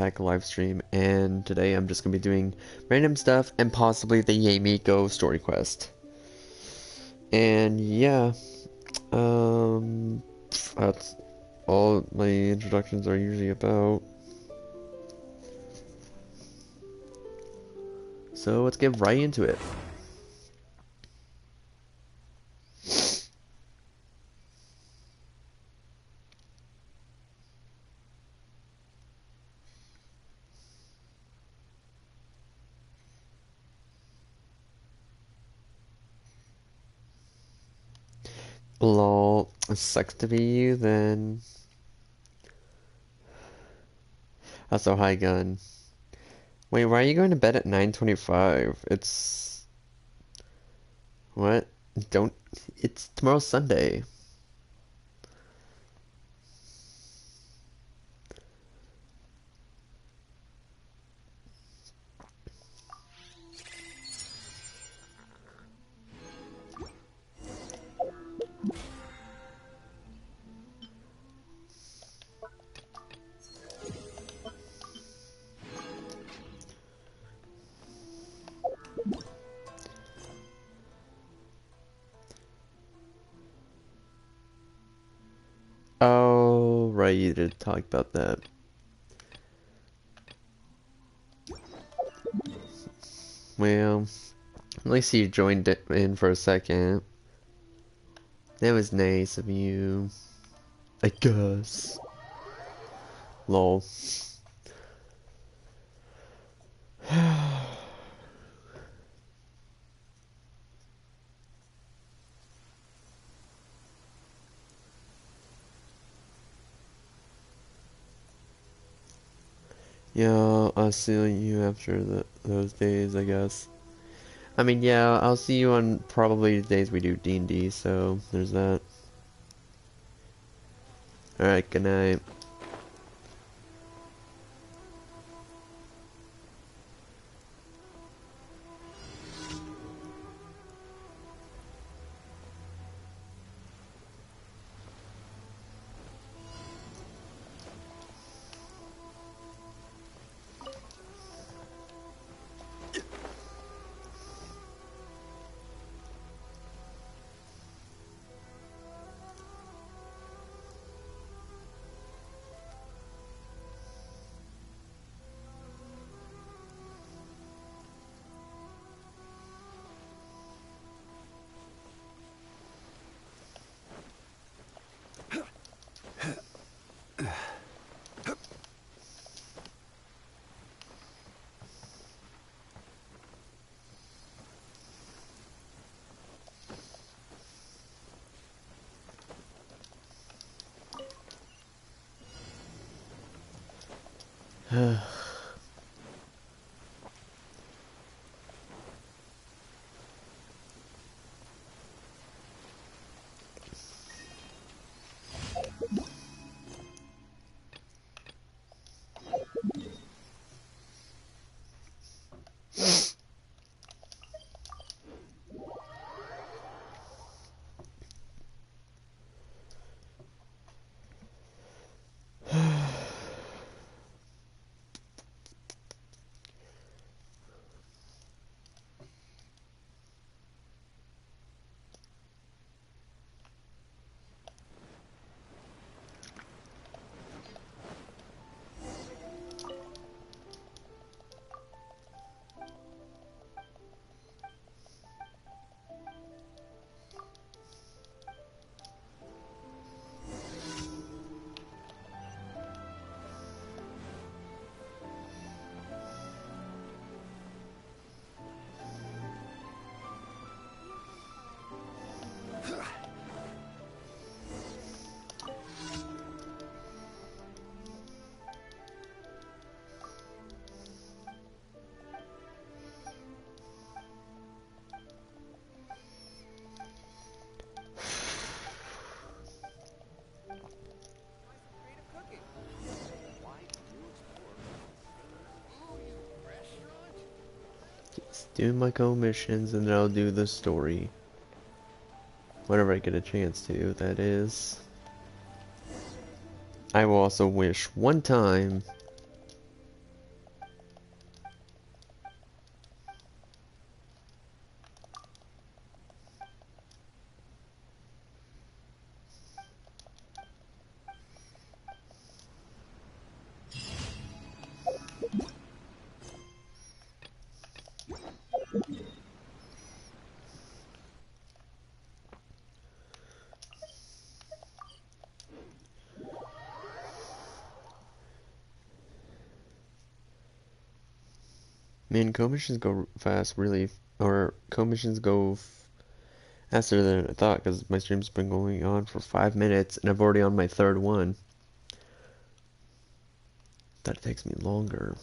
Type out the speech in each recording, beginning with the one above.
Pack live stream, and today I'm just gonna be doing random stuff and possibly the Yami Go story quest. And yeah, that's all my introductions are usually about. So let's get right into it. Lol, it sucks to be you then. That's so high gun. Wait, why are you going to bed at 9:25? It's... What? Don't... It's tomorrow's Sunday. Oh, right, you did talk about that. Well, at least you joined it in for a second. That was nice of you. I guess. Lol. Yeah, I'll see you after those days, I guess. I mean, yeah, I'll see you on probably the days we do D&D, so there's that. Alright, good night. Just do my co-missions and then I'll do the story. Whenever I get a chance to, that is. I will also wish one time Man, co-missions go fast, really, or co-missions go faster than I thought, because my stream's been going on for 5 minutes, and I'm already on my third one. That takes me longer.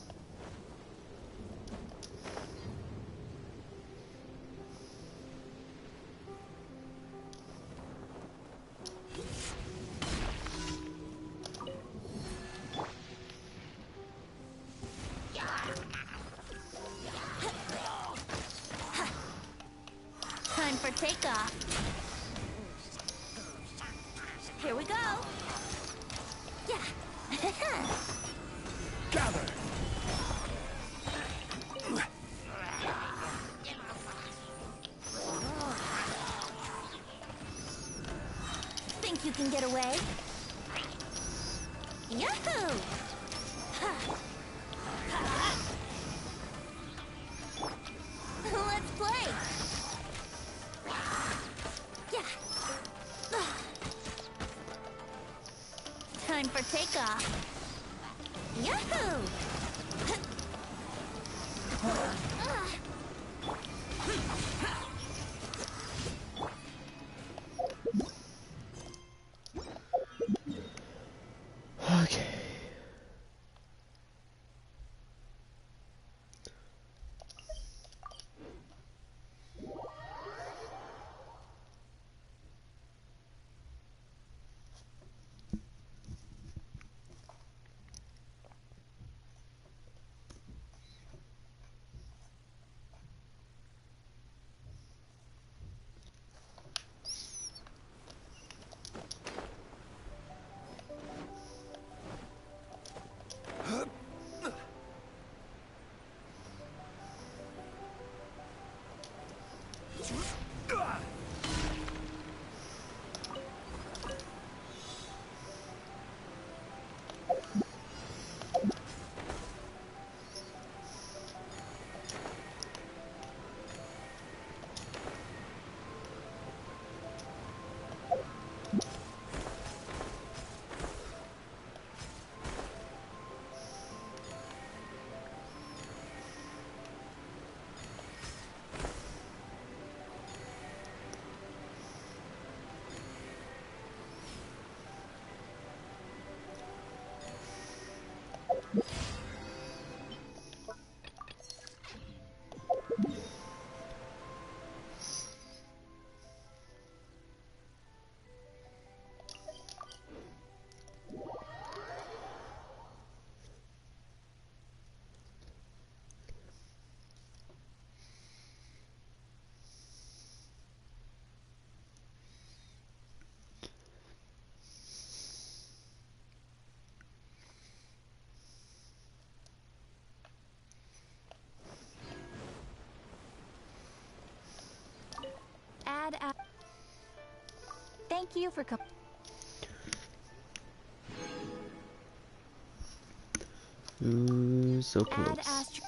Time for takeoff. Here we go. Yeah. Gather. Think you can get away? Yahoo! Let's play. Yeah. Time for takeoff. Yahoo! Okay. Thank you for coming. Ooh, so Add close. Astro.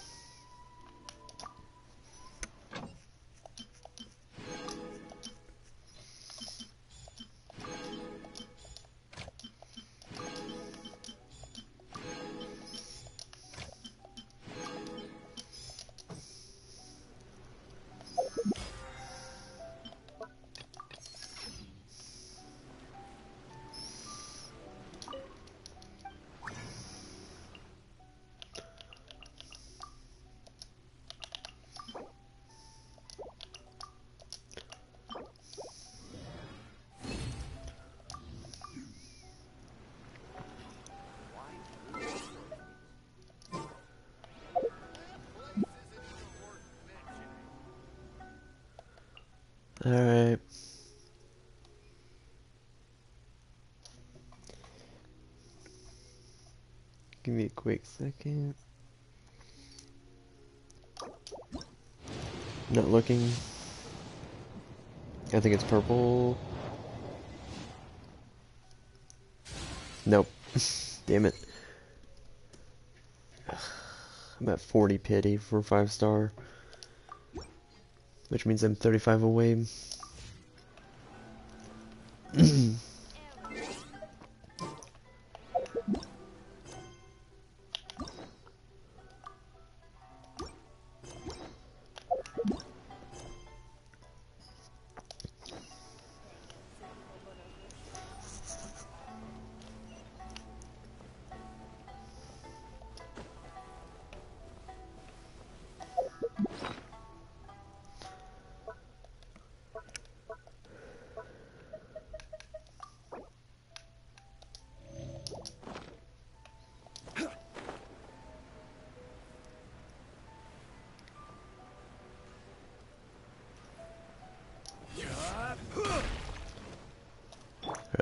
Alright. Give me a quick second. Not looking. I think it's purple. Nope. Damn it. I'm at 40 pity for 5-star. Which means I'm 35 away.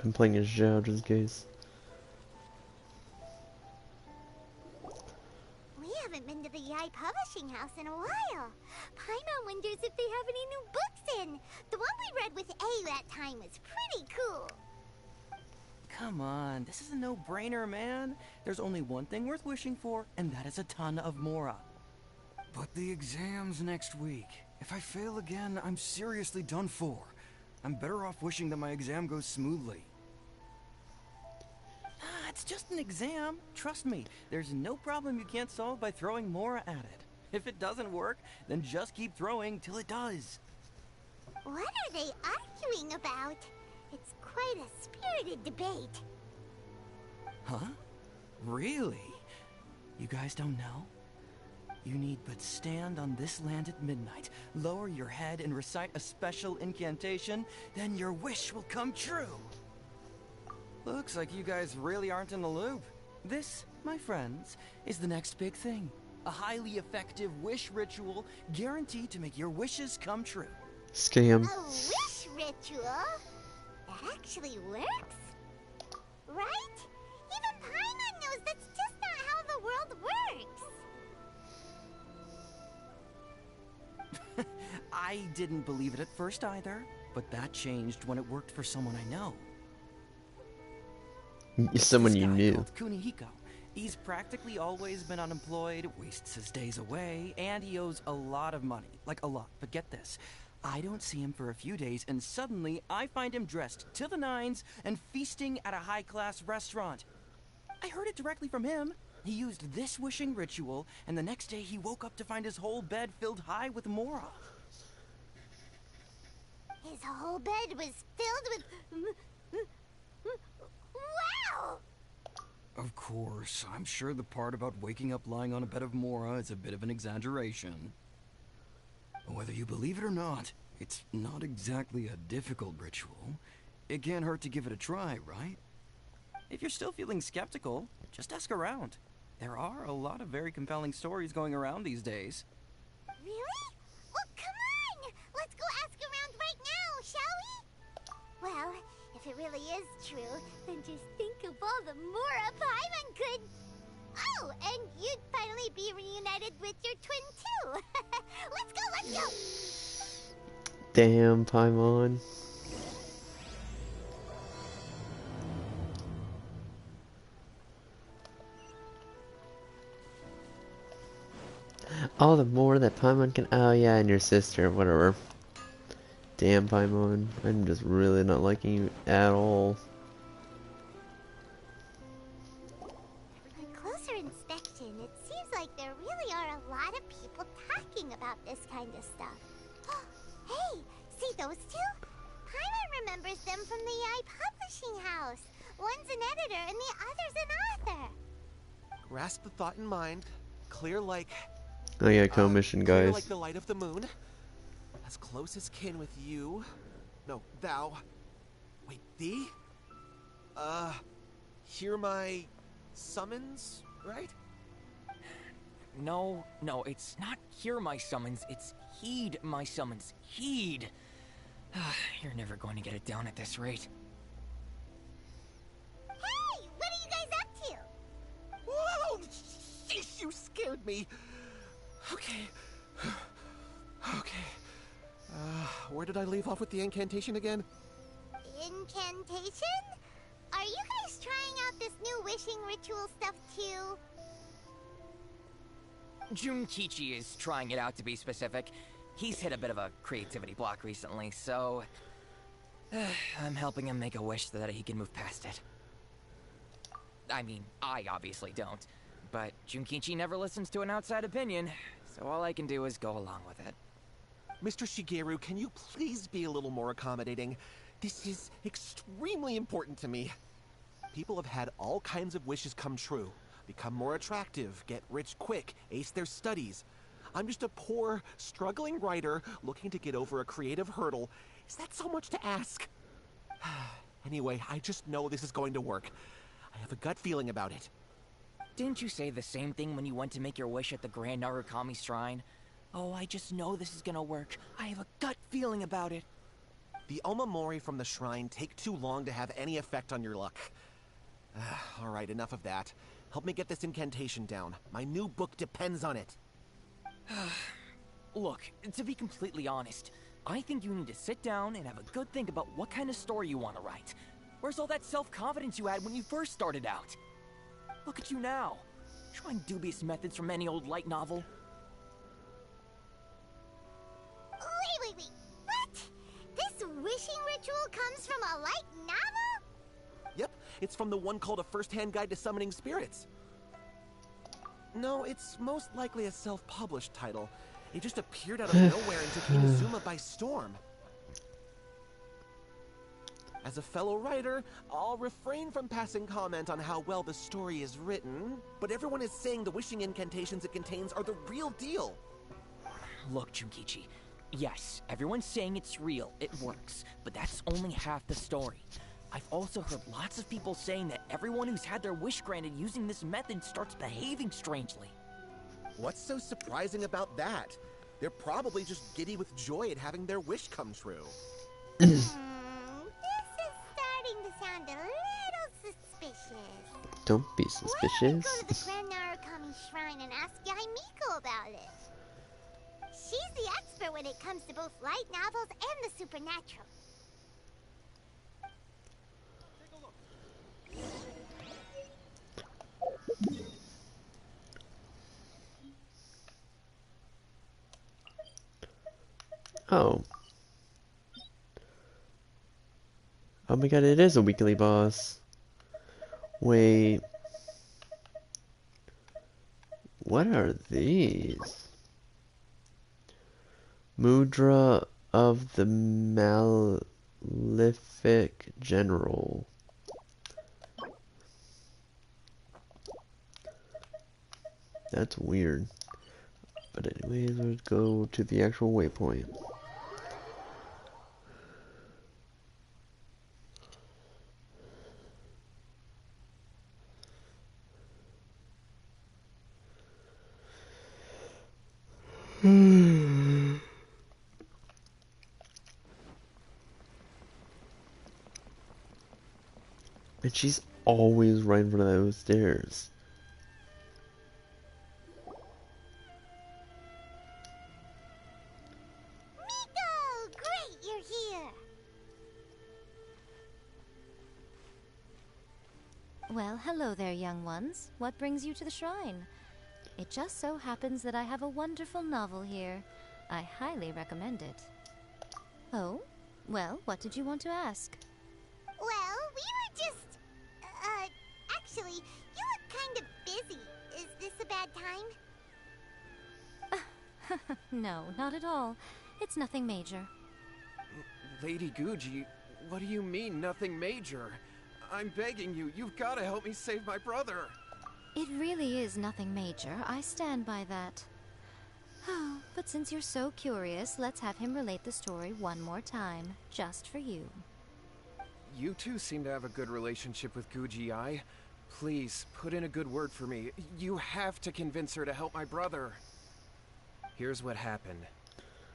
I'm playing as Zhao just in case. We haven't been to the Yai Publishing House in a while. Paimon wonders if they have any new books in. The one we read with A that time was pretty cool. Come on, this is a no-brainer, man. There's only one thing worth wishing for, and that is a ton of Mora. But the exam's next week. If I fail again, I'm seriously done for. I'm better off wishing that my exam goes smoothly. Ah, it's just an exam. Trust me, there's no problem you can't solve by throwing Mora at it. If it doesn't work, then just keep throwing till it does. What are they arguing about? It's quite a spirited debate. Huh? Really? You guys don't know? You need but stand on this land at midnight, lower your head and recite a special incantation, then your wish will come true. Looks like you guys really aren't in the loop. This, my friends, is the next big thing. A highly effective wish ritual guaranteed to make your wishes come true. Scam. A wish ritual? That actually works? Right? Even Paimon knows that's just not how the world works. I didn't believe it at first either, but that changed when it worked for someone I know. Someone This you guy knew. called Kunihiko. He's practically always been unemployed, wastes his days away, and he owes a lot of money. Like a lot. But get this. I don't see him for a few days, and suddenly I find him dressed to the nines and feasting at a high-class restaurant. I heard it directly from him. He used this wishing ritual, and the next day he woke up to find his whole bed filled high with Mora. His whole bed was filled with... Wow! Of course, I'm sure the part about waking up lying on a bed of Mora is a bit of an exaggeration. Whether you believe it or not, it's not exactly a difficult ritual. It can't hurt to give it a try, right? If you're still feeling skeptical, just ask around. There are a lot of very compelling stories going around these days. Really? Well, come on! Let's go ask around right now, shall we? Well, if it really is true, then just think of all the Mora Paimon could... Oh, and you'd finally be reunited with your twin, too! Let's go! Damn, Paimon. All the more that Paimon can. Oh yeah, and your sister, whatever. Damn, Paimon. I'm just really not liking you at all. On closer inspection, it seems like there really are a lot of people talking about this kind of stuff. Hey, see those two? Paimon remembers them from the Yai Publishing House. One's an editor and the other's an author. Grasp the thought in mind. Clear like... Oh yeah, commission clear guys. like the light of the moon. As close as kin with you. No, thou. Wait, thee? Hear my summons, right? No, it's not hear my summons, it's heed my summons. Heed! You're never going to get it down at this rate. Hey, what are you guys up to? Whoa! Sheesh, you scared me. Okay. Okay. Where did I leave off with the incantation again? Incantation? Are you guys trying out this new wishing ritual stuff too? Junkichi is trying it out, to be specific. He's hit a bit of a creativity block recently, so... I'm helping him make a wish so that he can move past it. I mean, I obviously don't. But Junkichi never listens to an outside opinion, so all I can do is go along with it. Mr. Shigeru, can you please be a little more accommodating? This is extremely important to me. People have had all kinds of wishes come true. Become more attractive, get rich quick, ace their studies. I'm just a poor, struggling writer looking to get over a creative hurdle. Is that so much to ask? Anyway, I just know this is going to work. I have a gut feeling about it. Didn't you say the same thing when you went to make your wish at the Grand Narukami Shrine? Oh, I just know this is gonna work. I have a gut feeling about it. The Omamori from the shrine take too long to have any effect on your luck. Alright, enough of that. Help me get this incantation down. My new book depends on it. Look, to be completely honest, I think you need to sit down and have a good think about what kind of story you want to write. Where's all that self-confidence you had when you first started out? Look at you now, trying dubious methods from any old light novel. Wait. What? This wishing ritual comes from a light novel? Yep, it's from the one called A First-Hand Guide to Summoning Spirits. No, it's most likely a self-published title. It just appeared out of nowhere and took Inazuma by storm. As a fellow writer, I'll refrain from passing comment on how well the story is written, but everyone is saying the wishing incantations it contains are the real deal. Look, Junkichi, yes, everyone's saying it's real, it works, but that's only half the story. I've also heard lots of people saying that everyone who's had their wish granted using this method starts behaving strangely. What's so surprising about that? They're probably just giddy with joy at having their wish come true. This is starting to sound a little suspicious. Don't be Why don't we go suspicious. to the Grand Narukami Shrine and ask Yaimiko about it? She's the expert when it comes to both light novels and the supernatural. Oh. Oh my god, it is a weekly boss. Wait. What are these? Mudra of the Malefic General. That's weird. But anyways, let's go to the actual waypoint. And she's always right in front of those stairs. Miko! Great, you're here! Well, hello there, young ones. What brings you to the shrine? It just so happens that I have a wonderful novel here. I highly recommend it. Oh? Well, what did you want to ask? Well, we were just... actually, you look kind of busy. Is this a bad time? No, not at all. It's nothing major. Lady Guji, what do you mean, nothing major? I'm begging you, you've got to help me save my brother. It really is nothing major. I stand by that. But since you're so curious, let's have him relate the story one more time, just for you. You two seem to have a good relationship with Guji-ai. Please, put in a good word for me. You have to convince her to help my brother. Here's what happened.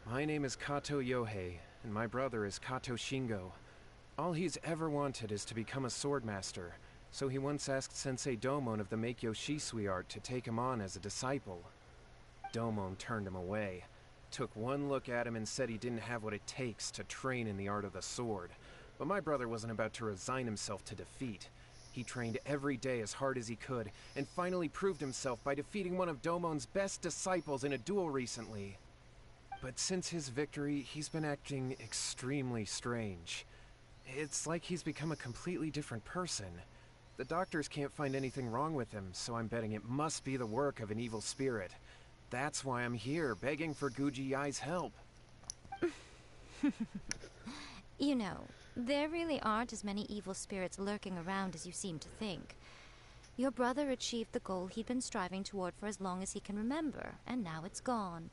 My name is Kato Yohei, and my brother is Kato Shingo. All he's ever wanted is to become a swordmaster, so he once asked Sensei Domon of the Meikyo Shisui art to take him on as a disciple. Domon turned him away, took one look at him and said he didn't have what it takes to train in the art of the sword. But my brother wasn't about to resign himself to defeat. He trained every day as hard as he could, and finally proved himself by defeating one of Domon's best disciples in a duel recently. But since his victory, he's been acting extremely strange. It's like he's become a completely different person. The doctors can't find anything wrong with him, so I'm betting it must be the work of an evil spirit. That's why I'm here, begging for Guji-ai's help. You know, there really aren't as many evil spirits lurking around as you seem to think. Your brother achieved the goal he'd been striving toward for as long as he can remember, and now it's gone.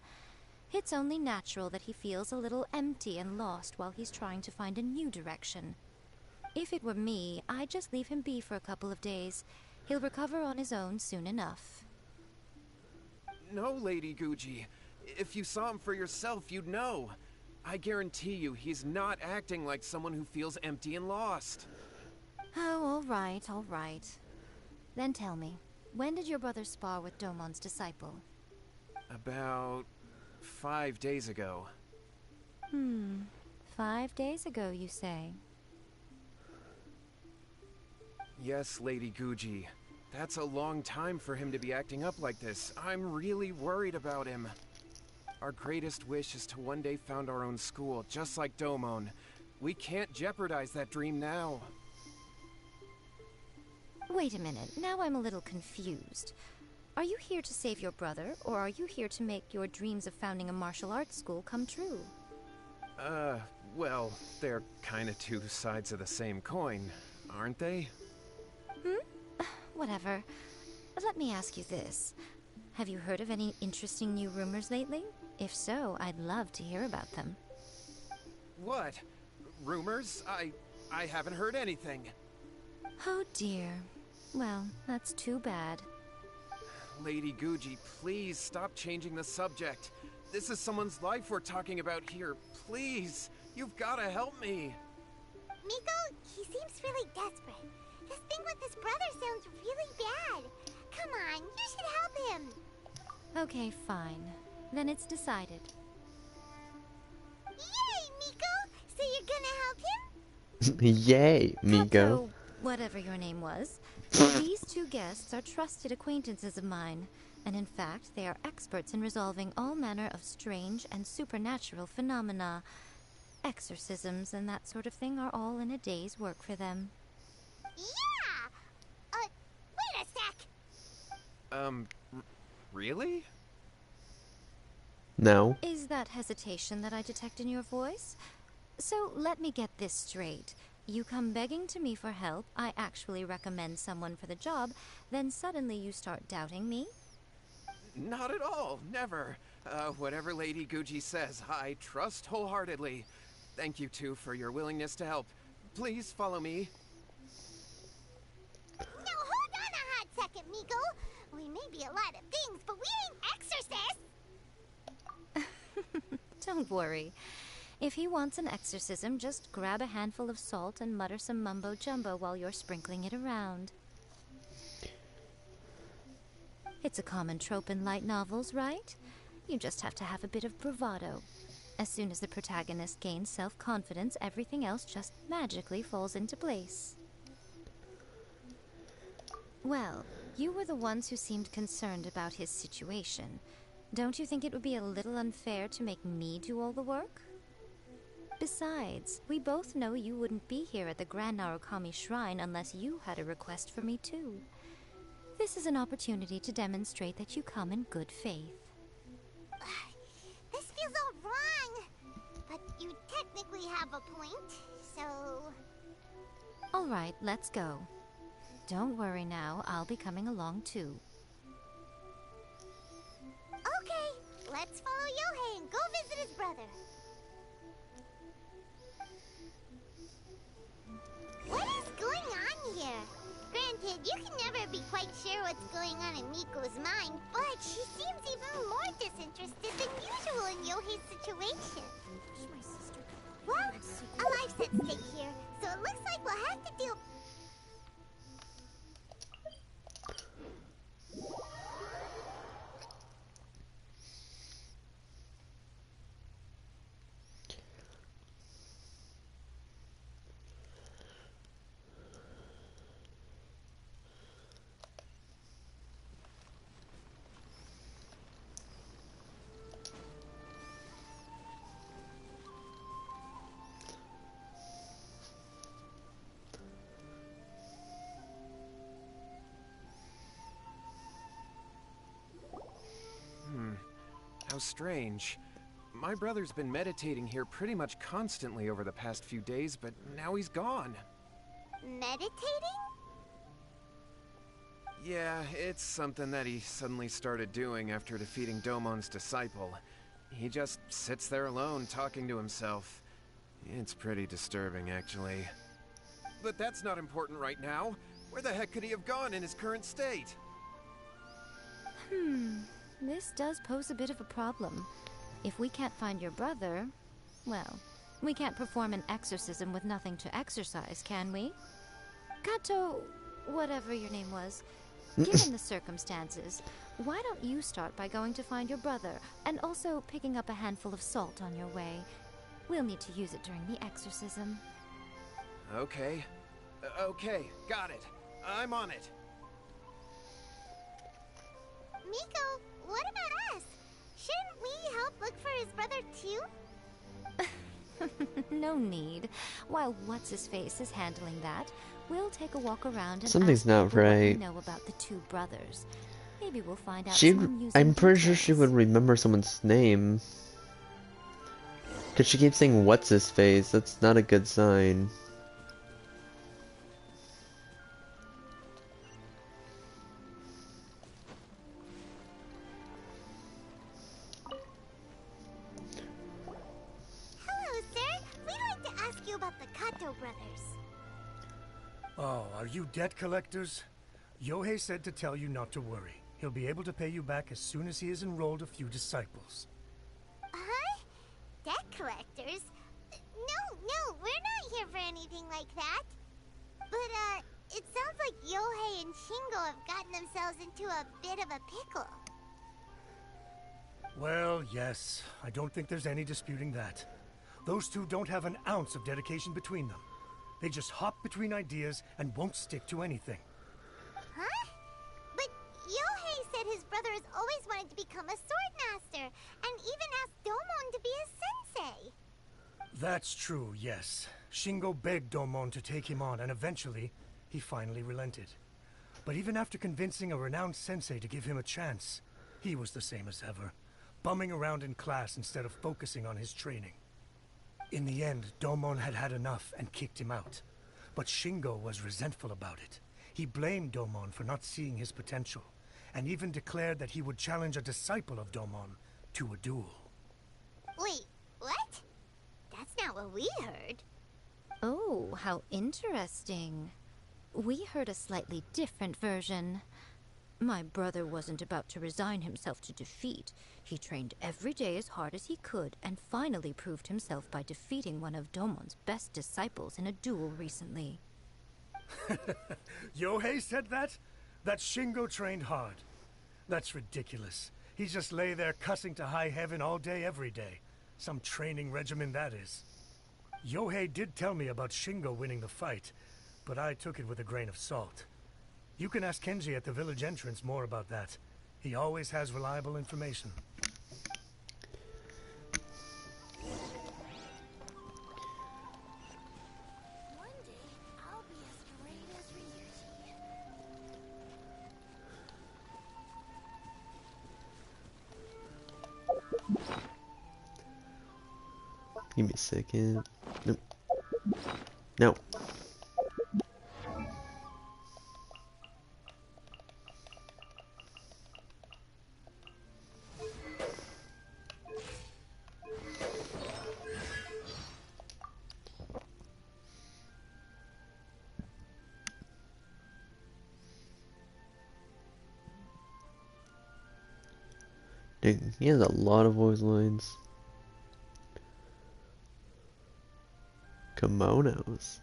It's only natural that he feels a little empty and lost while he's trying to find a new direction. If it were me, I'd just leave him be for a couple of days. He'll recover on his own soon enough. No, Lady Guji. If you saw him for yourself, you'd know. I guarantee you he's not acting like someone who feels empty and lost. Oh, all right, all right. Then tell me, when did your brother spar with Domon's disciple? About 5 days ago. 5 days ago, you say? Yes, Lady Guji. That's a long time for him to be acting up like this. I'm really worried about him. Our greatest wish is to one day found our own school, just like Domon. We can't jeopardize that dream now. Wait a minute, now I'm a little confused. Are you here to save your brother, or are you here to make your dreams of founding a martial arts school come true? Well, they're kinda two sides of the same coin, aren't they? Whatever. Let me ask you this. Have you heard of any interesting new rumors lately? If so, I'd love to hear about them. What? Rumors? I haven't heard anything. Oh dear. Well, that's too bad. Lady Guji, please stop changing the subject. This is someone's life we're talking about here. Please, you've gotta help me. Miko, he seems really desperate. This thing with his brother sounds really bad. Come on, you should help him. Okay, fine. Then it's decided. Yay, Miko! So you're gonna help him? Yay, Miko. Kato, whatever your name was. These two guests are trusted acquaintances of mine, and in fact, they are experts in resolving all manner of strange and supernatural phenomena. Exorcisms and that sort of thing are all in a day's work for them. Yeah! Wait a sec! Really? No. Is that hesitation that I detect in your voice? So let me get this straight. You come begging to me for help, I actually recommend someone for the job, then suddenly you start doubting me? Not at all, never. Whatever Lady Guji says, I trust wholeheartedly. Thank you two for your willingness to help. Please follow me. Now hold on a hot second, Miko. We may be a lot of things, but we ain't exorcists. Don't worry. If he wants an exorcism, just grab a handful of salt and mutter some mumbo-jumbo while you're sprinkling it around. It's a common trope in light novels, right? You just have to have a bit of bravado. As soon as the protagonist gains self-confidence, everything else just magically falls into place. Well, you were the ones who seemed concerned about his situation. Don't you think it would be a little unfair to make me do all the work? Besides, we both know you wouldn't be here at the Grand Narukami Shrine unless you had a request for me too. This is an opportunity to demonstrate that you come in good faith. This feels all wrong. But you technically have a point, so... All right, let's go. Don't worry now, I'll be coming along too. Okay, let's follow Yohei and go visit his brother. What is going on here? Granted, you can never be quite sure what's going on in Miko's mind, but she seems even more disinterested than usual in Yohei's situation. Well, a life's at stake here, so it looks like we'll have to deal... How strange. My brother's been meditating here pretty much constantly over the past few days, but now he's gone. Meditating? Yeah, it's something that he suddenly started doing after defeating Domon's disciple. He just sits there alone, talking to himself. It's pretty disturbing, actually. But that's not important right now. Where the heck could he have gone in his current state? This does pose a bit of a problem. If we can't find your brother, Well, we can't perform an exorcism with nothing to exorcise, can we? Kato, whatever your name was, given the circumstances, why don't you start by going to find your brother, and also picking up a handful of salt on your way? We'll need to use it during the exorcism. Okay. Okay, got it. I'm on it. Miko, what about us? Shouldn't we help look for his brother too? No need. While What's-His-Face is handling that, we'll take a walk around and Something's ask not people what we right. know about the two brothers. Maybe we'll find out She, some amusing I'm pretty sure she details. would remember someone's name. Cause she keeps saying what's his face. That's not a good sign. Hello, sir. We'd like to ask you about the Kato brothers. Oh, are you debt collectors? Yohei said to tell you not to worry. He'll be able to pay you back as soon as he has enrolled a few disciples. Huh? Debt collectors? No, we're not here for anything like that. But, it sounds like Yohei and Shingo have gotten themselves into a bit of a pickle. Well, yes. I don't think there's any disputing that. Those two don't have an ounce of dedication between them. They just hop between ideas and won't stick to anything. Huh? But Yohei said his brother has always wanted to become a sword master, and even asked Domon to be his sensei. That's true, yes. Shingo begged Domon to take him on, and eventually, he finally relented. But even after convincing a renowned sensei to give him a chance, he was the same as ever, bumming around in class instead of focusing on his training. In the end, Domon had had enough and kicked him out. But Shingo was resentful about it. He blamed Domon for not seeing his potential, and even declared that he would challenge a disciple of Domon to a duel. Wait, what? That's not what we heard. Oh, how interesting. We heard a slightly different version. My brother wasn't about to resign himself to defeat. He trained every day as hard as he could, and finally proved himself by defeating one of Domon's best disciples in a duel recently. Yohei said that? That Shingo trained hard. That's ridiculous. He just lay there cussing to high heaven all day every day. Some training regimen that is. Yohei did tell me about Shingo winning the fight, but I took it with a grain of salt. You can ask Kenji at the village entrance more about that. He always has reliable information. One day, I'll be as great as Ryuji. Give me a second. Nope. No. Dude, he has a lot of voice lines. Kimonos.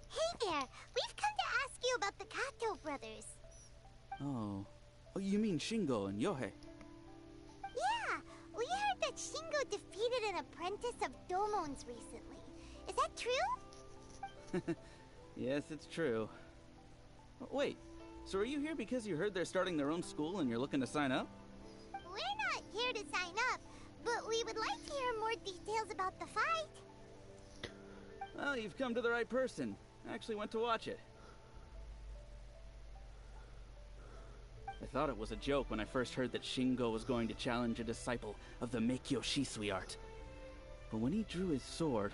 Hey there, we've come to ask you about the Kato brothers. Oh. Oh, you mean Shingo and Yohei? Yeah, we heard that Shingo defeated an apprentice of Domon's recently. Is that true? Yes, it's true. Wait, so are you here because you heard they're starting their own school and you're looking to sign up? We're not here to sign up, but we would like to hear more details about the fight. Well, you've come to the right person. I actually went to watch it. I thought it was a joke when I first heard that Shingo was going to challenge a disciple of the Meikyo Shisui art. But when he drew his sword,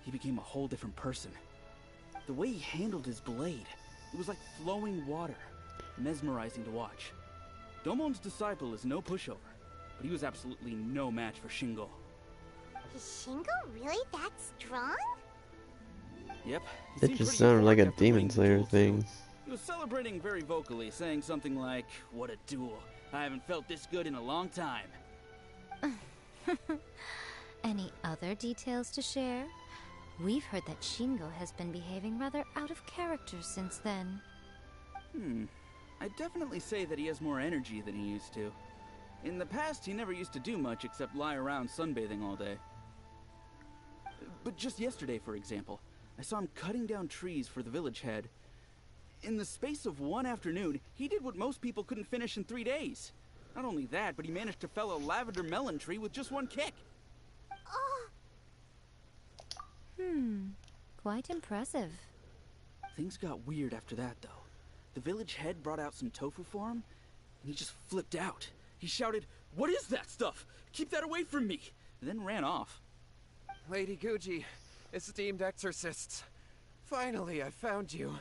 he became a whole different person. The way he handled his blade, it was like flowing water, mesmerizing to watch. Domon's disciple is no pushover, but he was absolutely no match for Shingo. Is Shingo really that strong? Yep. It just sounded like a Demon Slayer thing. He was celebrating very vocally, saying something like, "What a duel. I haven't felt this good in a long time." Any other details to share? We've heard that Shingo has been behaving rather out of character since then. I'd definitely say that he has more energy than he used to. In the past, he never used to do much except lie around sunbathing all day. But just yesterday, for example, I saw him cutting down trees for the village head. In the space of one afternoon, he did what most people couldn't finish in 3 days. Not only that, but he managed to fell a lavender melon tree with just one kick. Oh, Quite impressive. Things got weird after that, though. The village head brought out some tofu for him, and he just flipped out. He shouted, "What is that stuff? Keep that away from me!" and then ran off. Lady Guji, esteemed exorcists. Finally, I found you.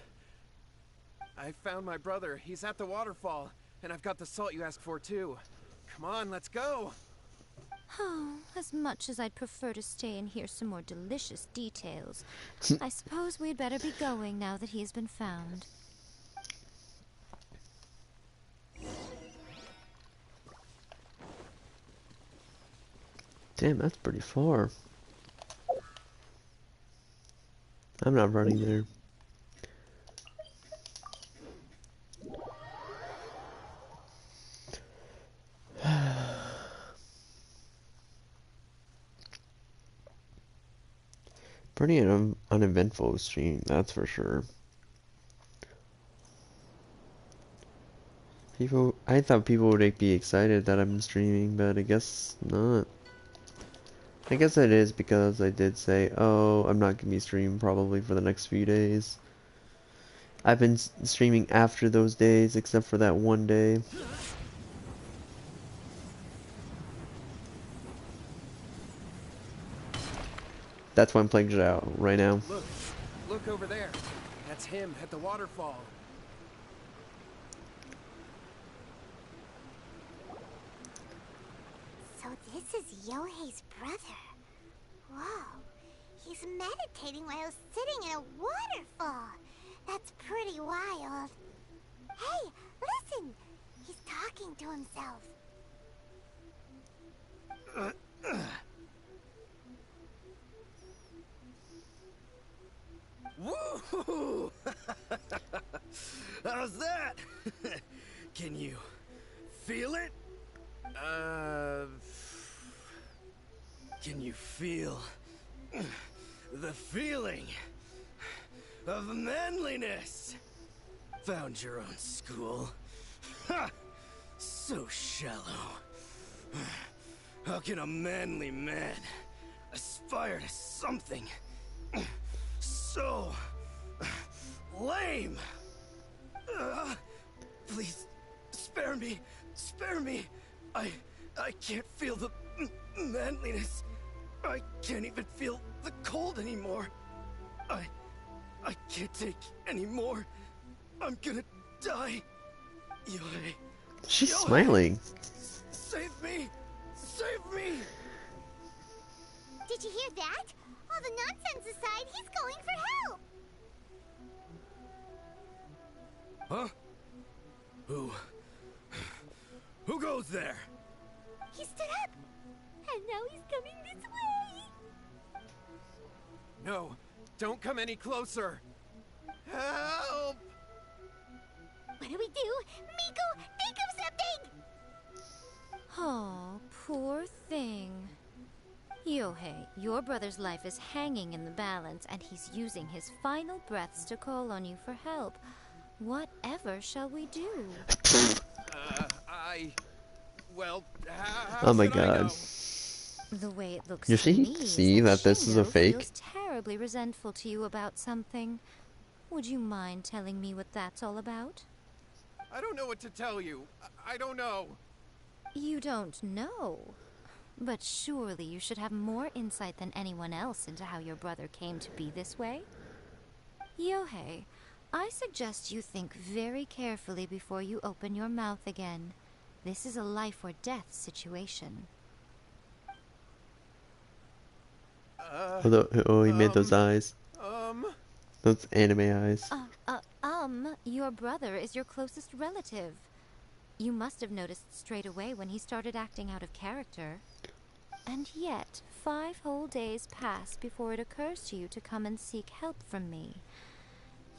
I found my brother. He's at the waterfall, and I've got the salt you asked for, too. Come on, let's go. Oh, as much as I'd prefer to stay and hear some more delicious details, I suppose we'd better be going now that he's been found. Damn, that's pretty far. I'm not running there. Pretty uneventful stream, that's for sure. I thought people would be excited that I'm streaming, but I guess not. I guess it is because I did say, oh, I'm not gonna be streaming probably for the next few days. I've been streaming after those days, except for that one day. That's why I'm playing Zhao right now. Look over there. That's him at the waterfall. so this is Yohei's brother. Whoa, he's meditating while sitting in a waterfall. That's pretty wild. Hey, listen! He's talking to himself. Woo! How's that? Can you feel it? Can you feel the feeling of manliness? Found your own school? Ha! So shallow. How can a manly man aspire to something so lame? Please, spare me. Spare me. I can't feel the manliness. I can't even feel the cold anymore. I can't take any more. I'm gonna die. Yohei. She's Yohei! smiling. Save me! Save me! Did you hear that? All the nonsense aside, he's going for help! Huh? Who goes there? He stood up! And now he's coming this way! No, don't come any closer. Help! What do we do? Miko, think of something! Oh, poor thing. Yohei, your brother's life is hanging in the balance, and he's using his final breaths to call on you for help. Whatever shall we do? Well, Oh my should I god. go? The way it looks You to me is see that that this is a Shingo fake? feels terrible terribly resentful to you about something. Would you mind telling me what that's all about? I don't know what to tell you. I don't know. You don't know? But surely you should have more insight than anyone else into how your brother came to be this way? Yohei, I suggest you think very carefully before you open your mouth again. This is a life or death situation. Oh, he made those eyes. Those anime eyes. Your brother is your closest relative. You must have noticed straight away when he started acting out of character. And yet, 5 whole days pass before it occurs to you to come and seek help from me.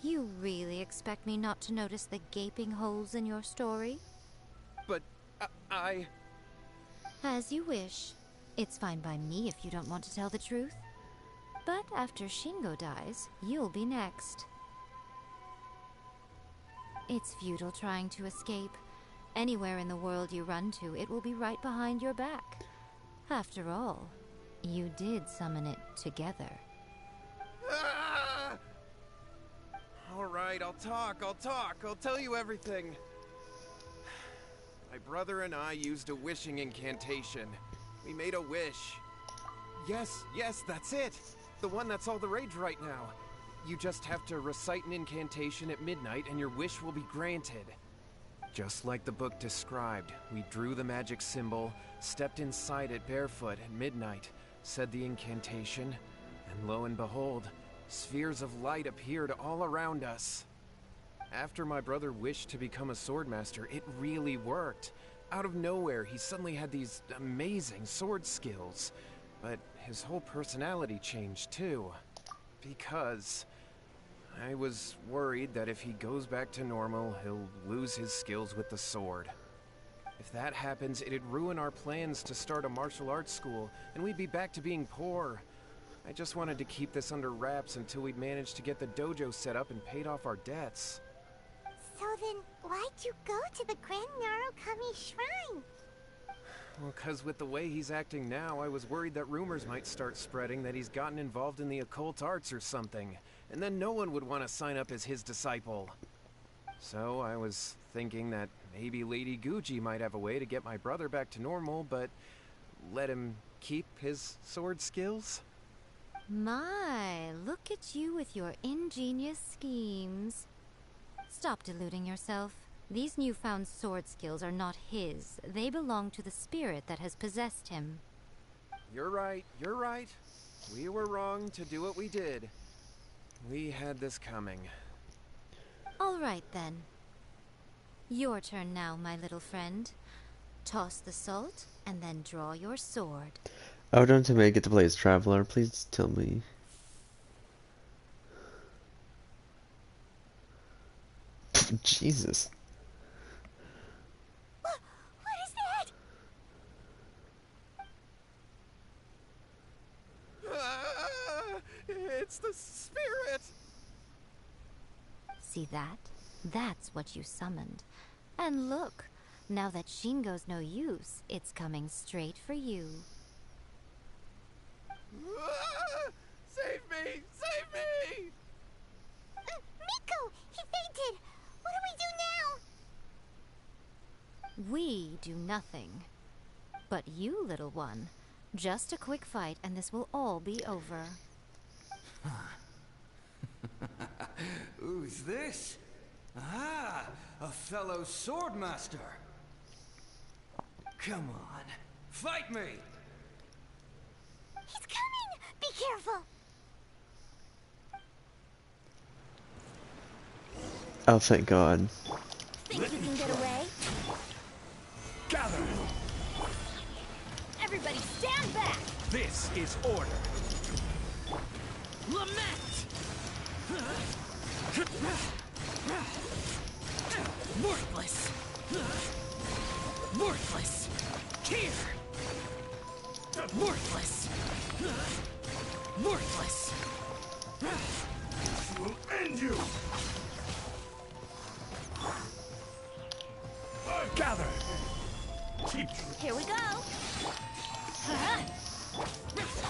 You really expect me not to notice the gaping holes in your story? But I... As you wish. It's fine by me if you don't want to tell the truth. But after Shingo dies, you'll be next. It's futile trying to escape. Anywhere in the world you run to, it will be right behind your back. After all, you did summon it together. Ah! All right, I'll talk. I'll tell you everything. My brother and I used a wishing incantation. We made a wish. Yes, that's it. The one that's all the rage right now. You just have to recite an incantation at midnight and your wish will be granted. Just like the book described, we drew the magic symbol, stepped inside it barefoot at midnight, said the incantation, and lo and behold, spheres of light appeared all around us. After my brother wished to become a swordmaster, it really worked. Out of nowhere, he suddenly had these amazing sword skills. But his whole personality changed too. Because I was worried that if he goes back to normal, he'll lose his skills with the sword. If that happens, it'd ruin our plans to start a martial arts school, and we'd be back to being poor. I just wanted to keep this under wraps until we'd managed to get the dojo set up and paid off our debts. So then, why'd you go to the Grand Narukami Shrine? Well, 'cause with the way he's acting now, I was worried that rumors might start spreading that he's gotten involved in the occult arts or something, and then no one would want to sign up as his disciple. So I was thinking that maybe Lady Guji might have a way to get my brother back to normal, but let him keep his sword skills? My, look at you with your ingenious schemes. Stop deluding yourself. These newfound sword skills are not his. They belong to the spirit that has possessed him. You're right. We were wrong to do what we did. We had this coming. All right, then. Your turn now, my little friend. Toss the salt, and then draw your sword. I would want to make it to play as Traveler. Please tell me. Jesus. What is that? It's the spirit! See that? That's what you summoned. And look, now that Shingo's no use, it's coming straight for you. Save me! Save me! Miko! He fainted! What do we do now? We do nothing. But you, little one, just a quick fight and this will all be over. Who's this? Ah, a fellow swordmaster. Come on, fight me! He's coming! Be careful! Oh, thank God. Think you can get away? Gather! Everybody stand back! This is order. Lament! Worthless! Worthless! Here! Worthless! Worthless! Will end you! Gather! Keep Here we go!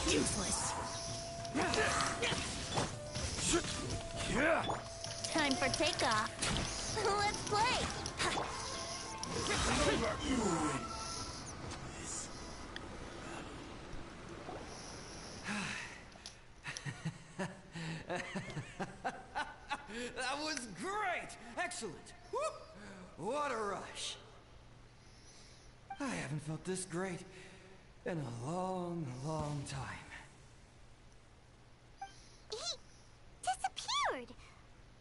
Useless! Time for takeoff. Let's play. That was great! Excellent! Woo! What a rush! I haven't felt this great in a long, long time. He disappeared.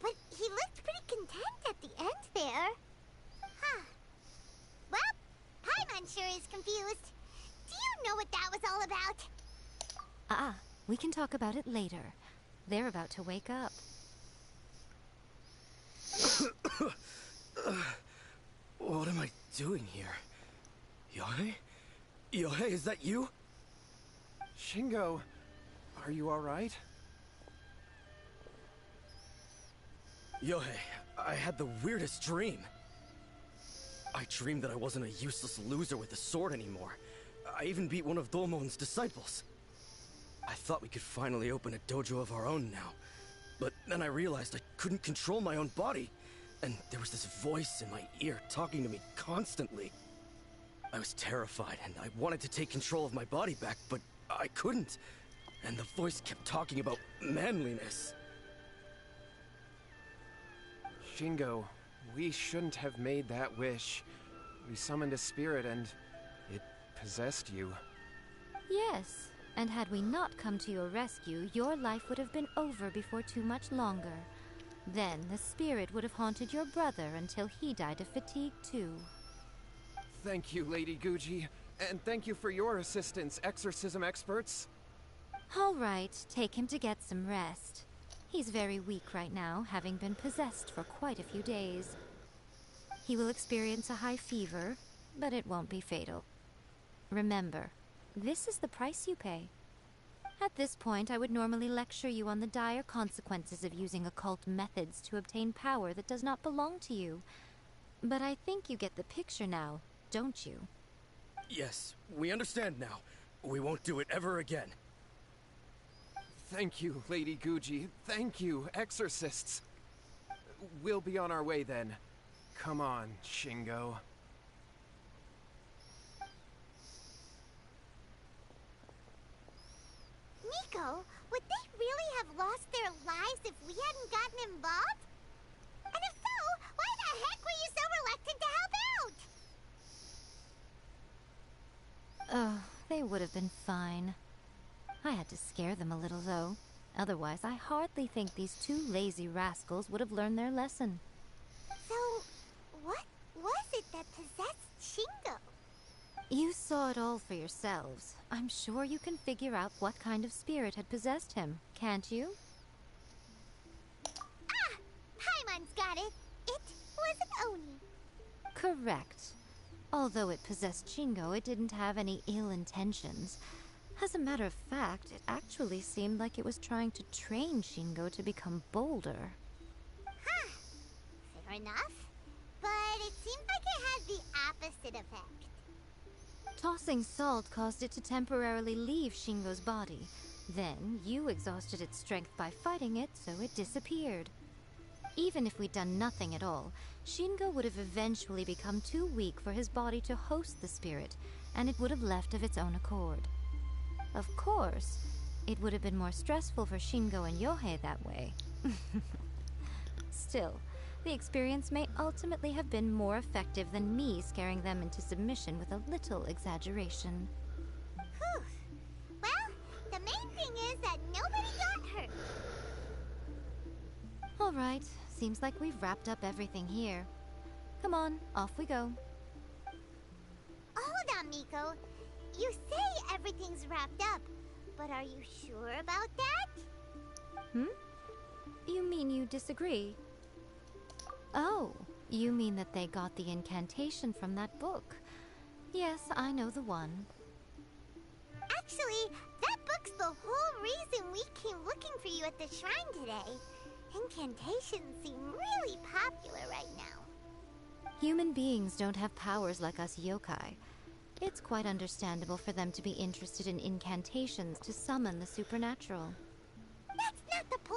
But he looked pretty content at the end there. Huh. Well, Paimon sure is confused. Do you know what that was all about? We can talk about it later. They're about to wake up. What am I doing here? Yohei? Yohei, is that you? Shingo, are you alright? Yohei, I had the weirdest dream. I dreamed that I wasn't a useless loser with a sword anymore. I even beat one of Domon's disciples. I thought we could finally open a dojo of our own now. But then I realized I couldn't control my own body. And there was this voice in my ear talking to me constantly. I was terrified and I wanted to take control of my body back, but I couldn't. And the voice kept talking about manliness. Shingo, we shouldn't have made that wish. We summoned a spirit and it possessed you. Yes, and had we not come to your rescue, your life would have been over before too much longer. Then the spirit would have haunted your brother until he died of fatigue too. Thank you, Lady Guji, and thank you for your assistance, exorcism experts. All right, take him to get some rest. He's very weak right now, having been possessed for quite a few days. He will experience a high fever, but it won't be fatal. Remember, this is the price you pay. At this point, I would normally lecture you on the dire consequences of using occult methods to obtain power that does not belong to you. But I think you get the picture now, don't you? Yes, we understand now. We won't do it ever again. Thank you, Lady Guji. Thank you, exorcists. We'll be on our way then. Come on, Shingo. Miko, would they really have lost their lives if we hadn't gotten involved? And if so, why the heck were you so reluctant to help out? Oh, they would have been fine. I had to scare them a little, though. Otherwise, I hardly think these two lazy rascals would have learned their lesson. So, what was it that possessed Shingo? You saw it all for yourselves. I'm sure you can figure out what kind of spirit had possessed him, can't you? Ah! Paimon's got it. It was an Oni. Correct. Although it possessed Shingo, it didn't have any ill intentions. As a matter of fact, it actually seemed like it was trying to train Shingo to become bolder. Huh. Fair enough. But it seemed like it had the opposite effect. Tossing salt caused it to temporarily leave Shingo's body. Then, you exhausted its strength by fighting it, so it disappeared. Even if we'd done nothing at all, Shingo would have eventually become too weak for his body to host the spirit, and it would have left of its own accord. Of course, it would have been more stressful for Shingo and Yohei that way. Still, the experience may ultimately have been more effective than me scaring them into submission with a little exaggeration. Whew. Well, the main thing is that nobody got hurt. All right, seems like we've wrapped up everything here. Come on, off we go. Hold on, Miko. You say everything's wrapped up, but are you sure about that? You mean you disagree? Oh, you mean that they got the incantation from that book. Yes, I know the one. Actually, that book's the whole reason we came looking for you at the shrine today. Incantations seem really popular right now. Human beings don't have powers like us yokai. It's quite understandable for them to be interested in incantations to summon the supernatural.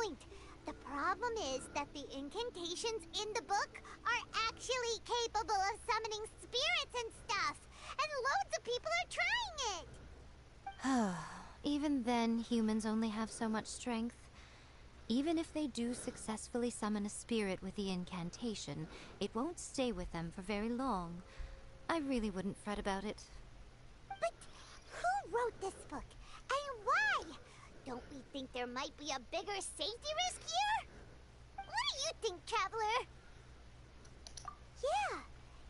point. The problem is that the incantations in the book are actually capable of summoning spirits and stuff. And loads of people are trying it. Even then, humans only have so much strength. Even if they do successfully summon a spirit with the incantation, it won't stay with them for very long. I really wouldn't fret about it. But who wrote this book? And why? Don't we think there might be a bigger safety risk here? What do you think, Traveler? Yeah,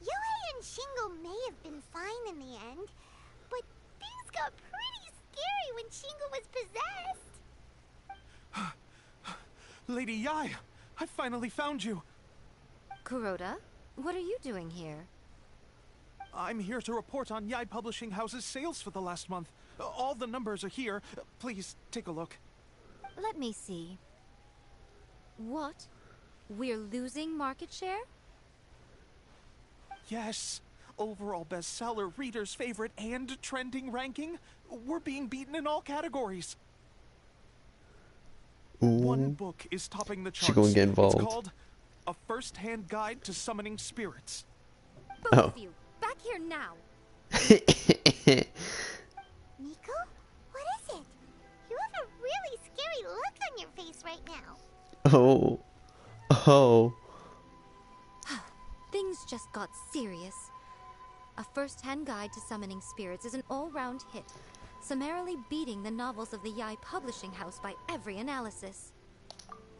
Yohei and Shingo may have been fine in the end, but things got pretty scary when Shingo was possessed. Lady Yai, I finally found you. Kuroda, what are you doing here? I'm here to report on Yai Publishing House's sales for the last month. All the numbers are here. Please, take a look. Let me see. What? We're losing market share? Yes. Overall bestseller, reader's favorite, and trending ranking. We're being beaten in all categories. One book is topping the charts. She gonna get involved. It's called A First-Hand Guide to Summoning Spirits. Both of you, back here now. Nico? What is it? You have a really scary look on your face right now. Oh. Oh. Things just got serious. A first-hand guide to summoning spirits is an all-round hit, summarily beating the novels of the Yai Publishing House by every analysis.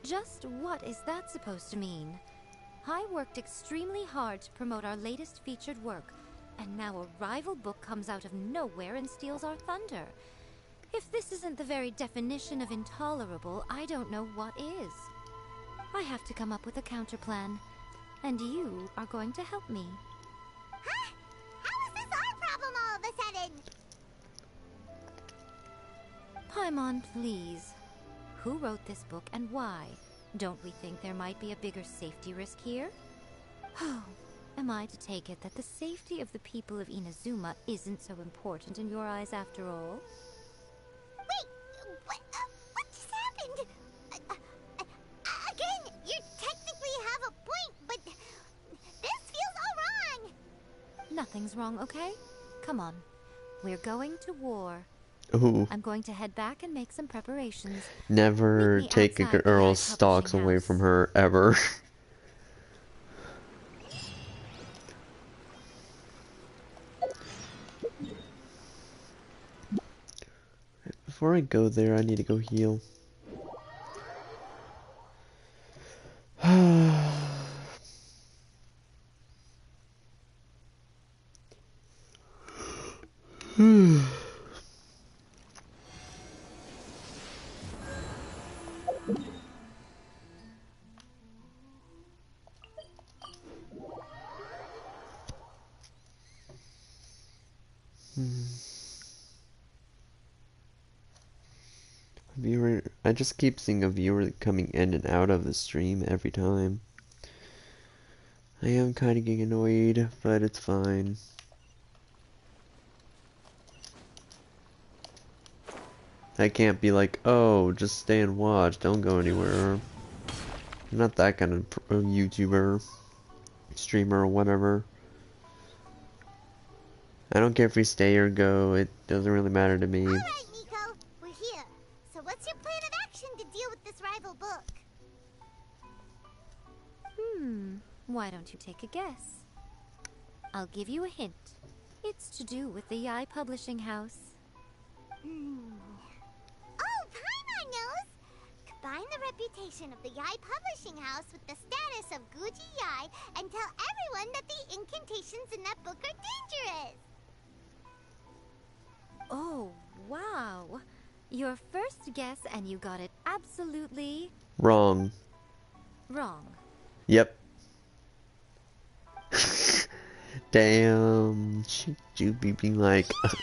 Just what is that supposed to mean? I worked extremely hard to promote our latest featured work, and now a rival book comes out of nowhere and steals our thunder. If this isn't the very definition of intolerable, I don't know what is. I have to come up with a counterplan, and you are going to help me. Huh? How is this our problem all of a sudden? Paimon, please. Who wrote this book and why? Don't we think there might be a bigger safety risk here? Oh, am I to take it that the safety of the people of Inazuma isn't so important in your eyes after all? Wait, what just happened? Again, you technically have a point, but this feels all wrong. Nothing's wrong, okay? Come on. We're going to war. Ooh. I'm going to head back and make some preparations. Never Meet me take a outside the girl's Yai stocks Publishing away House. from her, ever. Before I go there, I need to go heal. Viewer, I just keep seeing a viewer coming in and out of the stream every time. I am kind of getting annoyed, but it's fine. I can't be like, oh, just stay and watch, don't go anywhere. I'm not that kind of YouTuber, streamer, or whatever. I don't care if we stay or go, it doesn't really matter to me. Alright, Nico, we're here. So what's your plan of action to deal with this rival book? Why don't you take a guess? I'll give you a hint. It's to do with the Yai Publishing House. Oh, Paimon knows! Combine the reputation of the Yai Publishing House with the status of Guji Yai and tell everyone that the incantations in that book are dangerous! Oh, wow. Your first guess and you got it absolutely Wrong. wrong. Yep. Damn. Should you be being like... Wait!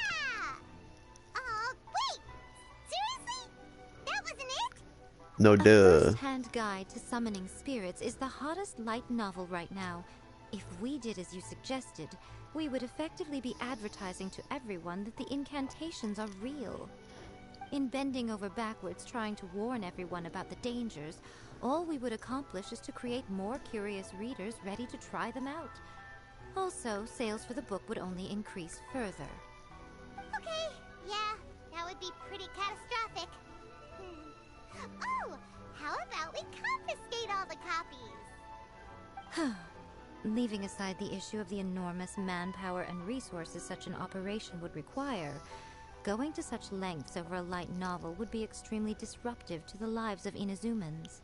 Seriously? That wasn't it? No, A duh. first-hand guide to summoning spirits is the hottest light novel right now. If we did as you suggested, we would effectively be advertising to everyone that the incantations are real. In bending over backwards trying to warn everyone about the dangers, all we would accomplish is to create more curious readers ready to try them out. Also, sales for the book would only increase further. Okay, yeah, that would be pretty catastrophic. Oh, how about we confiscate all the copies? Leaving aside the issue of the enormous manpower and resources such an operation would require, going to such lengths over a light novel would be extremely disruptive to the lives of Inazumans.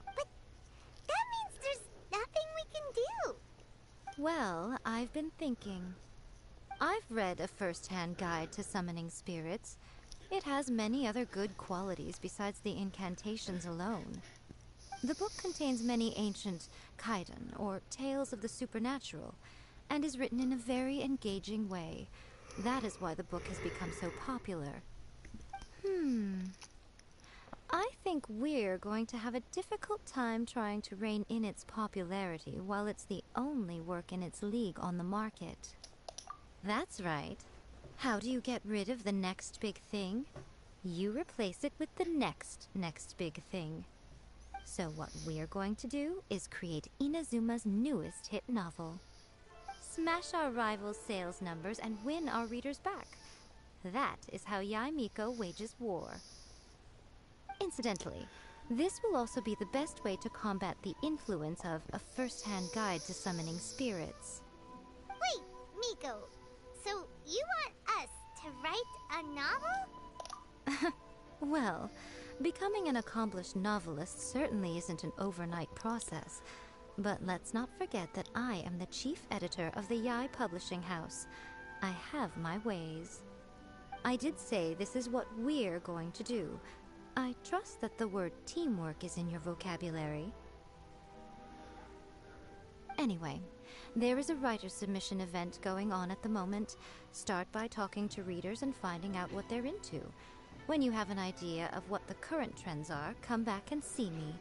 But that means there's nothing we can do. Well, I've been thinking. I've read a first-hand guide to summoning spirits. It has many other good qualities besides the incantations alone. The book contains many ancient kaiden, or tales of the supernatural, and is written in a very engaging way. That is why the book has become so popular. I think we're going to have a difficult time trying to rein in its popularity while it's the only work in its league on the market. That's right. How do you get rid of the next big thing? You replace it with the next big thing. So what we're going to do is create Inazuma's newest hit novel. Smash our rivals' sales numbers and win our readers back. That is how Yaimiko wages war. Incidentally, this will also be the best way to combat the influence of a first-hand guide to summoning spirits. Wait, Miko, so you want us to write a novel? Well, becoming an accomplished novelist certainly isn't an overnight process. But let's not forget that I am the chief editor of the Yai Publishing House. I have my ways. I did say this is what we're going to do. I trust that the word teamwork is in your vocabulary. Anyway, there is a writer's submission event going on at the moment. Start by talking to readers and finding out what they're into. When you have an idea of what the current trends are, come back and see me.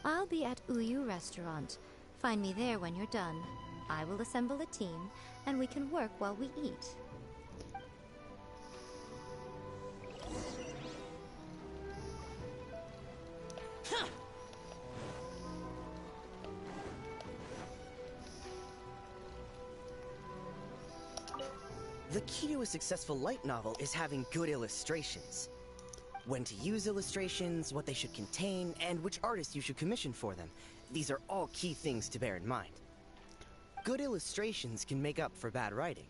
I'll be at Uyu Restaurant. Find me there when you're done. I will assemble a team, and we can work while we eat. The key to a successful light novel is having good illustrations. When to use illustrations, what they should contain, and which artists you should commission for them. These are all key things to bear in mind. Good illustrations can make up for bad writing.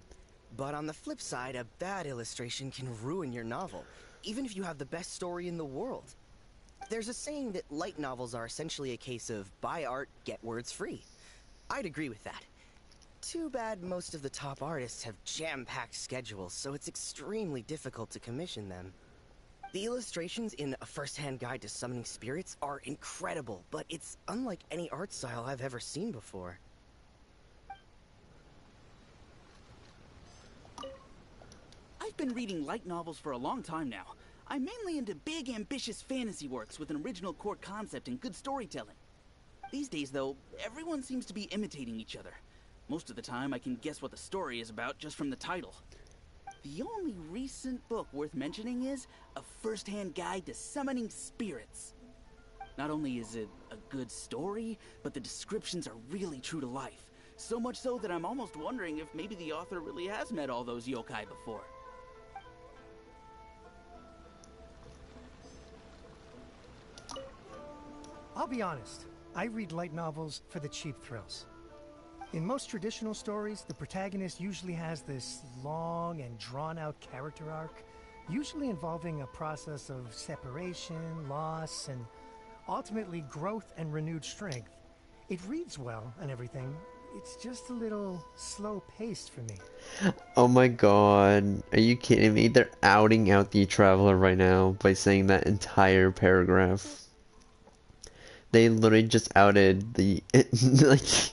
But on the flip side, a bad illustration can ruin your novel, even if you have the best story in the world. There's a saying that light novels are essentially a case of buy art, get words free. I'd agree with that. Too bad most of the top artists have jam-packed schedules, so it's extremely difficult to commission them. The illustrations in A First-Hand Guide to Summoning Spirits are incredible, but it's unlike any art style I've ever seen before. I've been reading light novels for a long time now. I'm mainly into big, ambitious fantasy works with an original core concept and good storytelling. These days, though, everyone seems to be imitating each other. Most of the time, I can guess what the story is about just from the title. The only recent book worth mentioning is A First-Hand Guide to Summoning Spirits. Not only is it a good story, but the descriptions are really true to life. So much so that I'm almost wondering if maybe the author really has met all those yokai before. I'll be honest, I read light novels for the cheap thrills. In most traditional stories, the protagonist usually has this long and drawn-out character arc, usually involving a process of separation, loss, and ultimately growth and renewed strength. It reads well and everything. It's just a little slow-paced for me. Oh my god, are you kidding me? They're outing out the Traveler right now by saying that entire paragraph. They literally just outed the like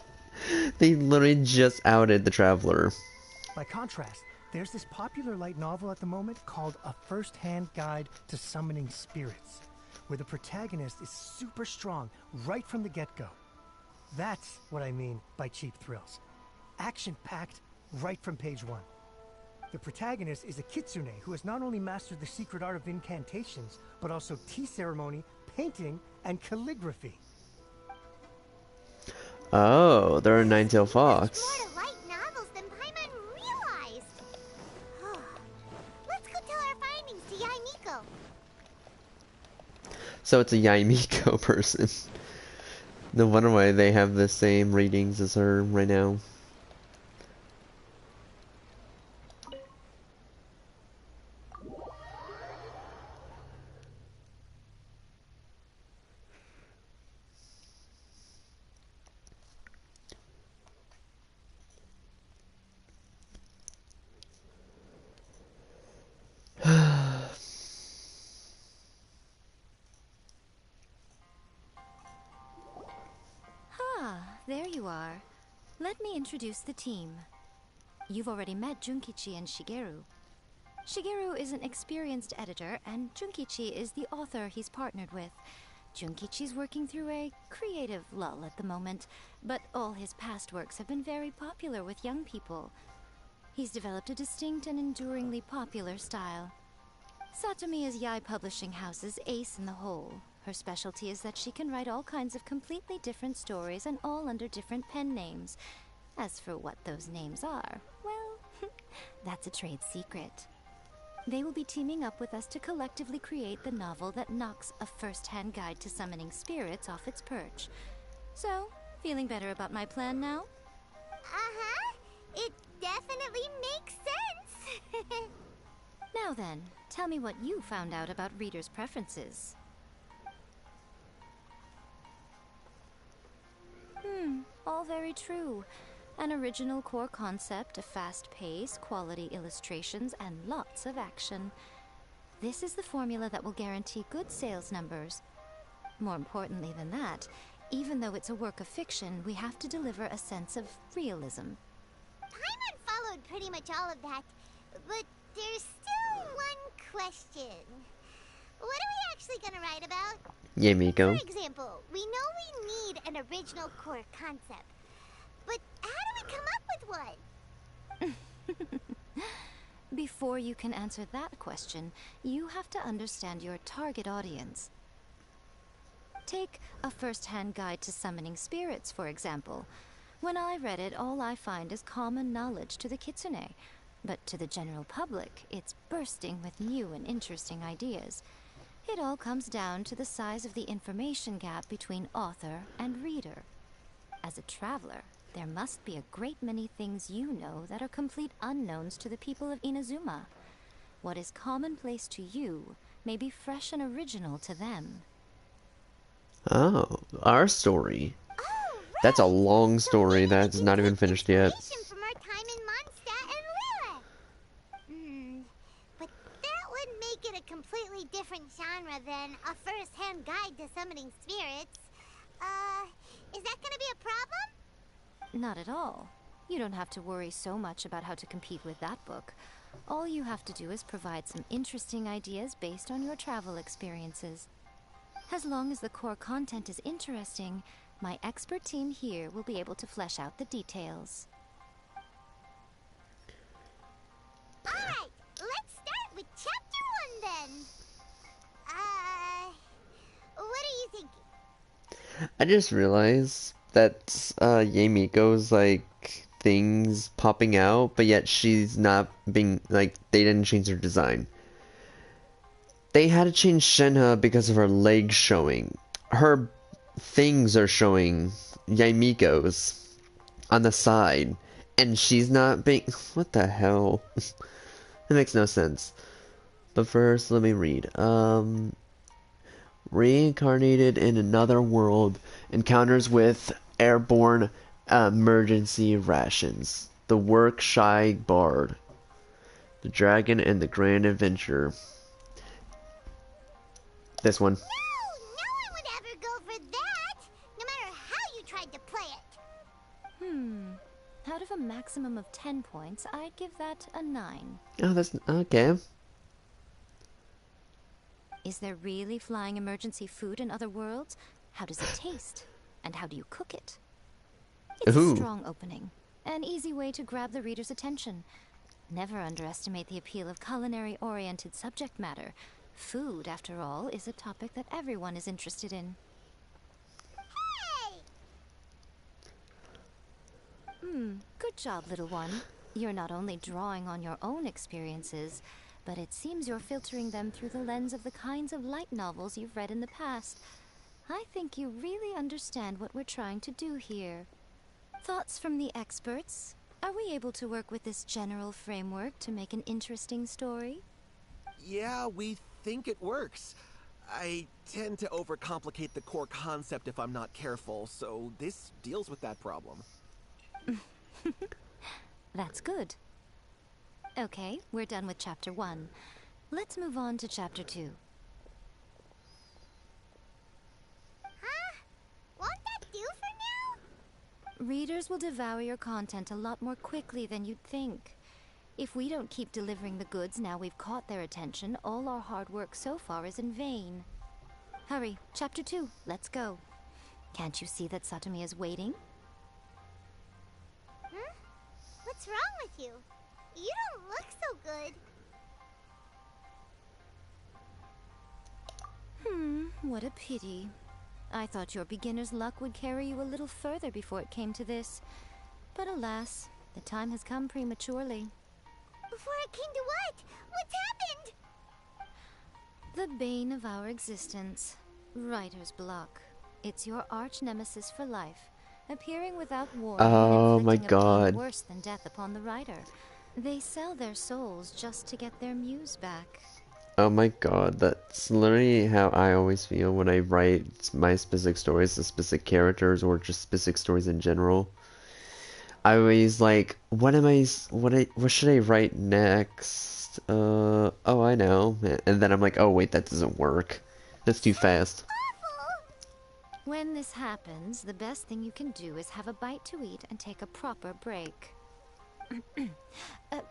they literally just outed the Traveler. By contrast, there's this popular light novel at the moment called A First-Hand Guide to Summoning Spirits, where the protagonist is super strong right from the get-go. That's what I mean by cheap thrills. Action-packed right from page one. The protagonist is a kitsune who has not only mastered the secret art of incantations, but also tea ceremony, painting, and calligraphy. Oh, they're a nine-tailed There's fox. more to light novels than Paimon realized. Let's go tell our findings to Yaimiko. So it's a Yaimiko person. No wonder why they have the same ratings as her right now. There you are. Let me introduce the team. You've already met Junkichi and Shigeru. Shigeru is an experienced editor, and Junkichi is the author he's partnered with. Junkichi's working through a creative lull at the moment, but all his past works have been very popular with young people. He's developed a distinct and enduringly popular style. Satomi is Yae Publishing House's ace in the hole. Her specialty is that she can write all kinds of completely different stories and all under different pen names. As for what those names are, well, that's a trade secret. They will be teaming up with us to collectively create the novel that knocks a first-hand guide to summoning spirits off its perch. So, feeling better about my plan now? Uh-huh. It definitely makes sense. Now then, tell me what you found out about readers' preferences. All very true. An original core concept, a fast pace, quality illustrations, and lots of action. This is the formula that will guarantee good sales numbers. More importantly than that, even though it's a work of fiction, we have to deliver a sense of realism. Paimon followed pretty much all of that, but there's still one question. What are we actually gonna write about? Yeah, Miko. For example, we know we need an original core concept, but how do we come up with one? Before you can answer that question, you have to understand your target audience. Take a first-hand guide to summoning spirits, for example. When I read it, all I find is common knowledge to the kitsune. But to the general public, it's bursting with new and interesting ideas. It all comes down to the size of the information gap between author and reader. As a traveler, there must be a great many things you know that are complete unknowns to the people of Inazuma. What is commonplace to you may be fresh and original to them. Oh, our story. Oh, right. That's a long story that's not even finished yet. From our time in Mondstadt and Lille. But that would make it a completely different genre than a first-hand guide to summoning spirits. Is that gonna be a problem? Not at all. You don't have to worry so much about how to compete with that book. All you have to do is provide some interesting ideas based on your travel experiences. As long as the core content is interesting, my expert team here will be able to flesh out the details. Alright, let's start with chapter 1 then. What are you thinking? I just realized that Yamiko's like things popping out, but yet she's not being like they didn't change her design. They had to change Shenhe because of her legs showing. Her things are showing Yamiko's on the side, and she's not being. What the hell? It makes no sense. But first, let me read. Reincarnated in another world, encounters with airborne emergency rations. The Work Shy Bard. The Dragon and the Grand Adventure. This one. No one would ever go for that, no matter how you tried to play it. Out of a maximum of 10 points, I'd give that a 9. Oh, that's okay. Is there really flying emergency food in other worlds? How does it taste? And how do you cook it? It's Ooh. a strong opening. An easy way to grab the reader's attention. Never underestimate the appeal of culinary-oriented subject matter. Food, after all, is a topic that everyone is interested in. Hey! Good job, little one. You're not only drawing on your own experiences, but it seems you're filtering them through the lens of the kinds of light novels you've read in the past. I think you really understand what we're trying to do here. Thoughts from the experts? Are we able to work with this general framework to make an interesting story? Yeah, we think it works. I tend to overcomplicate the core concept if I'm not careful, so this deals with that problem. That's good. Okay, we're done with Chapter 1. Let's move on to Chapter 2. Huh? Won't that do for now? Readers will devour your content a lot more quickly than you'd think. If we don't keep delivering the goods now we've caught their attention, all our hard work so far is in vain. Hurry, Chapter 2, let's go. Can't you see that Satomi is waiting? Huh? What's wrong with you? You don't look so good. What a pity. I thought your beginner's luck would carry you a little further before it came to this. But alas, the time has come prematurely. Before it came to what? What's happened? The bane of our existence. Writer's block. It's your arch-nemesis for life, appearing without warning Oh and my inflicting a pain god. worse than death upon the writer. They sell their souls just to get their muse back. Oh my god, that's literally how I always feel when I write my specific stories, the specific characters, or just specific stories in general. I always like, what should I write next? Oh, I know. And then I'm like, oh wait, that doesn't work. That's too fast. When this happens, the best thing you can do is have a bite to eat and take a proper break.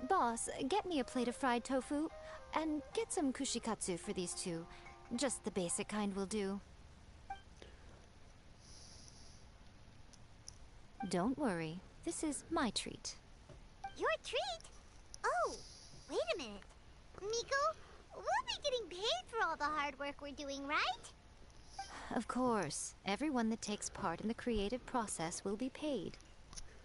Boss, get me a plate of fried tofu, and get some kushikatsu for these two. Just the basic kind will do. Don't worry, this is my treat. Your treat? Oh, wait a minute. Miko, we'll be getting paid for all the hard work we're doing, right? Of course, everyone that takes part in the creative process will be paid.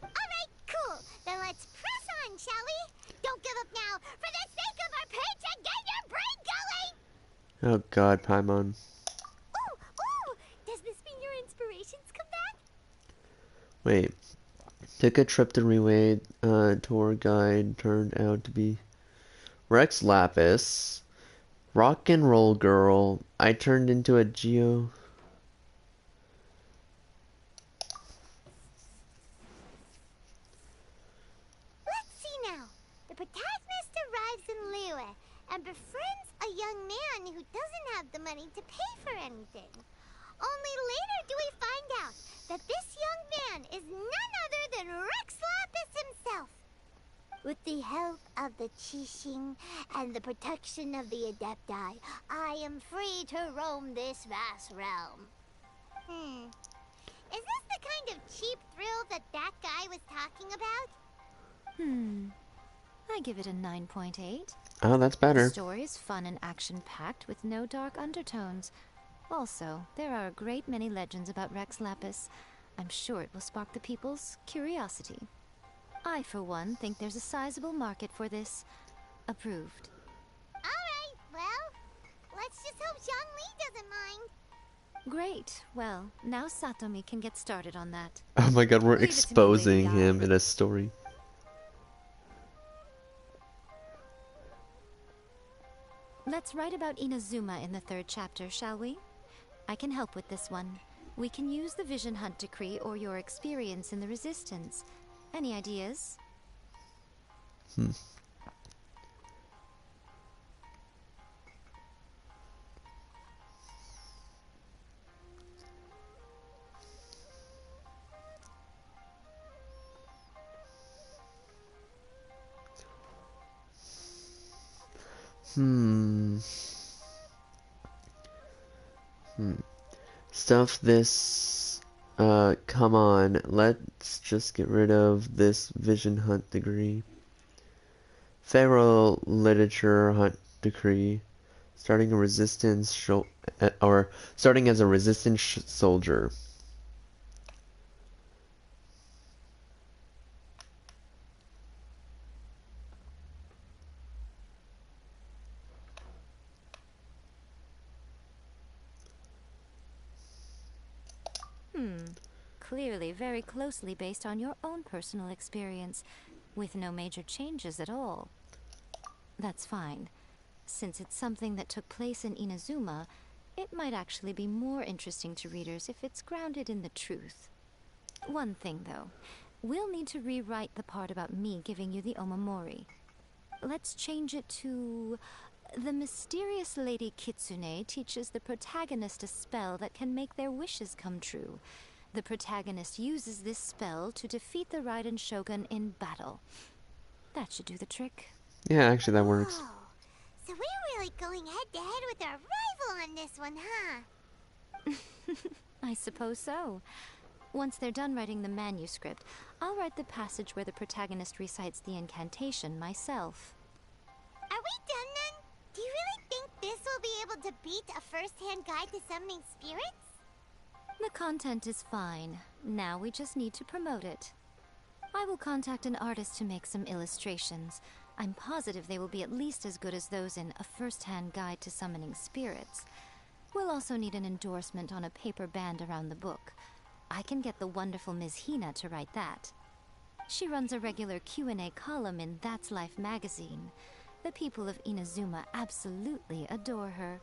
Alright, cool. Then let's press on, shall we? Don't give up now. For the sake of our paycheck, get your brain going! Oh god, Paimon. Ooh! Does this mean your inspirations come back? Wait. Took a trip to Relay, tour guide turned out to be Rex Lapis. Rock and Roll Girl. I turned into a Geo. Let's see now. The protagonist arrives in Liyue and befriends a young man who doesn't have the money to pay for anything. Only later do we find out that this young man is none other than Rex Lapis himself. With the help of the Qixing and the protection of the Adepti, I am free to roam this vast realm. Is this the kind of cheap thrill that guy was talking about? I give it a 9.8. Oh, that's The better. story is fun and action-packed with no dark undertones. Also, there are a great many legends about Rex Lapis. I'm sure it will spark the people's curiosity. I, for one, think there's a sizable market for this. Approved. Alright, well, let's just hope Zhongli doesn't mind. Great. Well, now Satomi can get started on that. Oh my god, we're Leave it to me, exposing Lady him in a story. Let's write about Inazuma in the 3rd chapter, shall we? I can help with this one. We can use the Vision Hunt decree or your experience in the Resistance. Any ideas? Stuff this. Come on. Let's just get rid of this Vision Hunt degree. Pharaoh literature hunt decree. Starting a resistance or starting as a resistance soldier. Clearly very closely based on your own personal experience, with no major changes at all. That's fine. Since it's something that took place in Inazuma, it might actually be more interesting to readers if it's grounded in the truth. One thing, though. We'll need to rewrite the part about me giving you the Omamori. Let's change it to... The mysterious Lady Kitsune teaches the protagonist a spell that can make their wishes come true. The protagonist uses this spell to defeat the Raiden Shogun in battle. That should do the trick. Yeah, actually that works. Oh, so we're really going head to head with our rival on this one, huh? I suppose so. Once they're done writing the manuscript, I'll write the passage where the protagonist recites the incantation myself. Are we done then? Do you really think this will be able to beat a first-hand guide to summoning spirits? The content is fine. Now we just need to promote it. I will contact an artist to make some illustrations. I'm positive they will be at least as good as those in A First-Hand Guide to Summoning Spirits. We'll also need an endorsement on a paper band around the book. I can get the wonderful Ms. Hina to write that. She runs a regular Q&A column in That's Life magazine. The people of Inazuma absolutely adore her.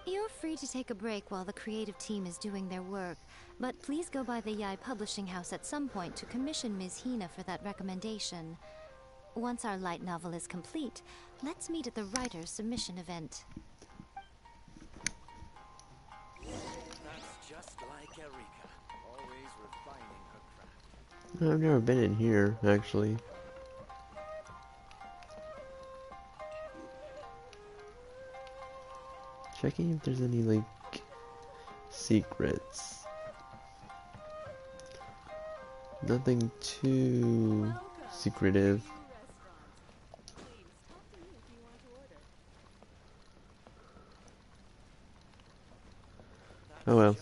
You're free to take a break while the creative team is doing their work, but please go by the Yai Publishing House at some point to commission Ms. Hina for that recommendation. Once our light novel is complete, let's meet at the writer's submission event. That's just like Erika, always refining her craft. I've never been in here, actually. Checking if there's any, like, secrets. Nothing too secretive. Oh well.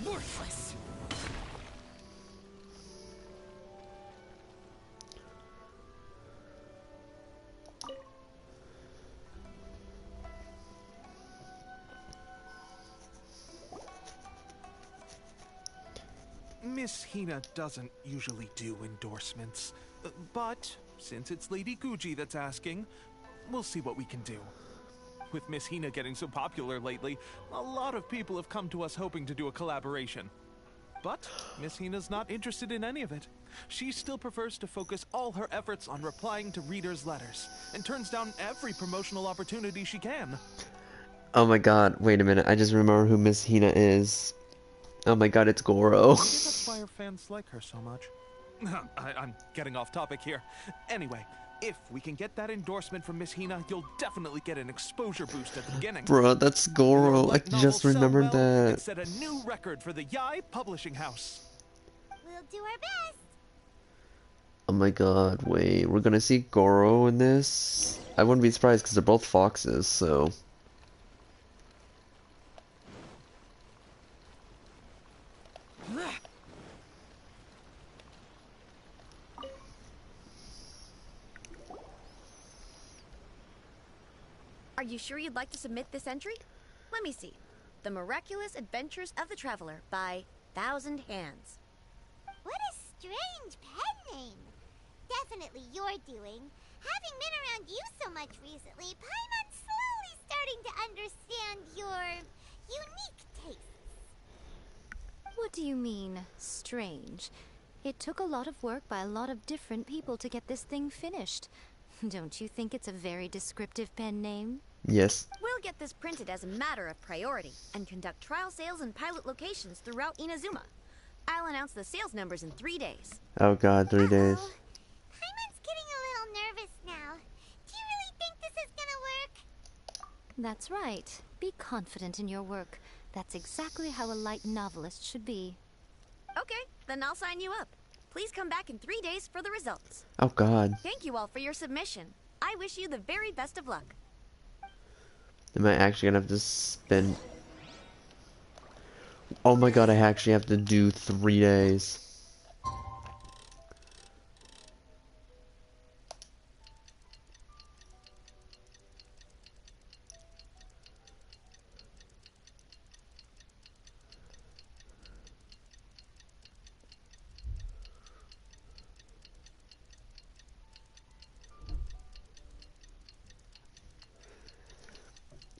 Worthless! Miss Hina doesn't usually do endorsements, but since it's Lady Guji that's asking, we'll see what we can do. With Miss Hina getting so popular lately, a lot of people have come to us hoping to do a collaboration. But Miss Hina's not interested in any of it. She still prefers to focus all her efforts on replying to readers' letters, and turns down every promotional opportunity she can. Oh my god, wait a minute, I just remember who Miss Hina is. Oh my god, it's Goro. Maybe that's why her fans like her so much. I'm getting off topic here. Anyway, if we can get that endorsement from Miss Hina, you'll definitely get an exposure boost at the beginning. Bruh, that's Goro. I just remembered that. Set a new record for the Yai Publishing House. We'll do our best. Oh my god, wait, we're gonna see Goro in this? I wouldn't be surprised because they're both foxes, so... Are you sure you'd like to submit this entry? Let me see. The Miraculous Adventures of the Traveler by Thousand Hands. What a strange pen name. Definitely your doing. Having been around you so much recently, Paimon slowly starting to understand your unique tastes. What do you mean, strange? It took a lot of work by a lot of different people to get this thing finished. Don't you think it's a very descriptive pen name? Yes. We'll get this printed as a matter of priority and conduct trial sales in pilot locations throughout Inazuma. I'll announce the sales numbers in 3 days. Oh god, 3 days. Paimon's getting a little nervous now. Do you really think this is gonna work? That's right. Be confident in your work. That's exactly how a light novelist should be. Okay, then I'll sign you up. Please come back in 3 days for the results. Oh god. Thank you all for your submission. I wish you the very best of luck. Am I actually gonna have to spend... Oh my god, I actually have to do 3 days.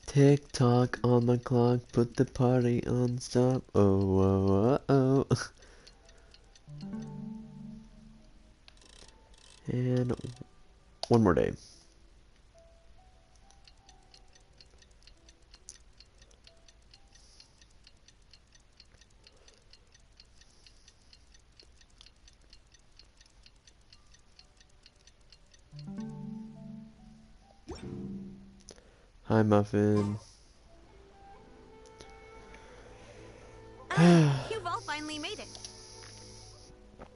Tick tock on the clock, put the party on stop. Oh, oh, oh, oh. And 1 more day. Hi, Muffin. You've all finally made it.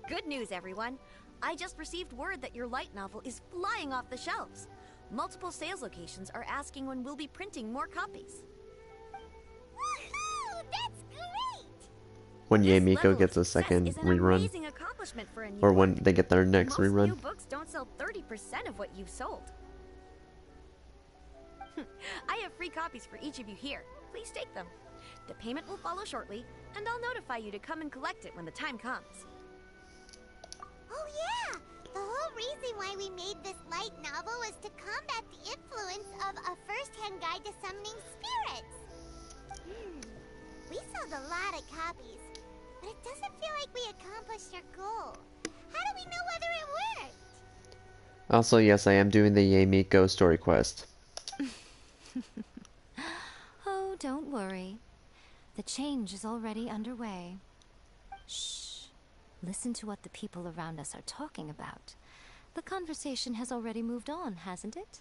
Good news, everyone. I just received word that your light novel is flying off the shelves. Multiple sales locations are asking when we'll be printing more copies. Woohoo! That's great! When This Yamiko level gets of a success second is an rerun. amazing accomplishment for a new Or when book. they get their next Most rerun. new books don't sell 30% of what you've sold. I have free copies for each of you here. Please take them. The payment will follow shortly, and I'll notify you to come and collect it when the time comes. Oh yeah! The whole reason why we made this light novel was to combat the influence of a first-hand guide to summoning spirits. We sold a lot of copies, but it doesn't feel like we accomplished our goal. How do we know whether it worked? Also, yes, I am doing the Yamiko story quest. Oh, don't worry. The change is already underway. Shh. Listen to what the people around us are talking about. The conversation has already moved on, hasn't it?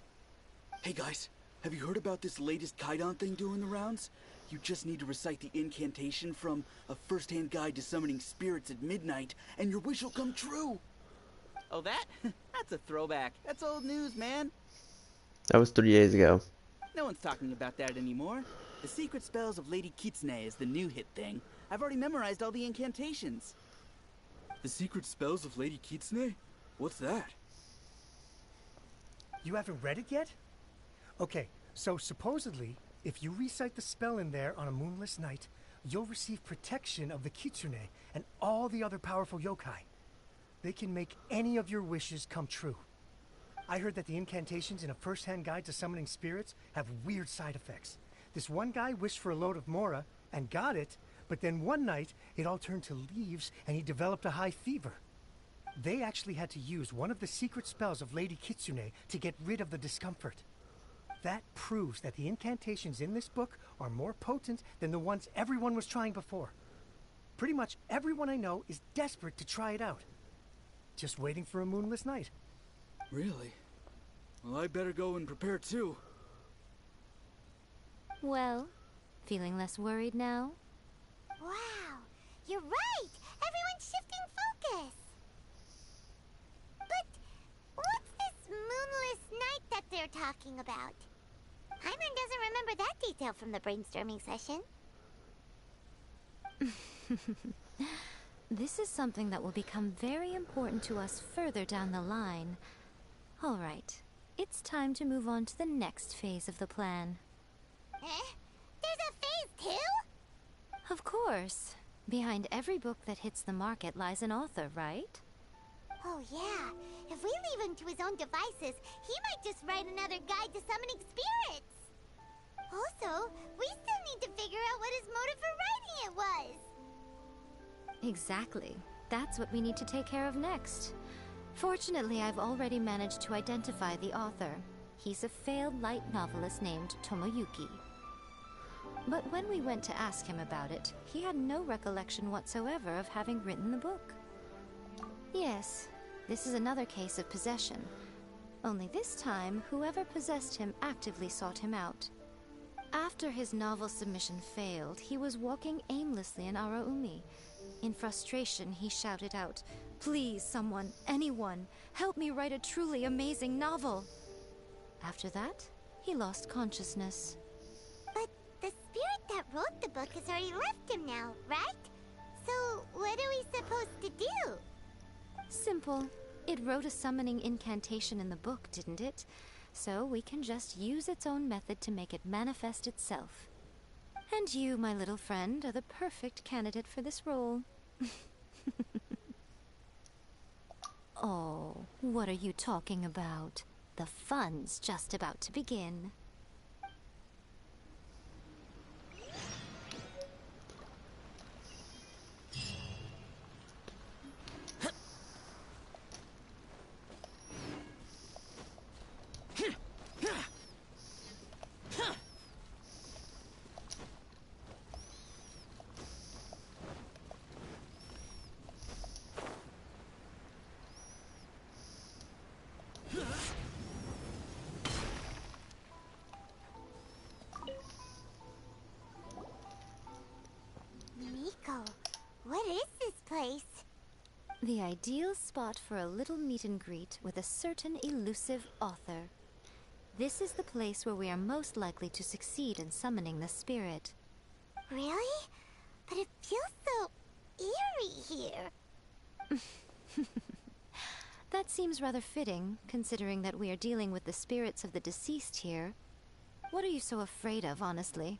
Hey guys, have you heard about this latest Kaidan thing doing the rounds? You just need to recite the incantation from A First-Hand Guide to Summoning Spirits at Midnight, and your wish will come true! Oh, that? That's a throwback. That's old news, man. That was 3 days ago. No one's talking about that anymore. The Secret Spells of Lady Kitsune is the new hit thing. I've already memorized all the incantations. The Secret Spells of Lady Kitsune? What's that? You haven't read it yet? Okay, so supposedly, if you recite the spell in there on a moonless night, you'll receive protection of the Kitsune and all the other powerful yokai. They can make any of your wishes come true. I heard that the incantations in A First-Hand Guide to Summoning Spirits have weird side effects. This one guy wished for a load of Mora and got it, but then one night it all turned to leaves and he developed a high fever. They actually had to use one of the secret spells of Lady Kitsune to get rid of the discomfort. That proves that the incantations in this book are more potent than the ones everyone was trying before. Pretty much everyone I know is desperate to try it out. Just waiting for a moonless night. Really? Well, I better go and prepare too. Well, feeling less worried now? Wow, you're right! Everyone's shifting focus! But what's this moonless night that they're talking about? Paimon doesn't remember that detail from the brainstorming session. This is something that will become very important to us further down the line. All right, it's time to move on to the next phase of the plan. There's a phase 2? Of course. Behind every book that hits the market lies an author, right? Oh yeah, if we leave him to his own devices, he might just write another guide to summoning spirits. Also, we still need to figure out what his motive for writing it was. Exactly. That's what we need to take care of next. Fortunately, I've already managed to identify the author. He's a failed light novelist named Tomoyuki. But when we went to ask him about it, he had no recollection whatsoever of having written the book. Yes, this is another case of possession. Only this time, whoever possessed him actively sought him out. After his novel submission failed, he was walking aimlessly in Araumi. In frustration, he shouted out, "Please, someone, anyone, help me write a truly amazing novel." After that, he lost consciousness. But the spirit that wrote the book has already left him now, right? So what are we supposed to do? Simple. It wrote a summoning incantation in the book, didn't it? So we can just use its own method to make it manifest itself. And you, my little friend, are the perfect candidate for this role. Oh, what are you talking about? The fun's just about to begin. Miko, what is this place? The ideal spot for a little meet and greet with a certain elusive author. This is the place where we are most likely to succeed in summoning the spirit. Really? But it feels so eerie here. That seems rather fitting, considering that we are dealing with the spirits of the deceased here. What are you so afraid of, honestly?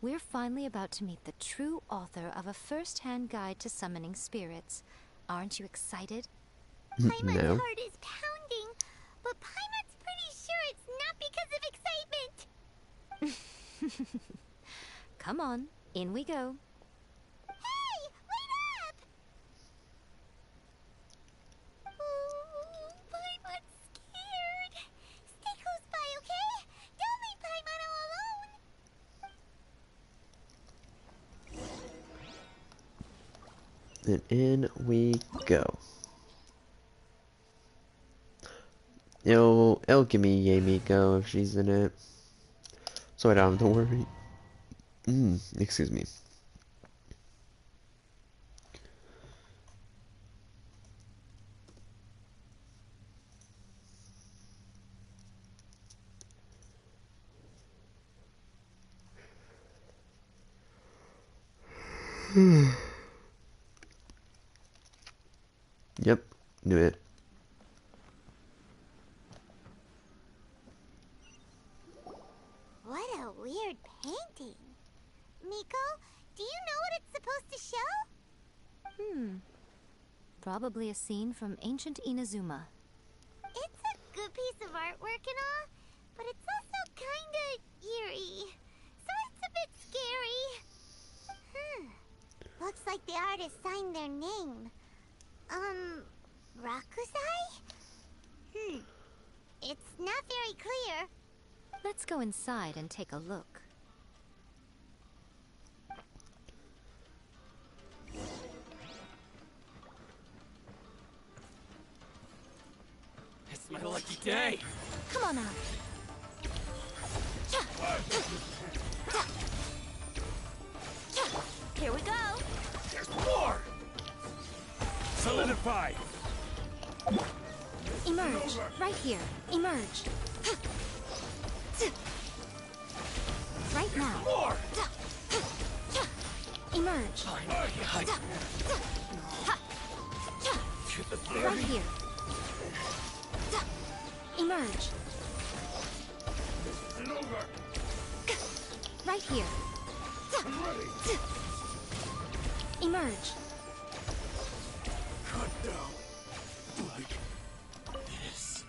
We're finally about to meet the true author of a first-hand guide to summoning spirits. Aren't you excited? Paimon's No. heart is pounding, but Paimon's pretty sure it's not because of excitement. Come on, in we go. Hey, wait up! Oh, Paimon's scared. Stay close by, okay? Don't leave Paimon all alone. And in we go. It'll give me Yamiko if she's in it. So I don't have to worry. Excuse me. Yep, knew it. What a weird painting. Miko, do you know what it's supposed to show? Probably a scene from ancient Inazuma. It's a good piece of artwork and all, but it's also kinda eerie. So it's a bit scary. Looks like the artist signed their name. Rakusai? It's not very clear. Let's go inside and take a look. It's my lucky day. Come on out. Here we go. There's more. Solidify. Emerge. Right here. Emerge. Right now. More. Emerge. Right here. Emerge. Right here. Emerge. Cut down. Like this.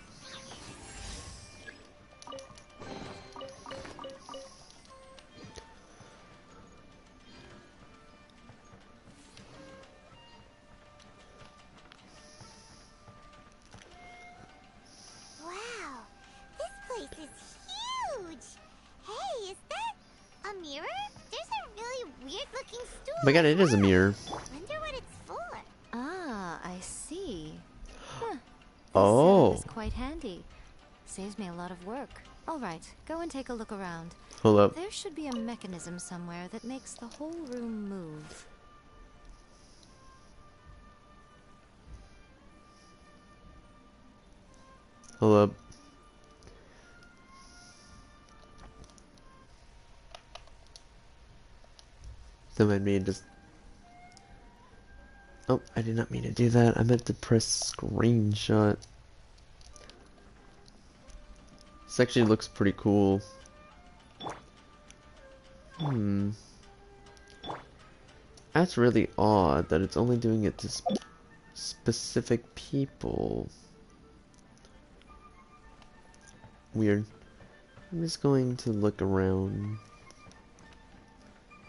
weird-looking stool. Oh my god, it is a mirror. Wonder what it's for. Ah, I see. Huh. This Oh. setup is quite handy. Saves me a lot of work. All right, go and take a look around. Hold up. There should be a mechanism somewhere that makes the whole room move. Hold up. Don't mind me, just... Oh, I did not mean to do that. I meant to press screenshot. This actually looks pretty cool. That's really odd that it's only doing it to specific people. Weird. I'm just going to look around.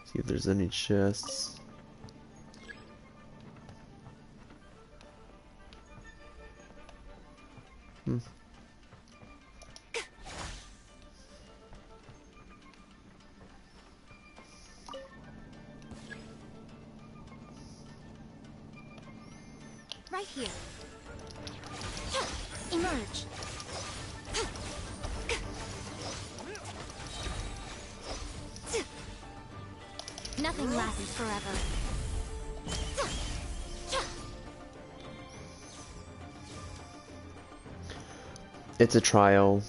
See if there's any chests. Right here. Emerge. Nothing lasts forever. It's a trial.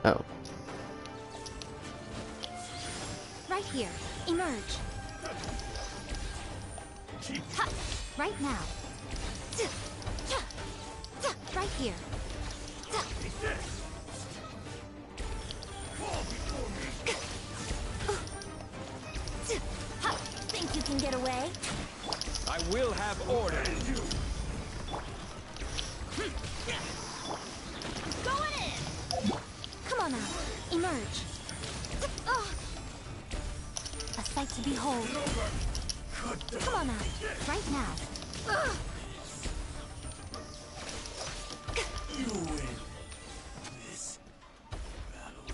Oh. Right here. Emerge. Ha! Right now. Right here. Think you can get away? I will have order. Going in! Come on now. Emerge. A sight to behold. Come on out. Right now. You win this battle.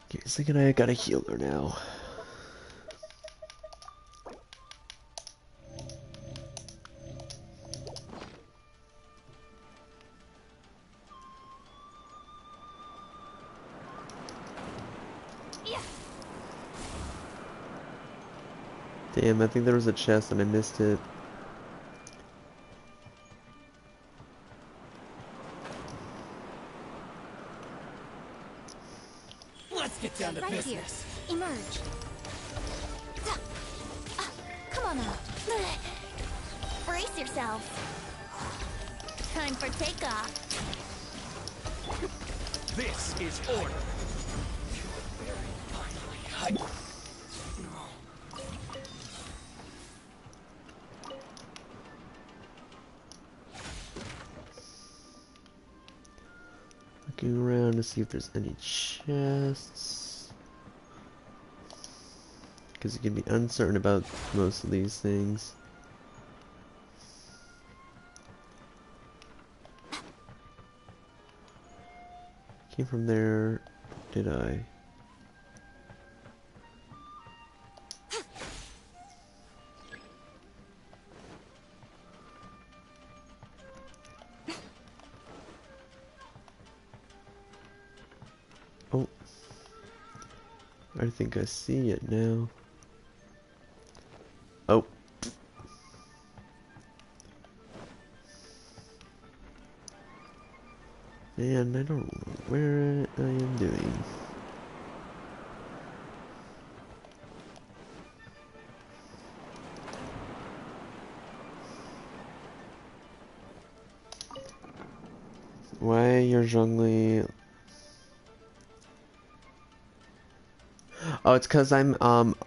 Okay, thinking I got a healer now. Damn, I think there was a chest and I missed it. Let's get down to Right business. here. Emerge. Come on out. Brace yourself. Time for takeoff. This is order. Looking around to see if there's any chests. Because you can be uncertain about most of these things. Came from there, did I? Oh, I think I see it now. Oh. Man, I don't know where I am doing. Why you're jungling? Oh, it's cause I'm I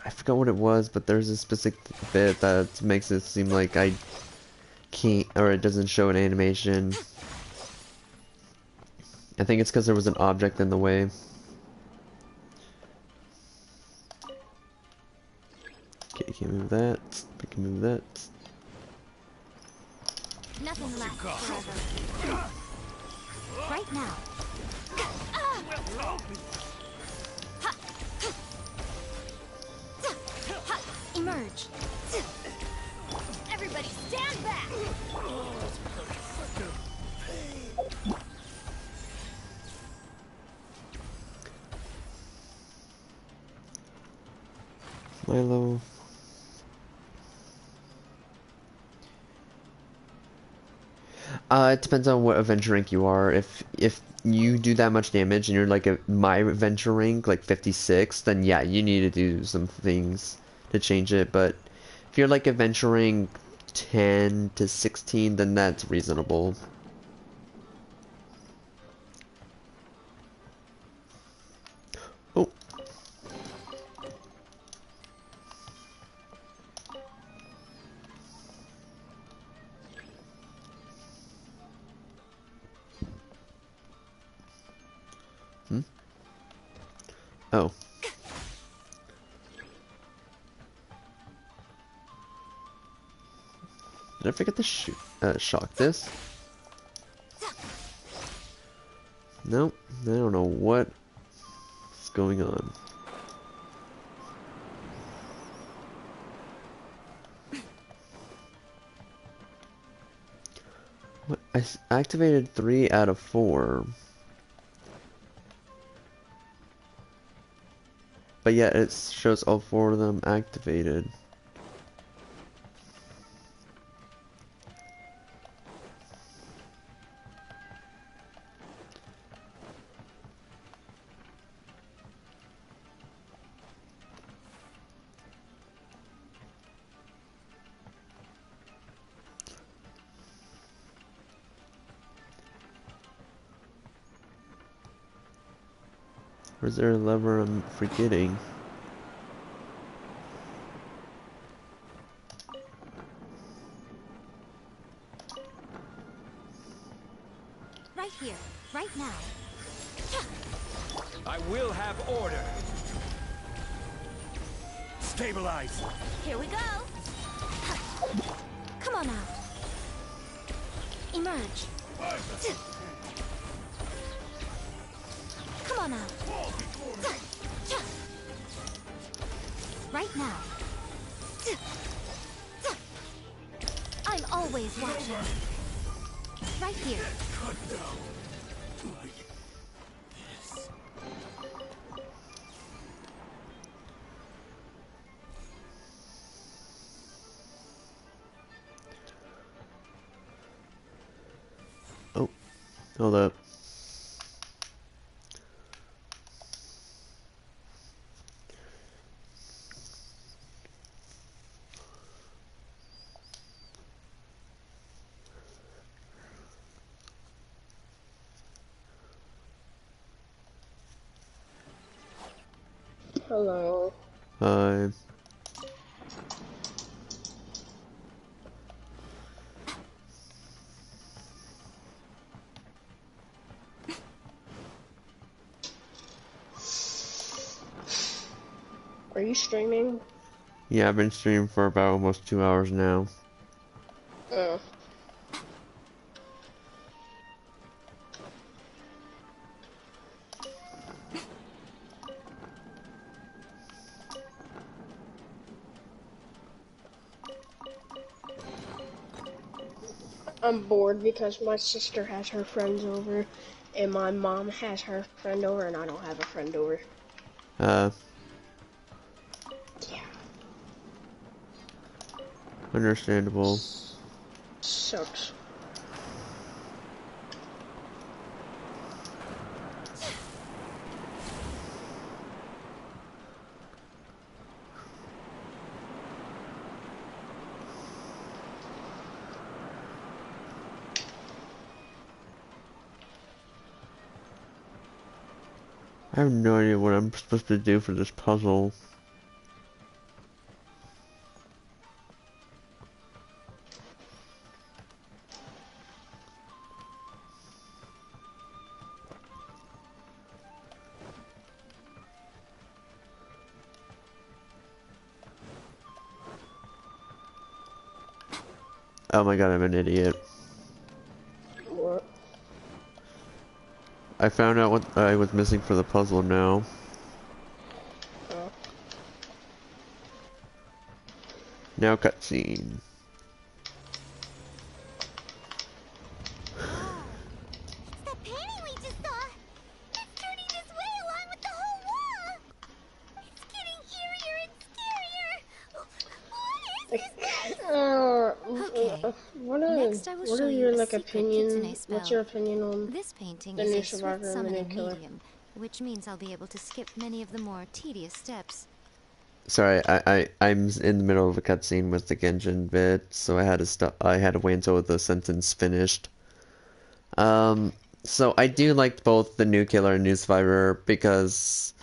forgot what it was, but there's a specific bit that makes it seem like I can't, or it doesn't show an animation. I think it's because there was an object in the way. Okay, can't move that. We can move that. Nothing lasts forever. Right now. Emerge. Everybody stand back! Milo. It depends on what adventure rank you are. If you do that much damage and you're like my adventure rank, like 56, then yeah, you need to do some things to change it. But if you're like adventure rank 10 to 16, then that's reasonable. Oh. Oh. Did I forget to shock this? Nope. I don't know what's going on. What? I activated 3 out of 4. But yet it shows all 4 of them activated. Or is there a lever I'm forgetting? Right here, right now. I will have order. Stabilize. Here we go! Come on out. Emerge. Come on out. Right now. I'm always watching. Right here. Oh, hold up. Hello. Hi. Are you streaming? Yeah, I've been streaming for about almost 2 hours now. Oh. I'm bored because my sister has her friends over, and my mom has her friend over, and I don't have a friend over. Yeah. Understandable. Sucks. I have no idea what I'm supposed to do for this puzzle. Oh my god, I'm an idiot. What? I found out what I was missing for the puzzle now. Oh. Now cutscene. It's the painting we just saw! It's turning this way along with the whole wall! It's getting eerier and scarier! What is this? Okay. What Next, I will what show are you your a like secret opinion? kitsune spell. What's your opinion on This painting the is new a swift survivor and the new summoning killer? medium, which means I'll be able to skip many of the more tedious steps. Sorry, I'm in the middle of a cutscene with the Genshin bit, so I had to stop. I had to wait until the sentence finished. So I do like both the new killer and new survivor because,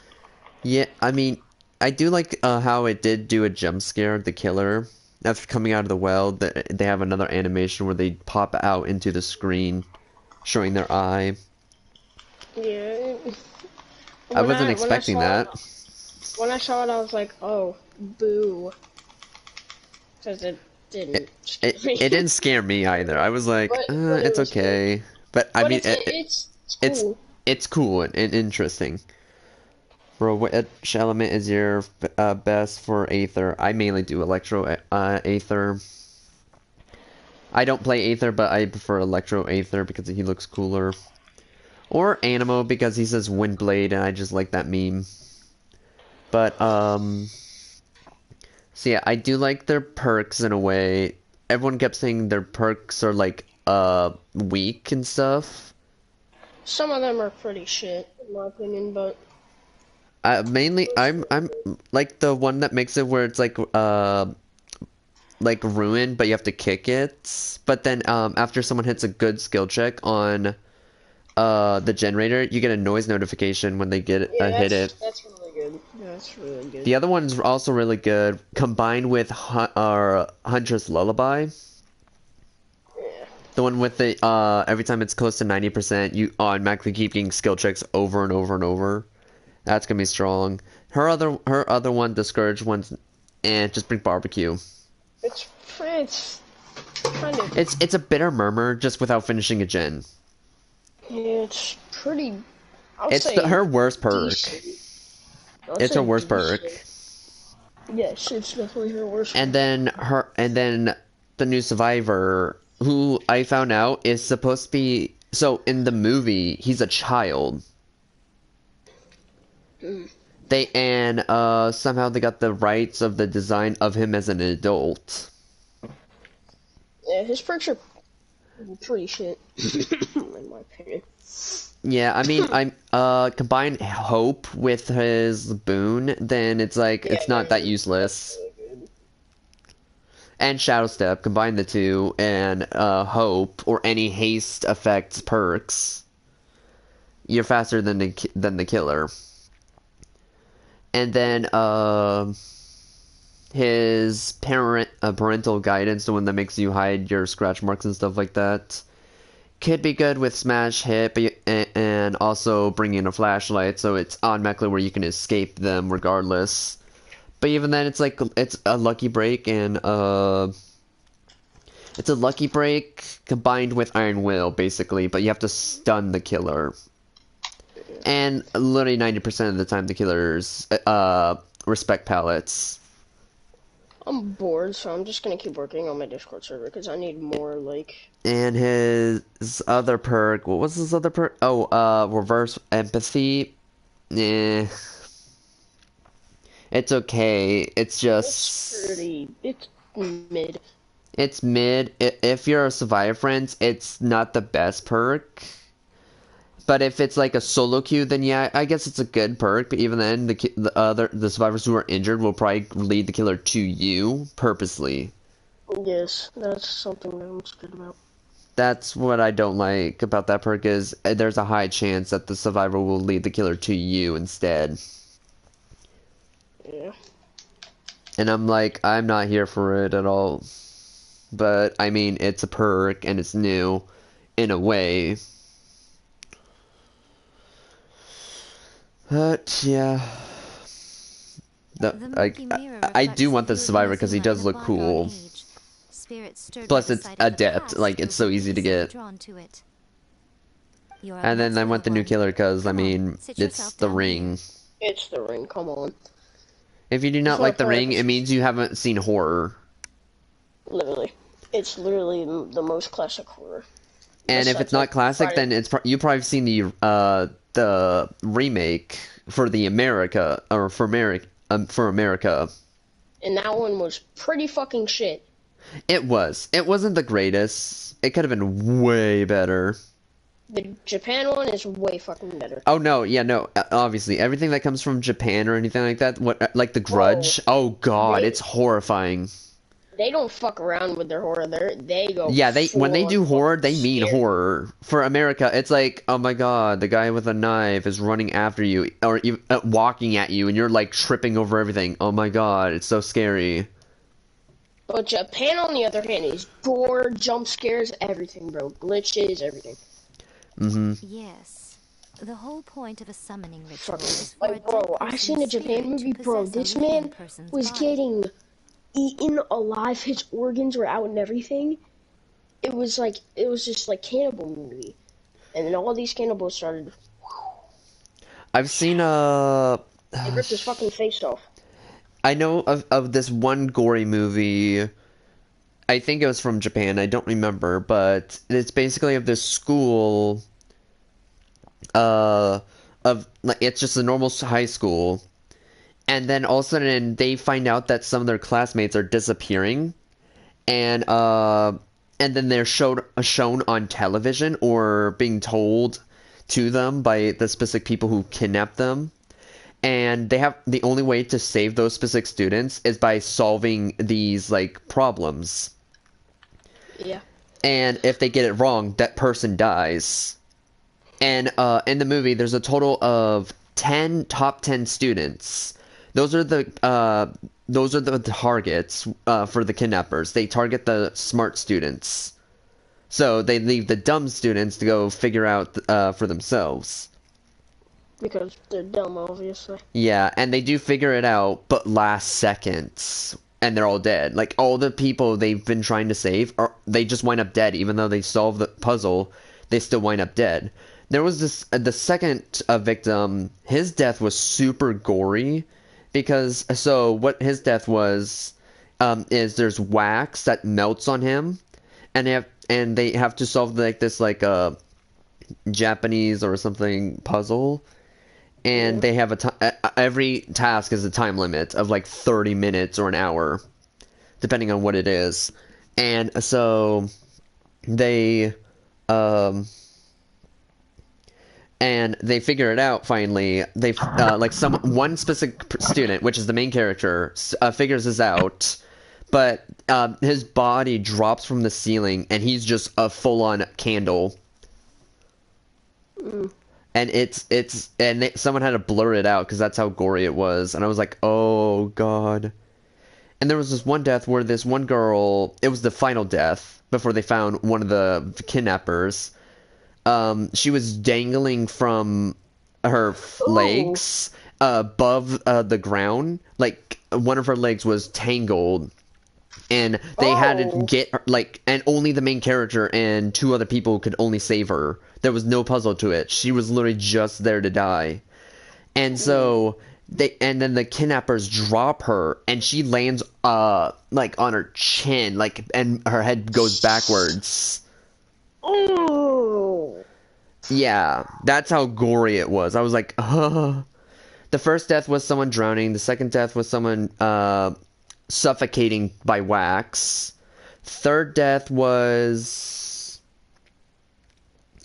yeah, I mean, I do like how it did do a jump scare, the killer. After coming out of the well, they have another animation where they pop out into the screen, showing their eye. Yeah. I wasn't When I expecting saw it, that. when I saw it, I was like, oh, boo. Because it didn't scare me. It didn't scare me either. I was like, but it it's was good. okay. But I But mean, it's it's cool. it's cool and interesting. Bro, which element is your best for Aether? I mainly do Electro Aether. I don't play Aether, but I prefer Electro Aether because he looks cooler. Or Animo because he says Windblade and I just like that meme. But, so yeah, I do like their perks in a way. Everyone kept saying their perks are like, weak and stuff. Some of them are pretty shit, in my opinion, but... Mainly, I'm like the one that makes it where it's like ruin, but you have to kick it. But then after someone hits a good skill check on the generator, you get a noise notification when they hit it. That's really good. That's really good. The other one's also really good, combined with Huntress Lullaby. Yeah. The one with the every time it's close to 90%, you automatically keep getting skill checks over and over and over. That's gonna be strong. Her other one, Discouraged one's, just bring barbecue. It's kind of... It's a bitter murmur just without finishing a gen. Yeah, it's pretty... It's her worst perk. It's her worst perk. Yes, it's definitely her worst. And then the new survivor, who I found out is supposed to be, so in the movie he's a child. Somehow they got the rights of the design of him as an adult. Yeah, his perks are pretty shit, in my opinion. Yeah, I mean, I'm combine Hope with his boon, then it's like it's not that useless. And Shadow Step, combine the two, and Hope or any haste effects perks, you're faster than the killer. And then his parental guidance, the one that makes you hide your scratch marks and stuff like that, could be good with smash hit, but and also bring in a flashlight, so it's automatically where you can escape them regardless. But even then, it's like it's a lucky break, and it's a lucky break combined with Iron Will, basically. But you have to stun the killer, and literally 90% of the time, the killers respect palettes. I'm bored, so I'm just gonna keep working on my Discord server because I need more like. And his other perk, what was his other perk? Oh, reverse empathy. It's okay. It's just It's mid. It's mid. If you're a survivor, friends, it's not the best perk. But if it's like a solo queue, then yeah, I guess it's a good perk. But even then, the survivors who are injured will probably lead the killer to you purposely. Yes, that's something that I'm scared about. That's what I don't like about that perk, is there's a high chance that the survivor will lead the killer to you instead. Yeah. And I'm like, I'm not here for it at all. But, I mean, it's a perk, and it's new, in a way. But, yeah. I do want the survivor because he does look cool. spirit stirred Plus, by the it's sight of the adept. past Like, it's so will be easy to easily get. drawn to it. You're up And then next, I little want the new one. killer because, I Come on, mean, sit it's yourself the down here. ring. It's the ring, come on. If you do Just not wanna like the point out ring, this it is means you haven't seen horror. literally. It's literally the most classic horror. And if Besides, it's not like, classic, Friday. then it's you've probably seen the remake for the America or for America. And that one was pretty fucking shit. It was. It wasn't the greatest. It could have been way better. The Japan one is way fucking better. Oh no, yeah, no. Obviously, everything that comes from Japan or anything like that, what like The Grudge. Oh god, it's horrifying. They don't fuck around with their horror. They go. Yeah, when they full-on do horror, fucking they mean scary. horror. For America, it's like, oh my god, the guy with a knife is running after you, or even, walking at you, and you're like tripping over everything. Oh my god, it's so scary. But Japan, on the other hand, is gore, jump scares, everything, bro. Glitches, everything. Mm-hmm. Yes. The whole point of a summoning ritual is for a Like, bro, dead I person's seen a spirit Japan to movie, bro. possess a This living man person's was body. getting eaten alive. His organs were out and everything. It was just like cannibal movie. And then all these cannibals started. I've seen They ripped his fucking face off. I know of this one gory movie. I think it was from Japan. I don't remember, but it's basically of this school. Of like it's just a normal high school, and then all of a sudden they find out that some of their classmates are disappearing, and then they're shown on television or being told to them by the specific people who kidnapped them. And they have the only way to save those specific students is by solving these like problems. Yeah. And if they get it wrong, that person dies. And in the movie, there's a total of 10 top 10 students. Those are the targets for the kidnappers. They target the smart students, so they leave the dumb students to go figure out for themselves. Because they're dumb, obviously. Yeah, and they do figure it out, but last seconds, and they're all dead. Like all the people they've been trying to save, they just wind up dead. Even though they solve the puzzle, they still wind up dead. There was this the second victim. His death was super gory, because so what his death was is there's wax that melts on him, and they have to solve like this Japanese or something puzzle. And they have every task is a time limit of like 30 minutes or an hour, depending on what it is. And so they figure it out finally. They one specific student, which is the main character, figures this out, but his body drops from the ceiling and he's just a full-on candle. And someone had to blur it out because that's how gory it was. And I was like, oh god. And there was this one death where this one girl, it was the final death before they found one of the kidnappers. She was dangling from her legs above the ground. Like one of her legs was tangled. And they had to get and only the main character and two other people could only save her. There was no puzzle to it. She was literally just there to die. And so and then the kidnappers drop her and she lands like on her chin, and her head goes backwards. Oh. Yeah, that's how gory it was. I was like, the first death was someone drowning, the second death was someone suffocating by wax. Third death was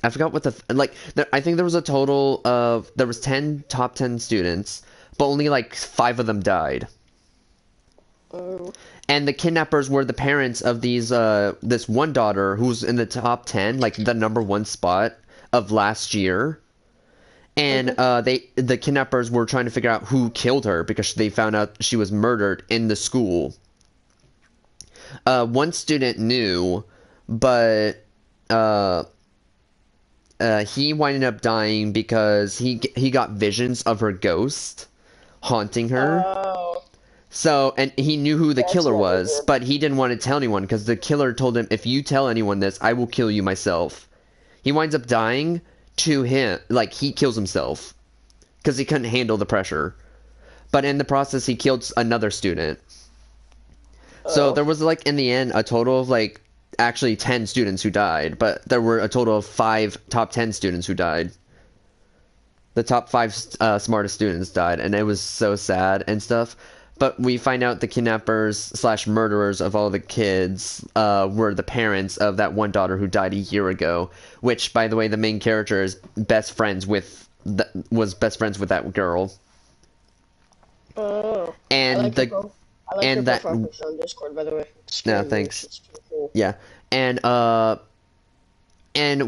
I forgot what I think there was a total of there was 10 top 10 students, but only like 5 of them died. And the kidnappers were the parents of these this one daughter who's in the top 10, like the number 1 spot of last year. And the kidnappers were trying to figure out who killed her because they found out she was murdered in the school. One student knew, but he winded up dying because he got visions of her ghost haunting her. So, and he knew who the That's killer never was, good. but he didn't want to tell anyone because the killer told him, if you tell anyone this, I will kill you myself. He winds up dying to him, like, he kills himself because he couldn't handle the pressure. But in the process, he killed another student. So Oh. there was, like, in the end, a total of, like, actually 10 students who died, but there were a total of 5 top 10 students who died. The top 5 smartest students died, and it was so sad and stuff. But we find out the kidnappers slash murderers of all the kids were the parents of that one daughter who died a year ago. Which, by the way, the main character is was best friends with that girl. Oh. And I like your profile picture on Discord, by the way. No, thanks. It's pretty cool. Yeah, and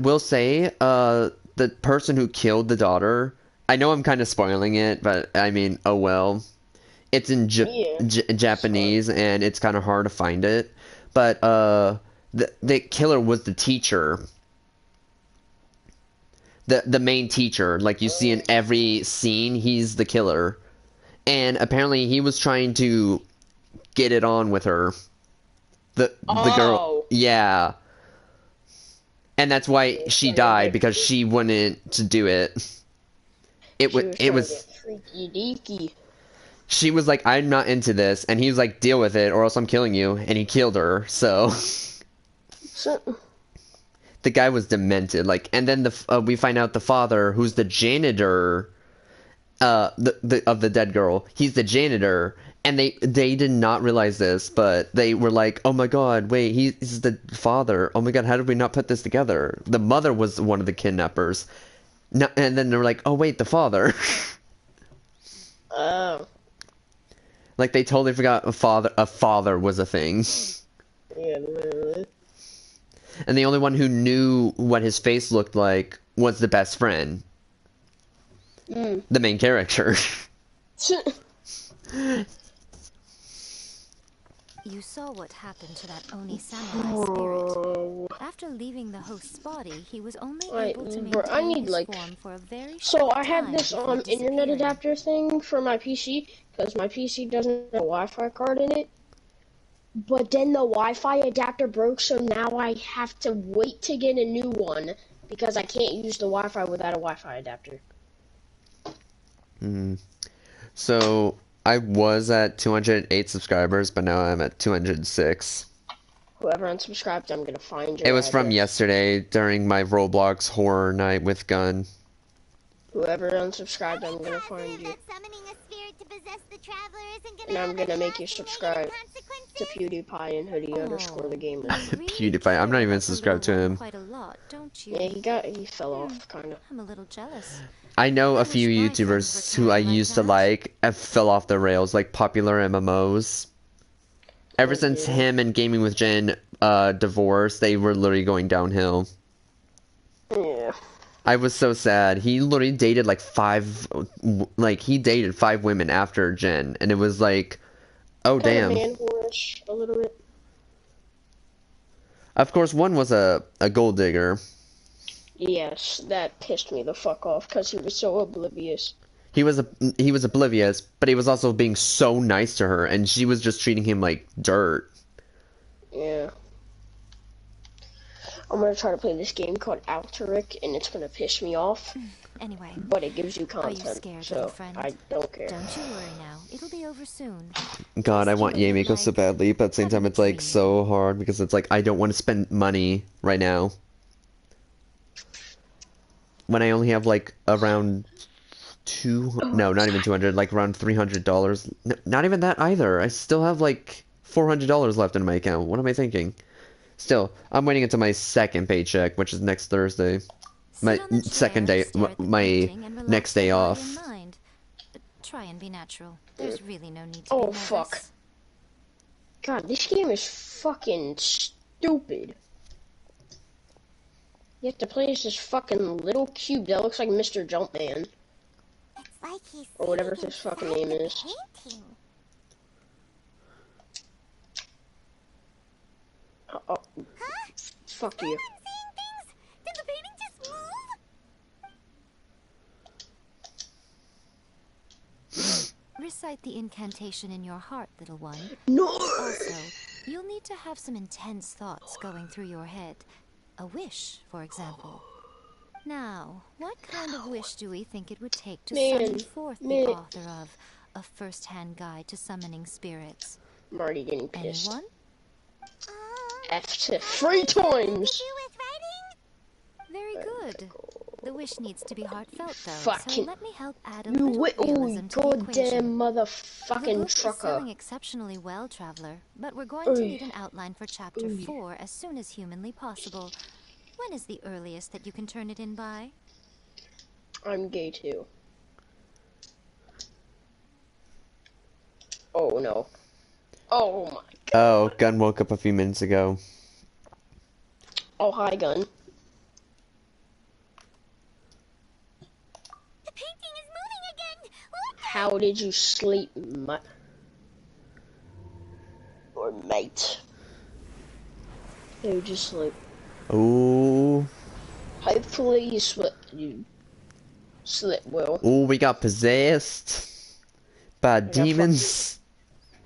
we'll say the person who killed the daughter. I know I'm kind of spoiling it, but I mean, oh well. It's in Japanese, and it's kind of hard to find it. But the killer was the teacher, the main teacher. Like you see in every scene, he's the killer, and apparently he was trying to get it on with her. The girl, yeah, and that's why she died, because she wanted to do it. It was freaky deaky. She was like, I'm not into this, and he was like, deal with it or else I'm killing you, and he killed her. So the guy was demented. Like, and then we find out the father, who's the janitor of the dead girl, he's the janitor, and they did not realize this, but they were like, oh my god, wait, he's the father. Oh my god, how did we not put this together? The mother was one of the kidnappers. No, and then they were like, oh wait, the father. Oh. Like, they totally forgot a father was a thing. Yeah, literally. And the only one who knew what his face looked like was the best friend. The main character. You saw what happened to that Oni samurai spirit. After leaving the host's body, he was only able to maintain his form for a very So short I have time this before internet disappearing. adapter thing for my PC, because my PC doesn't have a Wi-Fi card in it. But then the Wi-Fi adapter broke, so now I have to wait to get a new one, because I can't use the Wi-Fi without a Wi-Fi adapter. So, I was at 208 subscribers, but now I'm at 206. Whoever unsubscribed, I'm gonna find your It was from address. yesterday, during my Roblox horror night with Gun. Whoever unsubscribed, I'm gonna find you. And I'm gonna make you subscribe to PewDiePie and Hoodie _ the gamer. PewDiePie, I'm not even subscribed to him. Quite a lot, don't you? Yeah, he fell off, kinda. I'm a little jealous. I know a few YouTubers who I used to like have fell off the rails, like popular MMOs. Ever since him and Gaming with Jen divorced, they were literally going downhill. Yeah. I was so sad. He literally dated like 5 women after Jen, and it was like, oh damn. Man whorish, a little bit. Of course, one was a gold digger. Yes, that pissed me the fuck off because he was so oblivious. He was oblivious, but he was also being so nice to her, and she was just treating him like dirt. Yeah. I'm gonna try to play this game called Alteric, and it's gonna piss me off. Anyway, but it gives you content, are you scared, so friend? I don't care. Don't you worry now. It'll be over soon. God, I want Yamiko so badly, but at the same time, it's like so hard because it's like I don't want to spend money right now. When I only have like around not even 200, like around $300. Not even that either. I still have like $400 left in my account. What am I thinking? Still, I'm waiting until my second paycheck, which is next Thursday. My second day, my next day off. Try and be natural. There's really no need to be nervous. Fuck. God, this game is fucking stupid. You have to play as this fucking little cube that looks like Mr. Jumpman. It's like he's or whatever his fucking name is. Painting. Oh. Huh? Fuck you. I'm seeing things? Did the painting just move? recite the incantation in your heart, little one. No! Also, you'll need to have some intense thoughts going through your head. A wish, for example. Now, what kind of wish do we think it would take to summon forth the author of A First-Hand Guide to Summoning Spirits? I'm already getting pissed. Anyone? F to 3 times! Very good. The wish needs to be heartfelt, though, so Fucking let me help add a you little realism to the goddamn equation. The motherfucking book is trucker. selling exceptionally well, Traveler, but we're going to need an outline for Chapter 4 as soon as humanly possible. When is the earliest that you can turn it in by? I'm gay too. Oh no. Oh my god. Oh, Gun woke up a few minutes ago. Oh, hi, Gun. The painting is moving again! Look! How did you sleep, or mate? You just like. Ooh. Hopefully you slept well. Ooh, we got possessed by demons.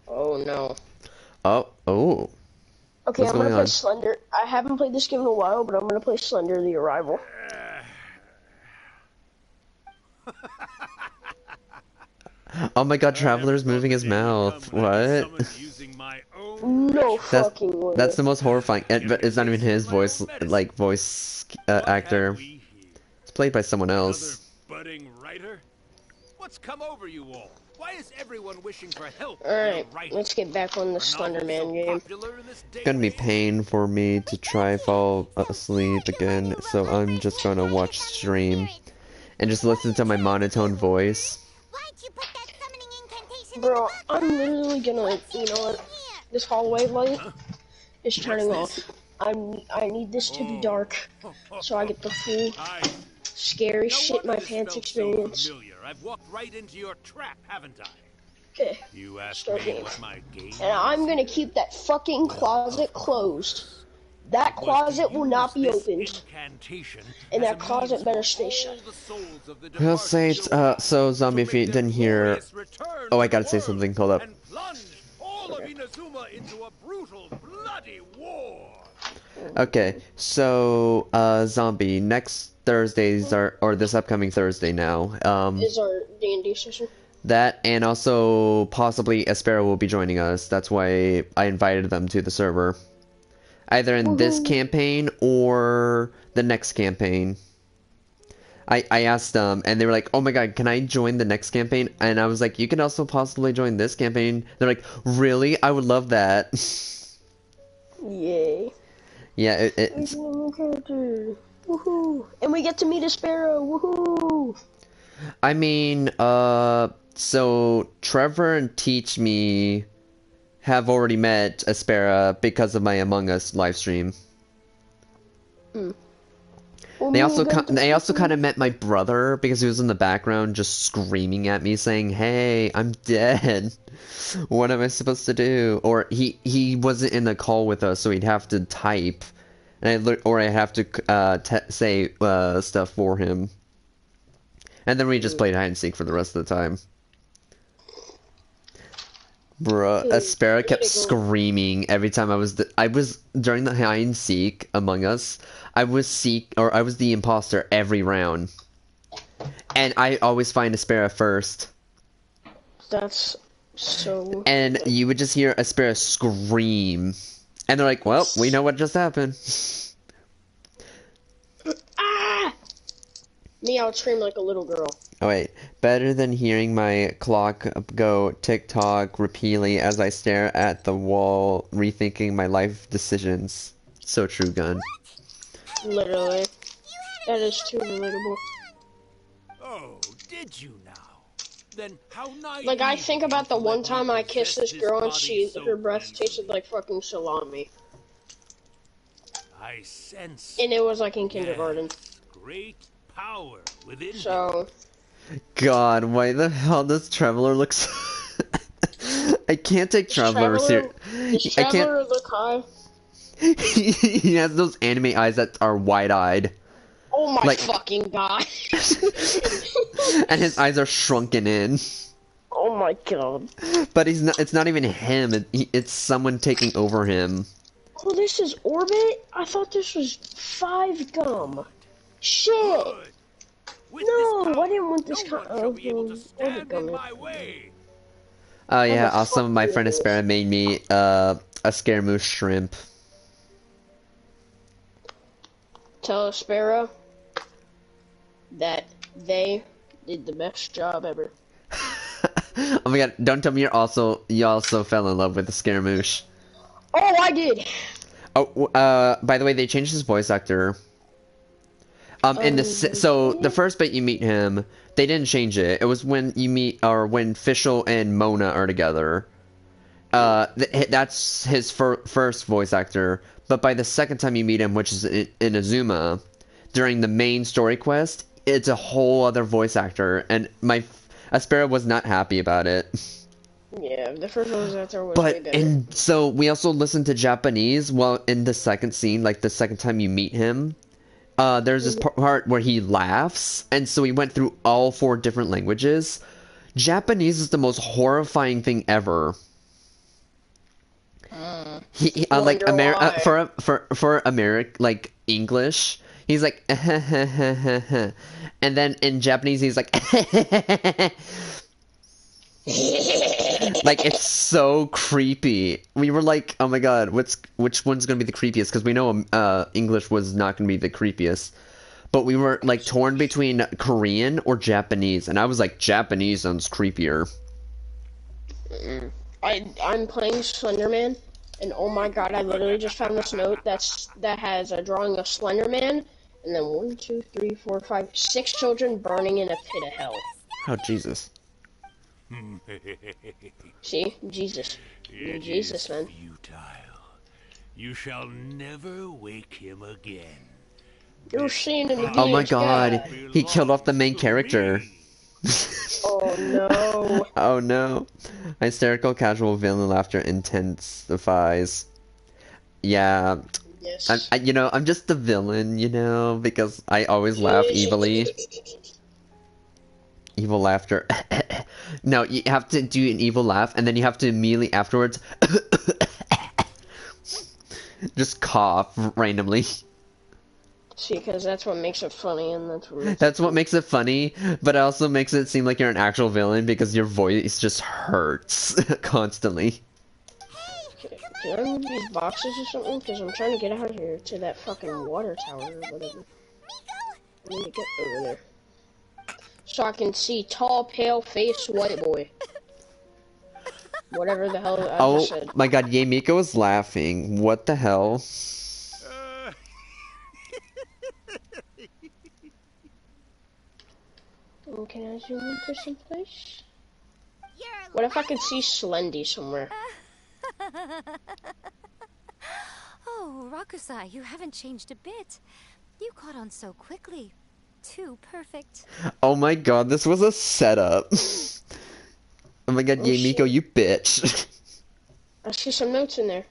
Oh no. Oh. Okay, What's I'm gonna going play on? Slender. I haven't played this game in a while, but I'm gonna play Slender the Arrival. Oh my god, Traveler's moving his mouth. What? No fucking way. That's the most horrifying. But it's not even his voice, like, actor. It's played by someone else. Budding writer? What's come over you all? Why is everyone wishing for help? Alright, let's get back on the Slender Man game. It's gonna be pain for me to try fall asleep again, so I'm just gonna watch stream and just listen to my monotone voice. Bro, I'm literally gonna, you know what? This hallway light is turning off. I need this to be dark, so I get the full scary shit my pants experience. I've walked right into your trap, haven't I? Okay. You asked Start me game. what my game And I'm gonna keep that fucking closet closed. That closet will not be opened. And that closet better stay shut. We'll say, so Zombie, if you didn't hear... Oh, I gotta say something, hold up. Okay, so, Zombie, next Thursdays or this upcoming Thursday now, Is our D&D session? that, and also possibly Aspera will be joining us. That's why I invited them to the server. Either in this campaign or the next campaign. I asked them, and they were like, oh my god, can I join the next campaign? And I was like, you can also possibly join this campaign. They're like, really? I would love that. Yay. Yeah, it's... Woohoo! And we get to meet a sparrow! Woohoo! I mean, so Trevor and Teach Me have already met Aspera because of my Among Us livestream. Well, They also kind of met my brother because he was in the background just screaming at me saying, "Hey, I'm dead. What am I supposed to do?" Or he wasn't in the call with us, so he'd have to type, and I'd have to say stuff for him. And then we just played hide and seek for the rest of the time. Bruh, Aspera kept screaming every time I was during the hide and seek Among Us. I was the imposter every round, and I always find Aspera first. That's so. And you would just hear Aspera scream, and they're like, "Well, we know what just happened." Ah! Me, I would scream like a little girl. Oh wait, better than hearing my clock go tick-tock repeatedly as I stare at the wall, rethinking my life decisions. So true, Gun. Literally. That is too relatable. Oh, did you now? Then how nice. Like, I think about the one time I kissed this girl and her breath tasted like fucking salami. I sense. And it was like in kindergarten. Great power within. So. God, why the hell does Traveler look so... I can't take Traveler seriously. Does Traveler look high? He has those anime eyes that are wide-eyed. Oh my fucking god. And his eyes are shrunken in. Oh my god. But he's not. It's not even him. It's someone taking over him. Oh, this is Orbit? I thought this was 5 gum. Shit! No, I didn't want this kind of Orbit gum. Oh How yeah. the Also, fuck my do friend this? Aspera made me a scaramouche shrimp. Tell Sparrow that they did the best job ever. Oh my god! Don't tell me you also fell in love with the scaramouche. Oh, I did. Oh, by the way, they changed his voice actor. So the first bit you meet him, they didn't change it. It was when you meet, or when Fischl and Mona are together. That's his first voice actor. But by the second time you meet him, which is in Azuma, during the main story quest, it's a whole other voice actor, and Aspera was not happy about it. Yeah, the first voice actor was way But better. and so we also listened to Japanese while in the second scene, like the second time you meet him. There's this part where he laughs, and so we went through all 4 different languages. Japanese is the most horrifying thing ever. Like for like English, he's like, and then in Japanese he's like, like it's so creepy. We were like, oh my god, which one's gonna be the creepiest? Because we know English was not gonna be the creepiest, but we were like torn between Korean or Japanese, and I was like, Japanese sounds creepier. I'm playing Slenderman, and oh my god, I literally just found this note that has a drawing of Slenderman, and then 1, 2, 3, 4, 5, 6 children burning in a pit of hell. Oh Jesus! See, Jesus, Jesus, man. Futile. You shall never wake him again. You're seeing him again. Oh my god, he killed off the main character. Oh no. Oh no. Hysterical casual villain laughter intensifies. Yeah. Yes. I'm just the villain, because I always laugh evilly. Evil laughter. No, you have to do an evil laugh, and then you have to immediately afterwards just cough randomly. See, because that's what makes it funny, and That's what makes it funny, but it also makes it seem like you're an actual villain because your voice just hurts constantly. Can I move these boxes or something? Because I'm trying to get out of here to that fucking water tower or whatever. I need to get over there. So I can see tall, pale-faced white boy. Whatever the hell I just said. Oh my god, Yamiko is laughing. What the hell? Oh, can I zoom into some place? What if I could see Slendy somewhere? Oh, Rakusai, you haven't changed a bit. You caught on so quickly. Too perfect. Oh my god, this was a setup. Oh my god, Yamiko, shit. you bitch. I see some notes in there.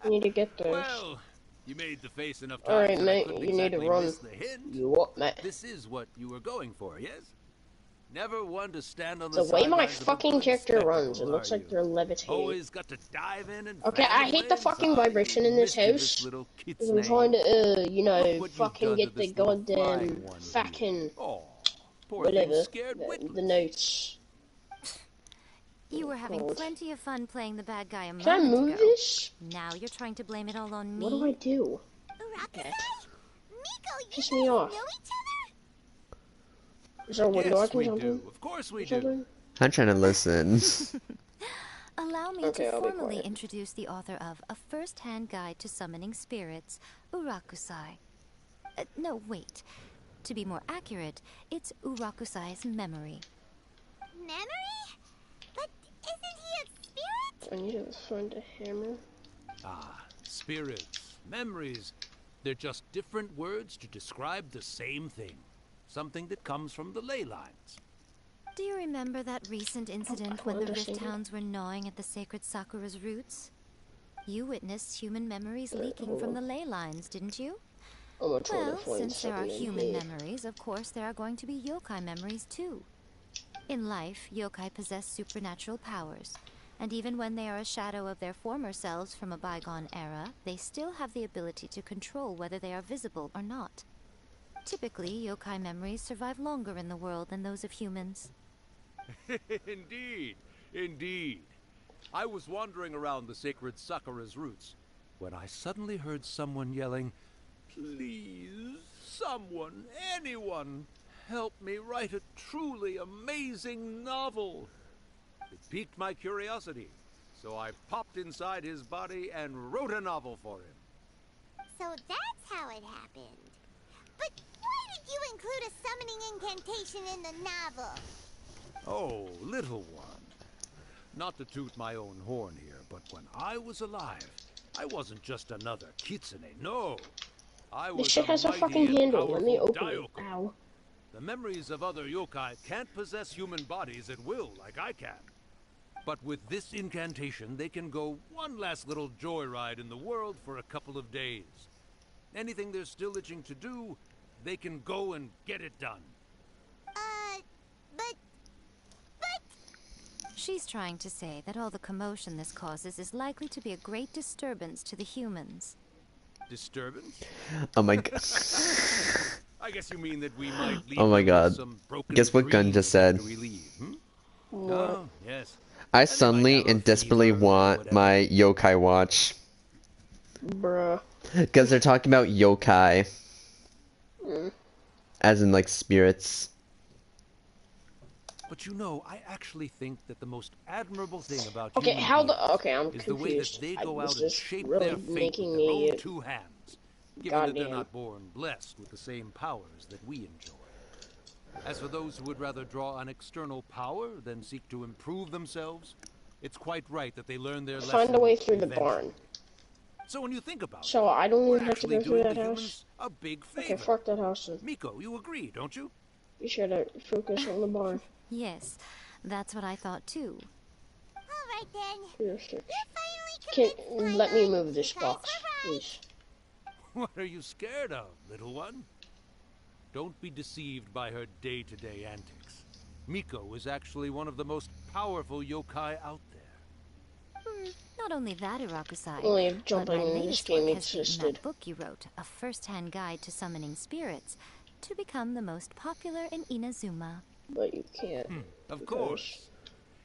I need to get those. Well, you made the face enough times. Alright, that I mate, couldn't you need to exactly run. miss the hint. You what, mate? This is what you were going for, yes? Never one to stand on The the way my sidelines of a fucking good character spectacle, runs, it looks are like you? they're levitating. Always got to dive in and Okay, I hate the fucking vibration in this house. Because I'm trying to, fucking get the goddamn fucking whatever, the notes. You were having plenty of fun playing the bad guy a moment Can I move ago. this? Now you're trying to blame it all on me. What do I do? Okay. Piss me off. Is there a window I can jump in? Of course we do. I'm trying to listen. Allow me Okay, to I'll be formally quiet. introduce the author of A First-Hand Guide to Summoning Spirits, Urakusai. No, wait. To be more accurate, it's Urakusai's memory. Memory? But isn't he a spirit? I need to find a hammer. Ah, spirits, memories. They're just different words to describe the same thing. Something that comes from the ley lines. Do you remember that recent incident when the Rift understand. Hounds were gnawing at the sacred Sakura's roots? You witnessed human memories leaking from the ley lines, didn't you? I'm gonna try to Well, find since there are something in human here. memories, of course there are going to be yokai memories too. In life, yokai possess supernatural powers, and even when they are a shadow of their former selves from a bygone era, they still have the ability to control whether they are visible or not. Typically, yokai memories survive longer in the world than those of humans. Indeed, indeed. I was wandering around the sacred Sakura's roots when I suddenly heard someone yelling, "Please, someone, anyone, help me write a truly amazing novel." It piqued my curiosity, so I popped inside his body and wrote a novel for him. So that's how it happened. But why did you include a summoning incantation in the novel? Oh, little one. Not to toot my own horn here, but when I was alive, I wasn't just another kitsune, no. I This was shit has a mighty fucking and handle. Let me powerful open it. Daioku. Ow. The memories of other yokai can't possess human bodies at will like I can. But with this incantation, they can go one last little joyride in the world for a couple of days. Anything they're still itching to do, they can go and get it done. But... She's trying to say that all the commotion this causes is likely to be a great disturbance to the humans. Disturbance? Oh my god. I guess you mean that we might leave Oh my them with god. some broken Guess what Gun just said? after we leave, hmm? What? Oh, yes. I And they might suddenly have a and desperately fever or want whatever. my yokai watch. Bruh. Because they're talking about yokai. Mm. As in, like, spirits. But you know, I actually think that the most admirable thing about Okay, human how beings the... Okay, I'm is the way that confused. they go Was out and this shape really their fate making with their me... own two hands, given that they're Goddamn. not born blessed with the same powers that we enjoy. As for those who would rather draw on external power than seek to improve themselves, it's quite right that they learn their lesson Find a way through the eventually. barn. So when you think about it, So I don't we're even have to actually go through doing that the house? humans a big favor. Okay, fuck that house then. Miko, you agree, don't you? Be sure to focus on the barn. Yes, that's what I thought too. Alright then. Here, six. Finally Can convinced let me Paimon, move this you guys box, were right. please. What are you scared of, little one? Don't be deceived by her day-to-day antics. Miko is actually one of the most powerful yokai out there. Not only that, Irakusai, Only if but jumping my in this latest game work has beaten existed. that book you wrote, a first-hand guide to summoning spirits, to become the most popular in Inazuma. But you can't. Of because course.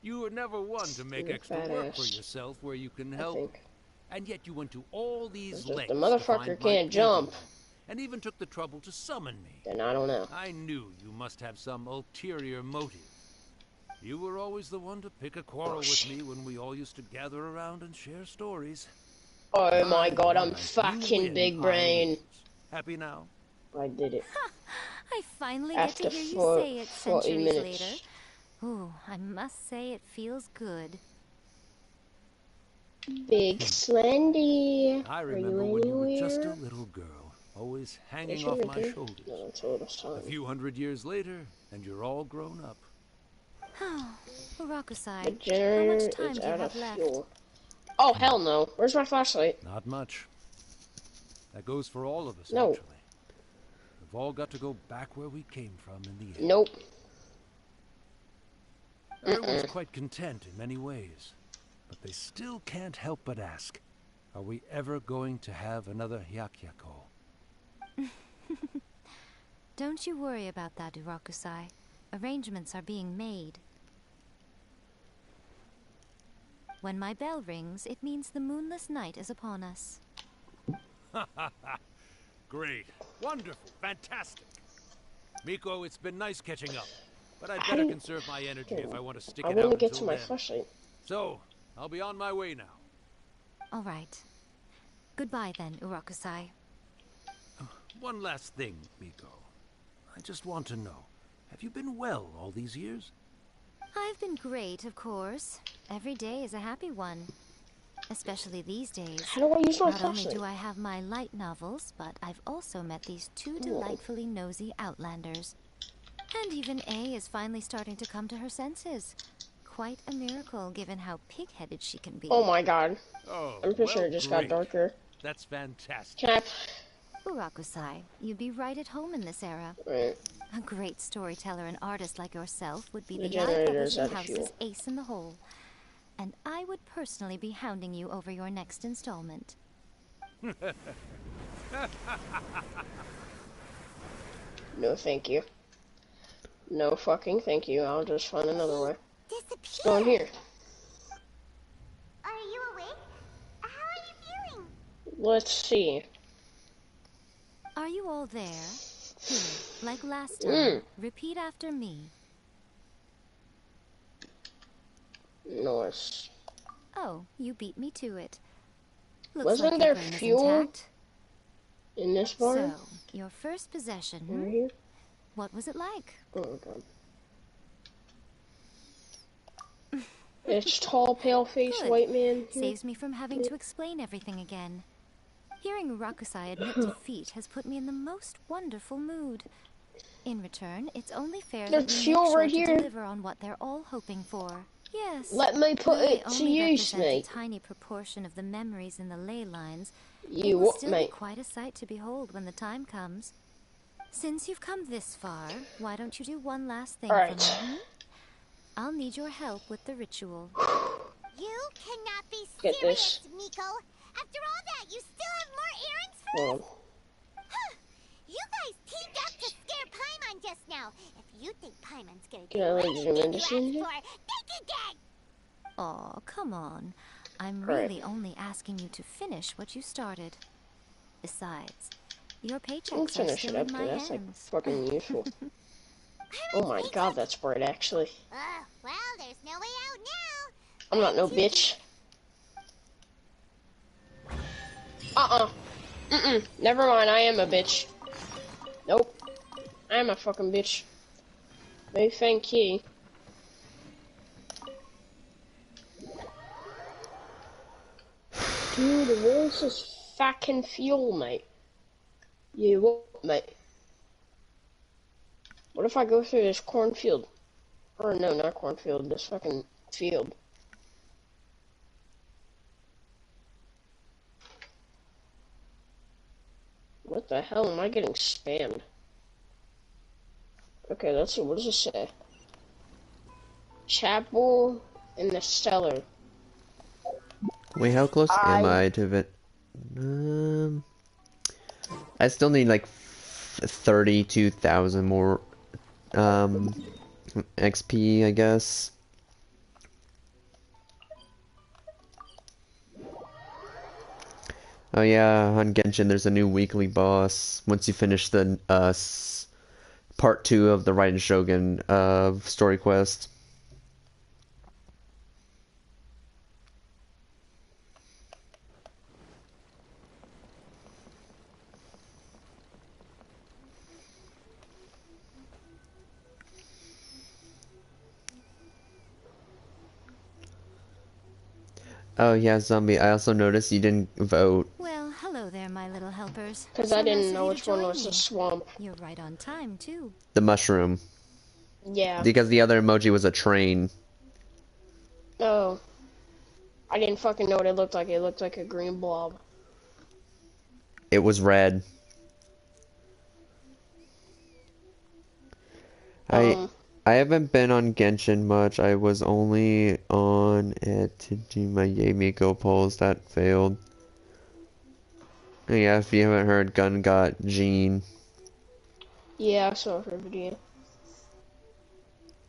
You were never one to make you're extra fat work for ass, yourself where you can I help. think. And yet you went to all these It's just lengths the to motherfucker find my can't painting jump. room, and even took the trouble to summon me. Then I don't know. I knew you must have some ulterior motive. You were always the one to pick a quarrel with me when we all used to gather around and share stories. Oh my god, I'm Alright, you fucking win, big I brain. lose. Happy now? I did it. I finally After get to hear you say it 40 centuries minutes. later. Ooh, I must say it feels good. Big Slendy. I Are remember you when you were anywhere? just a little girl, always hanging Yes, you're off right my there. shoulders. No, it's all the A time. few hundred years later, and you're all grown up. Urakusai, The how generator much time is do you out of have left? fuel. Oh, hell no. Where's my flashlight? Not much. That goes for all of us, No. actually. We've all got to go back where we came from in the end. Nope. Everyone's quite content in many ways, but they still can't help but ask, are we ever going to have another Hyakyako? Don't you worry about that, Urakusai. Arrangements are being made. When my bell rings, it means the moonless night is upon us. Great. Wonderful. Fantastic. Miko, it's been nice catching up, but I'd How better do you- conserve my energy if I want to stick I it want out to get to until my then. flashlight. So, I'll be on my way now. All right. Goodbye then, Urakusai. One last thing, Miko. I just want to know, have you been well all these years? I've been great, of course. Every day is a happy one. Especially these days. How do I use my Not only flashlight? do I have my light novels, but I've also met these two delightfully nosy outlanders. And even A is finally starting to come to her senses. Quite a miracle, given how pig-headed she can be. Oh my god. Oh, I'm pretty sure it just got great. darker. That's fantastic. Can I... Urakusai, you'd be right at home in this era. Right. A great storyteller and artist like yourself would be The the Eye generator is Publishing out of House's fuel. ace in the hole. And I would personally be hounding you over your next installment. No, thank you. No fucking thank you. I'll just find another way. What's going here? Are you awake? How are you feeling? Let's see. Are you all there? Here, like last time, repeat after me. Nice. Oh, you beat me to it. Looks Wasn't like there your brain is fuel intact. in this barn? So, your first possession, Over here? what was it like? Oh god. It's tall, pale-faced Good. white man. Saves me from having to explain everything again. Hearing Rakusai admit defeat has put me in the most wonderful mood. In return, it's only fair that There's we fuel make sure right to here. deliver on what they're all hoping for. Yes. Let me put though they it to only use, represent mate. a tiny proportion of the memories in the ley lines. You They will what, still mate? be quite a sight to behold when the time comes. Since you've come this far, why don't you do one last thing Alright. for me? I'll need your help with the ritual. You cannot be Get serious, this. Miko. After all that, you still have more errands for Hold us? on. Huh. You guys teamed up to scare Paimon just now. If you think Paimon's gonna do Can I, like, zoom anything in you to ask see anything? for, think again! Aw, come on. I'm Right. really only asking you to finish what you started. Besides, your We'll paychecks are finish it still up, in my dude. That's like hands. fucking useful. Oh my god, that's bright actually. Well, there's no way out now. I'm not no bitch. Never mind, I am a bitch. Nope. I am a fucking bitch. Big fan key. Dude, where's this fucking fuel, mate? You what, mate? What if I go through this cornfield? Or no, not cornfield, this fucking field. What the hell am I getting spammed? Okay, let's see, what does it say? Chapel in the cellar. Wait, how close am I to it? I still need like 32,000 more XP, I guess. Oh yeah, on Genshin there's a new weekly boss. Once you finish the part 2 of the Raiden Shogun story quest. Oh yeah, Zombie, I also noticed you didn't vote. Well, hello there, my little helpers. Because So I nice didn't of know you to which one join was the me. swamp. You're right on time, too. The mushroom. Yeah. Because the other emoji was a train. Oh. I didn't fucking know what it looked like. It looked like a green blob. It was red. I haven't been on Genshin much. I was only on it to do my Yamiko polls that failed. Yeah, if you haven't heard, Gun got Jean. Yeah, I saw her video.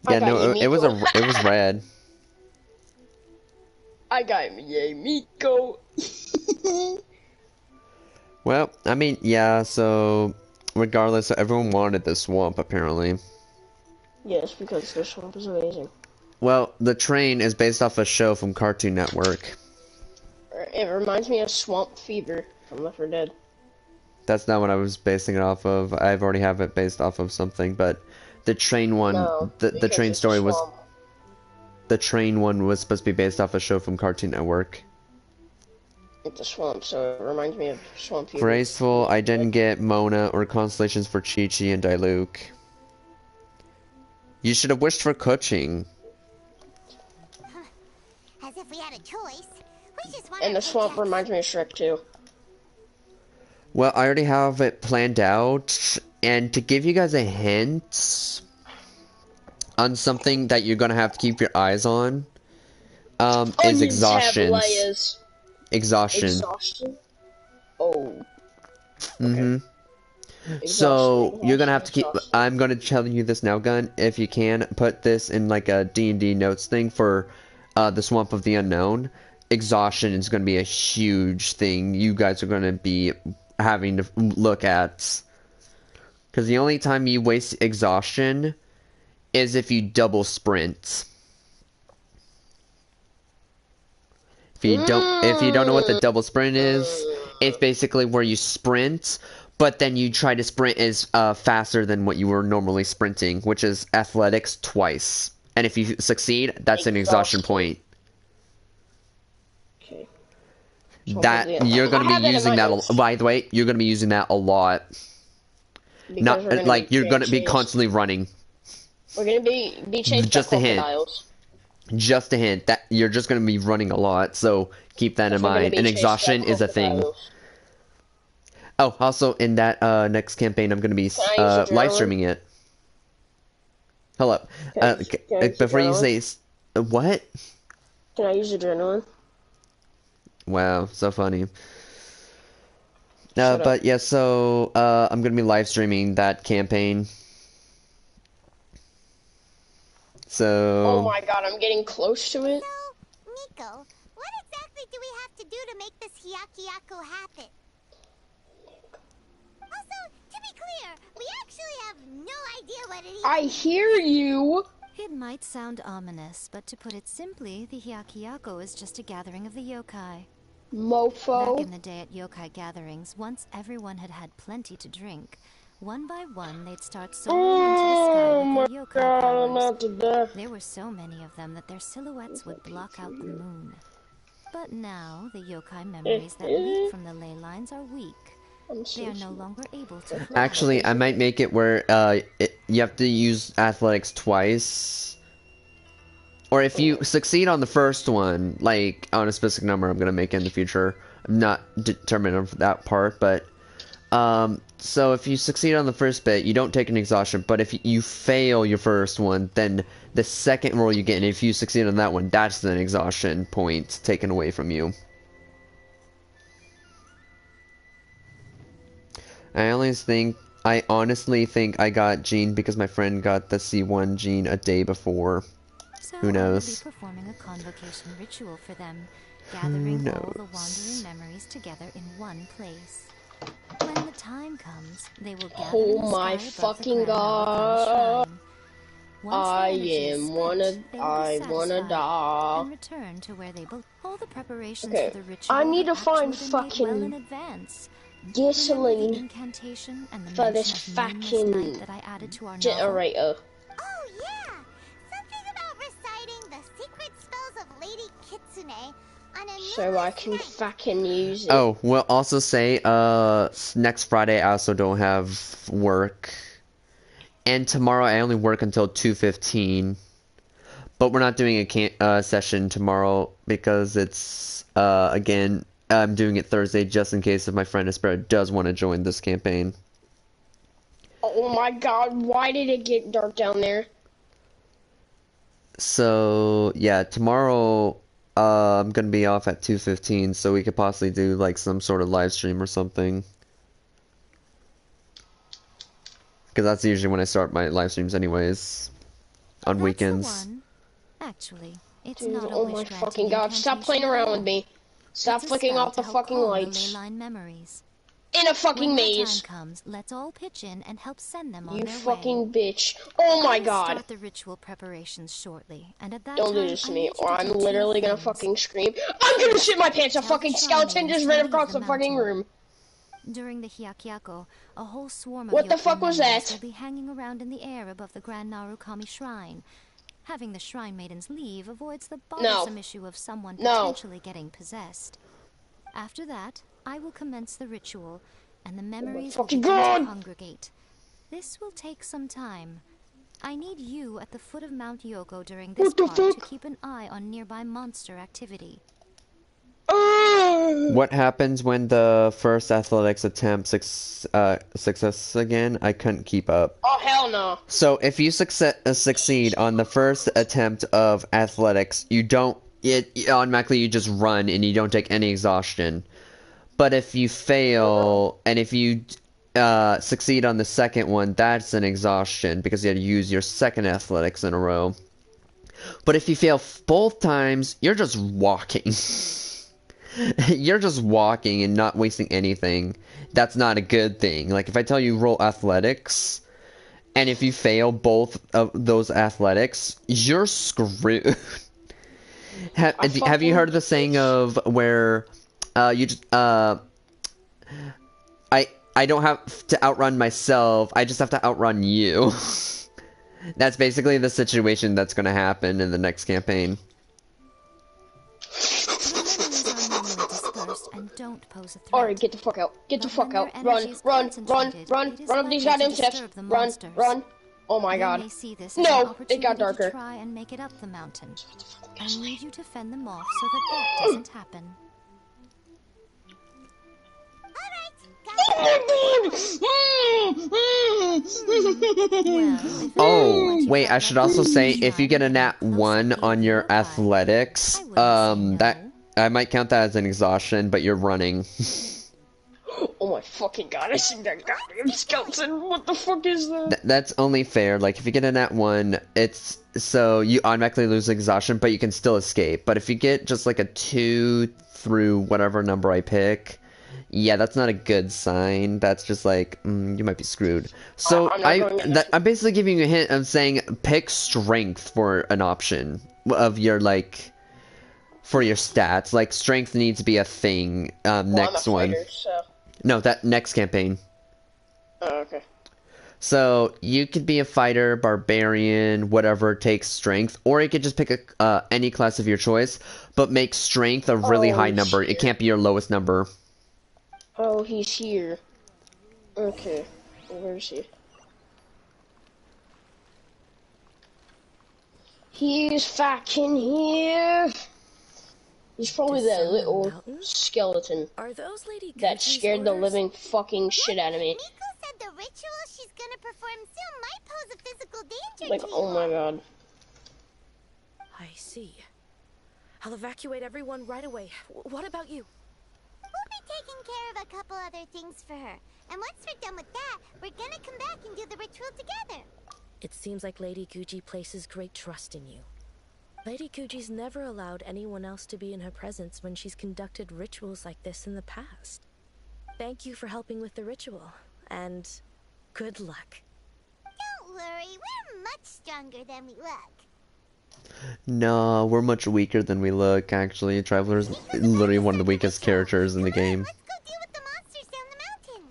Yeah, no, it was red. I got Yamiko. Well, I mean, yeah, so regardless, everyone wanted the swamp apparently. Yes, because the swamp is amazing. Well, the train is based off a show from Cartoon Network. It reminds me of Swamp Fever from Left 4 Dead. That's not what I was basing it off of. I've already have it based off of something, but the train one, No, the train it's story a was, swamp. the train one was supposed to be based off a show from Cartoon Network. It's a swamp, so it reminds me of Swamp Fever. Graceful, I didn't get Mona or Constellations for Chi-Chi and Diluc. You should have wished for Kuching. As if we had a choice. We just want And the swamp reminds me of Shrek too. Well, I already have it planned out. And to give you guys a hint on something that you're gonna have to keep your eyes on, is Onions have exhaustion. layers. Exhaustion. Exhaustion? Oh. Mm-hmm. Exhaustion, So you're gonna have to keep. exhaustion. I'm gonna tell you this now, Gun. If you can put this in like a D&D notes thing for the Swamp of the Unknown, exhaustion is gonna be a huge thing. You guys are gonna be having to look at, because the only time you waste exhaustion is if you double sprint. If you don't know what the double sprint is, it's basically where you sprint, but then you try to sprint as faster than what you were normally sprinting, which is athletics twice. And if you succeed, that's an exhaustion point. Okay. That you're gonna be using that. By the way, you're gonna be using that a lot. Not like you're gonna be constantly running. We're gonna be chased Just by a hint. crocodiles. Just a hint that you're just going to be running a lot, so keep that in mind. And exhaustion is a thing. Oh, also in that next campaign, I'm going to be live streaming it. Hold up, before you say what? Can I use adrenaline? Wow, so funny. But yeah, so I'm going to be live streaming that campaign. So... Oh my god, I'm getting close to it. So, Nico, what exactly do we have to do to make this Hyakuyaku happen? Also, to be clear, we actually have no idea what it is. I hear you! It might sound ominous, but to put it simply, the Hyakuyaku is just a gathering of the yokai. Mofo. Back in the day at yokai gatherings, once everyone had had plenty to drink, one by one, they'd start soaring into the sky with their yokai powers. There were so many of them that their silhouettes would block out the moon. But now, the yokai memories that leak from the ley lines are weak. They are no longer able to fly. Actually, I might make it where you have to use athletics twice. Or if you succeed on the first one, like on a specific number I'm going to make in the future. I'm not determined on that part, but... so if you succeed on the first bit, you don't take an exhaustion, but if you fail your first one, then the second roll you get, and if you succeed on that one, that's an exhaustion point taken away from you. I honestly think I got Gene because my friend got the C1 Gene a day before. So who knows? I will be performing a convocation ritual for them, gathering all the wandering memories together in one place. When the time comes, they will gather in the my sky above the fucking god! I wanna die. And return to where they belong. All the preparations Okay, for the ritual I need to have find actually been made well in fucking advance. gasoline Incantation and the for this mention of moonless fucking night that I added to our generator. Oh yeah! Something about reciting the secret spells of Lady Kitsune on a So I can fucking use it. Oh, we'll also say, next Friday I also don't have work. And tomorrow I only work until 2:15. But we're not doing a session tomorrow because it's, again, I'm doing it Thursday just in case if my friend Espero does want to join this campaign. Oh my god, why did it get dark down there? So, yeah, tomorrow, I'm gonna be off at 2:15, so we could possibly do, like, some sort of live stream or something. Because that's usually when I start my live streams anyways. On weekends. Actually, it's Dude, not oh my fucking god, stop playing around with me. Stop flicking off the fucking lights. In a fucking maze. Time comes, let's all pitch in and help send them on You their fucking way. bitch. Oh my god. Start the ritual preparations shortly, and at that Don't do time, this to I me, need you or to I'm do two literally gonna things. fucking scream. I'm gonna shit my pants! A fucking skeleton just ran across the fucking room. During the Hyakyako, a whole swarm of What the yokai fuck was members that? will be hanging around in the air above the Grand Narukami Shrine. Having the Shrine Maidens leave avoids the bothersome issue of someone potentially getting possessed. After that, I will commence the ritual, and the memories will begin to congregate. This will take some time. I need you at the foot of Mount Yoko during this part to keep an eye on nearby monster activity. What happens when the first athletics attempt success again? I couldn't keep up. Oh, hell no. So if you succeed on the first attempt of athletics, you don't. It automatically you just run and you don't take any exhaustion. But if you fail and if you succeed on the second one, that's an exhaustion because you had to use your second athletics in a row. But if you fail both times, you're just walking. You're just walking and not wasting anything. That's not a good thing. Like, if I tell you roll athletics, and if you fail both of those athletics, you're screwed. Have you heard of the saying of where you just I don't have to outrun myself, I just have to outrun you. That's basically the situation that's going to happen in the next campaign. And don't pose a threat. Alright, get the fuck out. Get the fuck out. Run, run, run, run, run up these goddamn steps. Run, run. Oh my god. No, it got darker. Try and make it up the mountain. I need you to fend them off so that doesn't happen. Oh, wait, I should also say, if you get a nat 1 on your athletics, that I might count that as an exhaustion, but you're running. Oh my fucking god, I see that goddamn skeleton. What the fuck is that? That's only fair. Like, if you get a nat 1, it's so you automatically lose exhaustion, but you can still escape. But if you get just like a 2 through whatever number I pick, yeah, that's not a good sign. That's just like, you might be screwed. So I'm basically giving you a hint of saying pick strength for an option of your, like, for your stats. Like, strength needs to be a thing. Next I'm a one. fighter, so. No, that next campaign. Oh, okay. So you could be a fighter, barbarian, whatever takes strength, or you could just pick any class of your choice, but make strength a really high number. It can't be your lowest number. Oh, he's here. Okay. Where is he? He's fucking here. He's probably that little skeleton that scared the living fucking shit out of me. Miko said the ritual she's gonna perform soon might pose a physical danger Like, to you. oh my god. I see. I'll evacuate everyone right away. What about you? We'll be taking care of a couple other things for her. And once we're done with that, we're gonna come back and do the ritual together. It seems like Lady Guji places great trust in you. Lady Guji's never allowed anyone else to be in her presence when she's conducted rituals like this in the past. Thank you for helping with the ritual, and good luck. Don't worry, we're much stronger than we look. No, we're much weaker than we look, actually. Traveler's literally one of the weakest characters in the game. Let's go deal with the monsters down the mountain.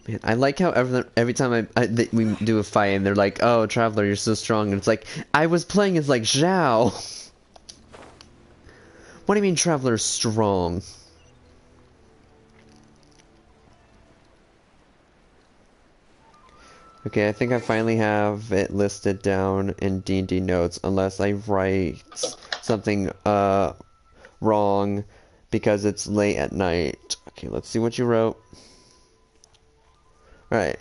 Man, I like how every time we do a fight and they're like, oh, Traveler, you're so strong. And it's like, I was playing as like Zhao. What do you mean Traveler's strong? Okay, I think I finally have it listed down in D&D notes, unless I write something wrong because it's late at night. Okay, let's see what you wrote. Alright.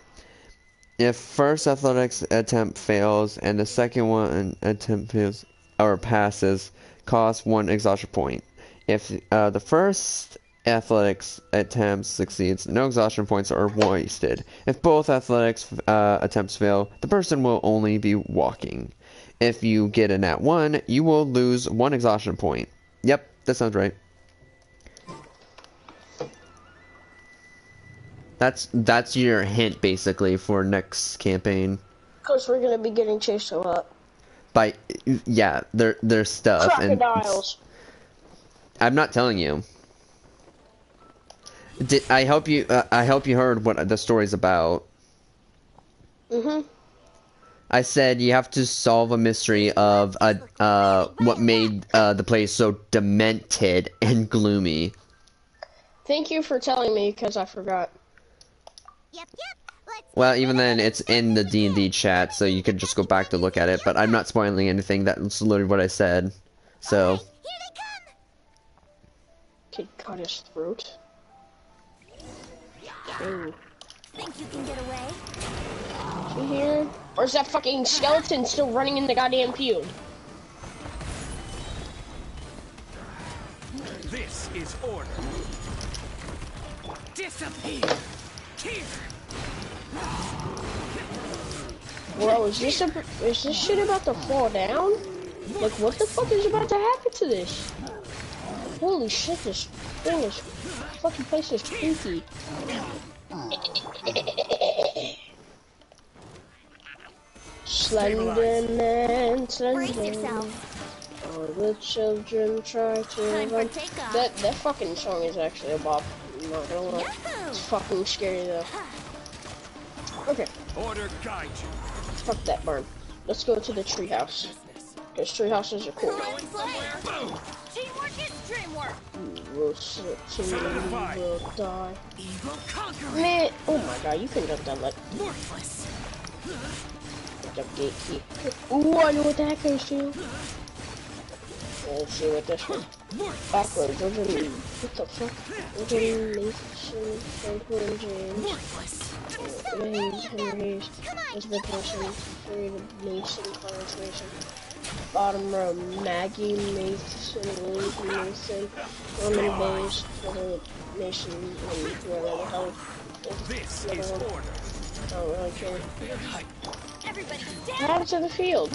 If first athletics attempt fails and the second one attempt fails or passes, cost 1 exhaustion point. If the first athletics attempt succeeds, no exhaustion points are wasted. If both athletics attempts fail, the person will only be walking. If you get a nat 1, you will lose 1 exhaustion point. Yep, that sounds right. That's your hint basically for next campaign. Because we're gonna be getting chased a lot. By yeah, there's stuff Crocodiles. And I'm not telling you. I hope you heard what the story's about. I said you have to solve a mystery of what made the place so demented and gloomy. Thank you for telling me, because I forgot. Well, even then, it's in the D&D chat, so you can just go back to look at it. But I'm not spoiling anything. That's literally what I said. So. Kid cut his throat. Ooh. Think you can get away? You here? Or is that fucking skeleton still running in the goddamn field? This is order. Disappear! Here! Bro, is this shit about to fall down? Like, what the fuck is about to happen to this? Holy shit, this thing is... fucking place is creepy. Slenderman, Slenderman. All the children try to run. That fucking song is actually a bop. I'm not gonna lie. It's fucking scary though. Okay. Order guide you. Fuck that barn. Let's go to the treehouse. Because treehouses are cool. Teamwork is dreamwork. Will sit to will die. Man, oh my god, you can jump that like Worthless. jump gate key. Ooh, I know what that goes to. Let's see what this one. Backwards, what the fuck? Nathan, Franklin James. Hayes, Henry Hayes, Elizabeth Mason, Frida Mason, Clarence Mason. Bottom row, Maggie Mason, Luke Mason, Norman Bays, Heather Mason, and whoever the hell is This the is other one. order. I don't really care. Everybody What down. happened to the field?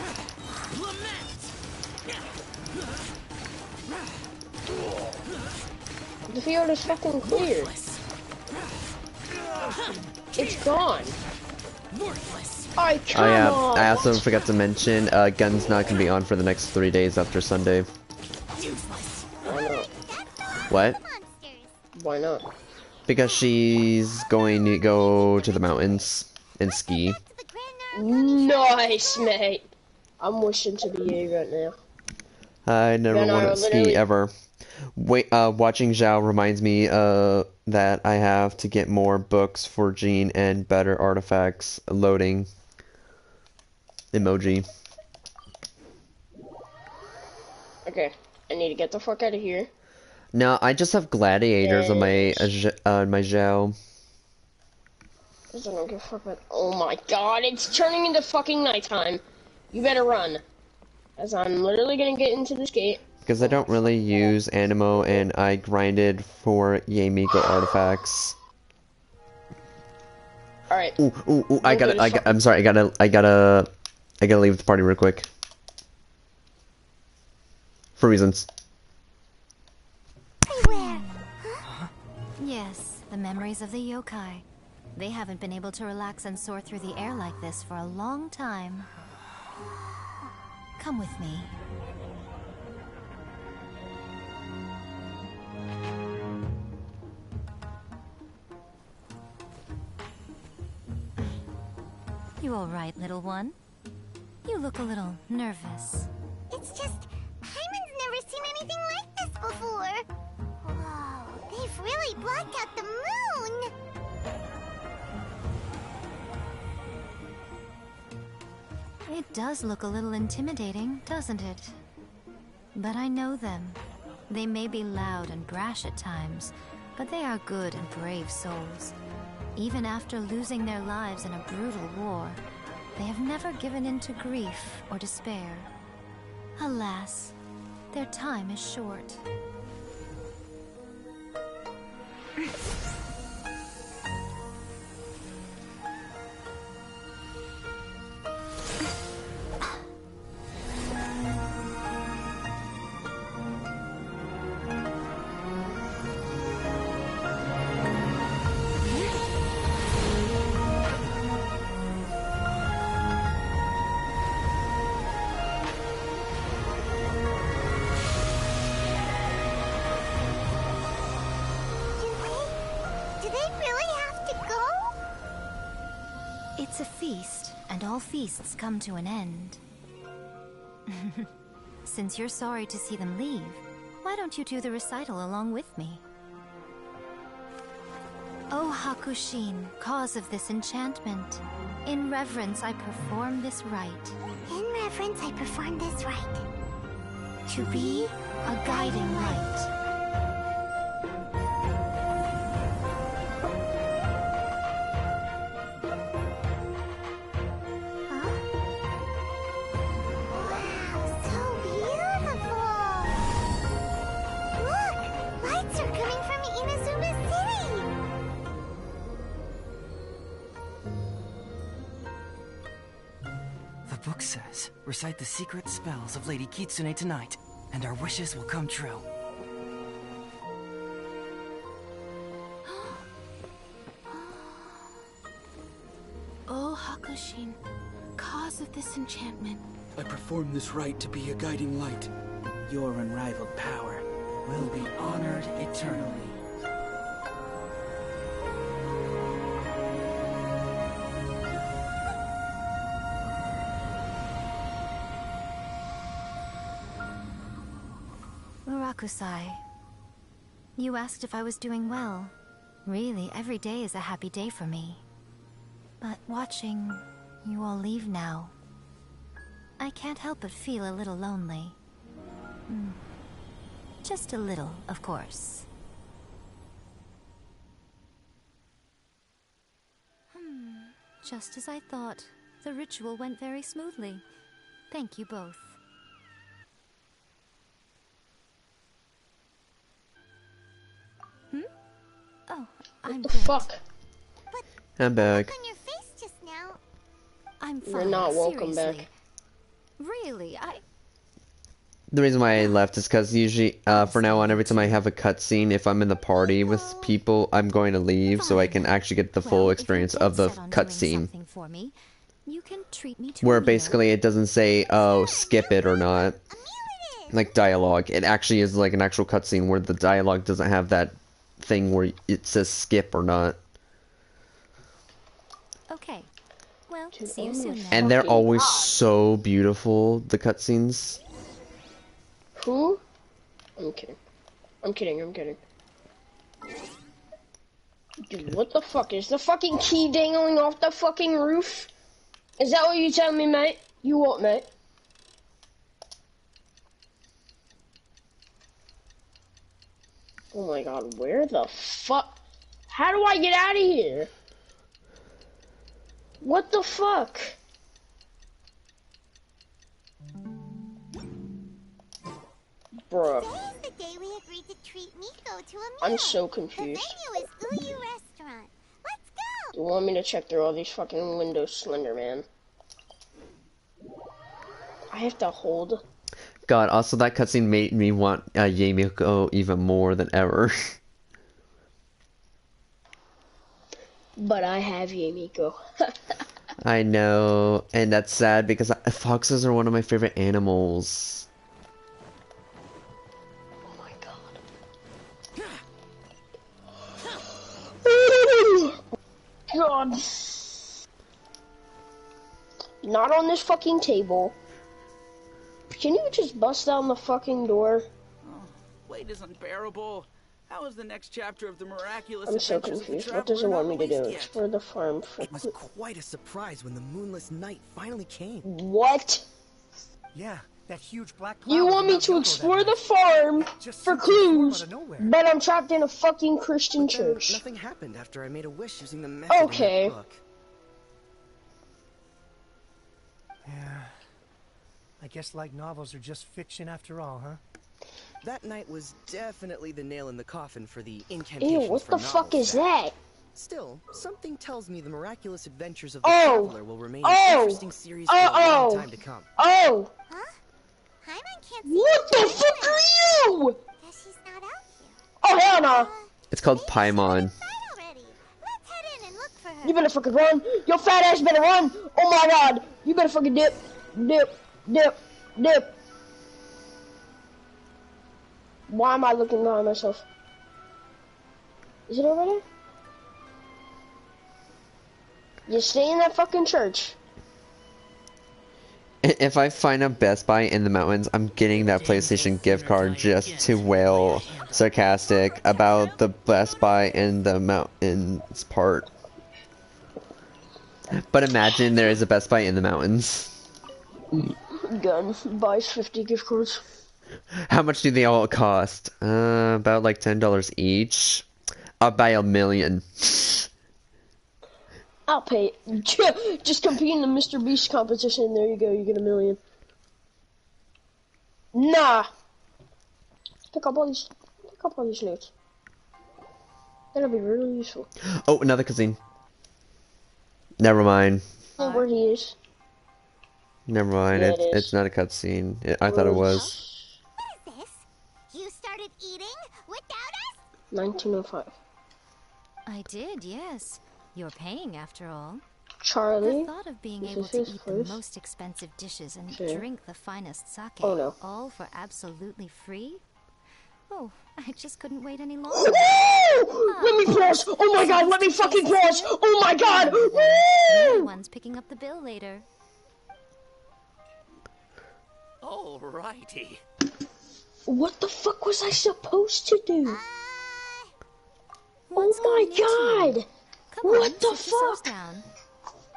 The field is fucking clear. It's gone. I come Oh yeah, on. I also forgot to mention, Gun's not gonna be on for the next 3 days after Sunday. Why not? What? Why not? Because she's going to go to the mountains and ski. Nice, mate. I'm wishing to be you right now. I never Then I wanted to ski literally- ever. Wait, watching Zhao reminds me that I have to get more books for Jean and better artifacts loading emoji. Okay, I need to get the fuck out of here. No, I just have gladiators on my my Zhao. Cause I don't give a fuck about. Oh my god, it's turning into fucking nighttime. You better run. As I'm literally gonna get into this gate. Because I don't really use Animo and I grinded for Yamiko artifacts. Alright. Ooh, I'm sorry, I gotta leave the party real quick. For reasons. Beware. Yes, the memories of the yokai. They haven't been able to relax and soar through the air like this for a long time. Come with me. You all right, little one? You look a little nervous. It's just, Hyman's never seen anything like this before. Whoa, they've really blacked out the moon. It does look a little intimidating, doesn't it? But I know them. They may be loud and brash at times, but they are good and brave souls. Even after losing their lives in a brutal war, they have never given in to grief or despair. Alas, their time is short. Do they really have to go? It's a feast, and all feasts come to an end. Since you're sorry to see them leave, why don't you do the recital along with me? O Hakushin, cause of this enchantment, in reverence I perform this rite. In reverence, I perform this rite. To be a guiding light. The book says, recite the secret spells of Lady Kitsune tonight, and our wishes will come true. Oh, Hakushin, cause of this enchantment. I perform this rite to be a guiding light. Your unrivaled power will be honored eternally. Murakusai, you asked if I was doing well. Really, every day is a happy day for me. But watching you all leave now, I can't help but feel a little lonely. Just a little, of course. Just as I thought, the ritual went very smoothly. Thank you both. Oh, I'm What the good. fuck? I'm back. On your face just now. I'm fine. You're not welcome seriously. back. Really, The reason why I left is because usually, for now on, every time I have a cutscene, if I'm in the party with people, I'm going to leave so I can actually get the full experience of the cutscene. for me, you can treat me to Where a meal. basically it doesn't say, oh, skip it or not. Like dialogue. It actually is like an actual cutscene where the dialogue doesn't have that thing where it says skip or not. Okay. Well, see you soon then. And they're always so beautiful, the cutscenes. Who? I'm kidding. I'm kidding, I'm kidding. Dude, what the fuck? Is the fucking key dangling off the fucking roof? Is that what you tell me, mate? You what, mate? Oh my god, where the fuck? How do I get out of here? What the fuck? Bruh. Today's the day we agreed to treat Miko to a meal. I'm so The confused. venue is Uyu Restaurant. Let's go! You want me to check through all these fucking windows, Slender Man? I have to hold. God, also that cutscene made me want Yamiko even more than ever. But I have Yamiko. I know, and that's sad because foxes are one of my favorite animals. Oh my god. God. Not on this fucking table. Can you just bust down the fucking door? Oh, wait is unbearable. How is the next chapter of the miraculous I'm so adventures of the confused. What traveler does it want not me to do? released yet? Explore the farm for It was quite a surprise when the moonless night finally came. What? Yeah, that huge black cloud. You was want me about to Yoto explore that the night. farm Just for seemed to form clues, out of nowhere. but I'm trapped in a fucking Christian But then church. nothing happened after I made a wish using the method Okay. in that book. Yeah. I guess light novels are just fiction after all, huh? That night was definitely the nail in the coffin for the incantations Ew, what for the fuck novels is that? Still, something tells me the miraculous adventures of the Oh! traveler will remain an interesting series for a long time to come. Oh! Huh? Paimon can't see What the Paimon. fuck are you? Guess she's not out here. Oh, hell no. It's called Paimon. Inside already. Let's head in and look for her. You better fucking run. Your fat ass better run. Oh my god. You better fucking dip. Dip. Dip. Dip. Why am I looking behind myself? Is it over there? You stay in that fucking church. If I find a Best Buy in the mountains, I'm getting that PlayStation gift card just to wail sarcastic about the Best Buy in the mountains part. But imagine there is a Best Buy in the mountains. Gun buys 50 gift cards. How much do they all cost? About like $10 each. I'll buy $1 million. I'll pay it. Just compete in the Mr. Beast competition. There you go. You get $1 million. Nah. Pick up all these notes. That'll be really useful. Oh, another cutscene. Never mind. I know where he is. Never mind. Yeah, it It's is. not a cutscene. I thought it was. What is this? You started eating without us? 1905. I did, yes. You're paying after all. Charlie. The thought of being This able is to his eat place. the most expensive dishes and Okay. drink the finest sake, Oh, no. all for absolutely free? Oh, I just couldn't wait any longer. Let me pause! Oh my god, let me fucking pause! Oh my god! You're the ones picking up the bill later. Alrighty. What the fuck was I supposed to do? What's Oh gotten into you? my god! Come What on, the sit yourselves fuck? down.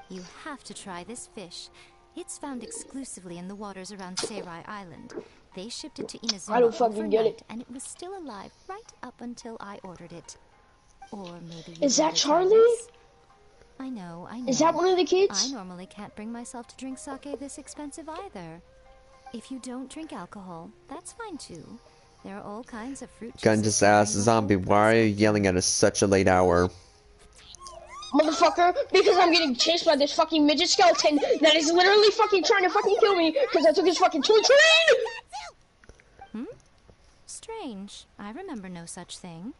You have to try this fish. It's found exclusively in the waters around Seirai Island. They shipped it to Inazuma I don't fucking get overnight, it. and it was still alive right up until I ordered it. Or maybe Is that rather try Charlie? this? I know, I know. Is that one of the kids? I normally can't bring myself to drink sake this expensive either. If you don't drink alcohol, that's fine too. There are all kinds of fruit Gun juices just to bring asked, the Zombie, whole why are you price up. yelling at such a late hour? Motherfucker, because I'm getting chased by this fucking midget skeleton that is literally fucking trying to fucking kill me because I took his fucking toy train! Strange. I remember no such thing.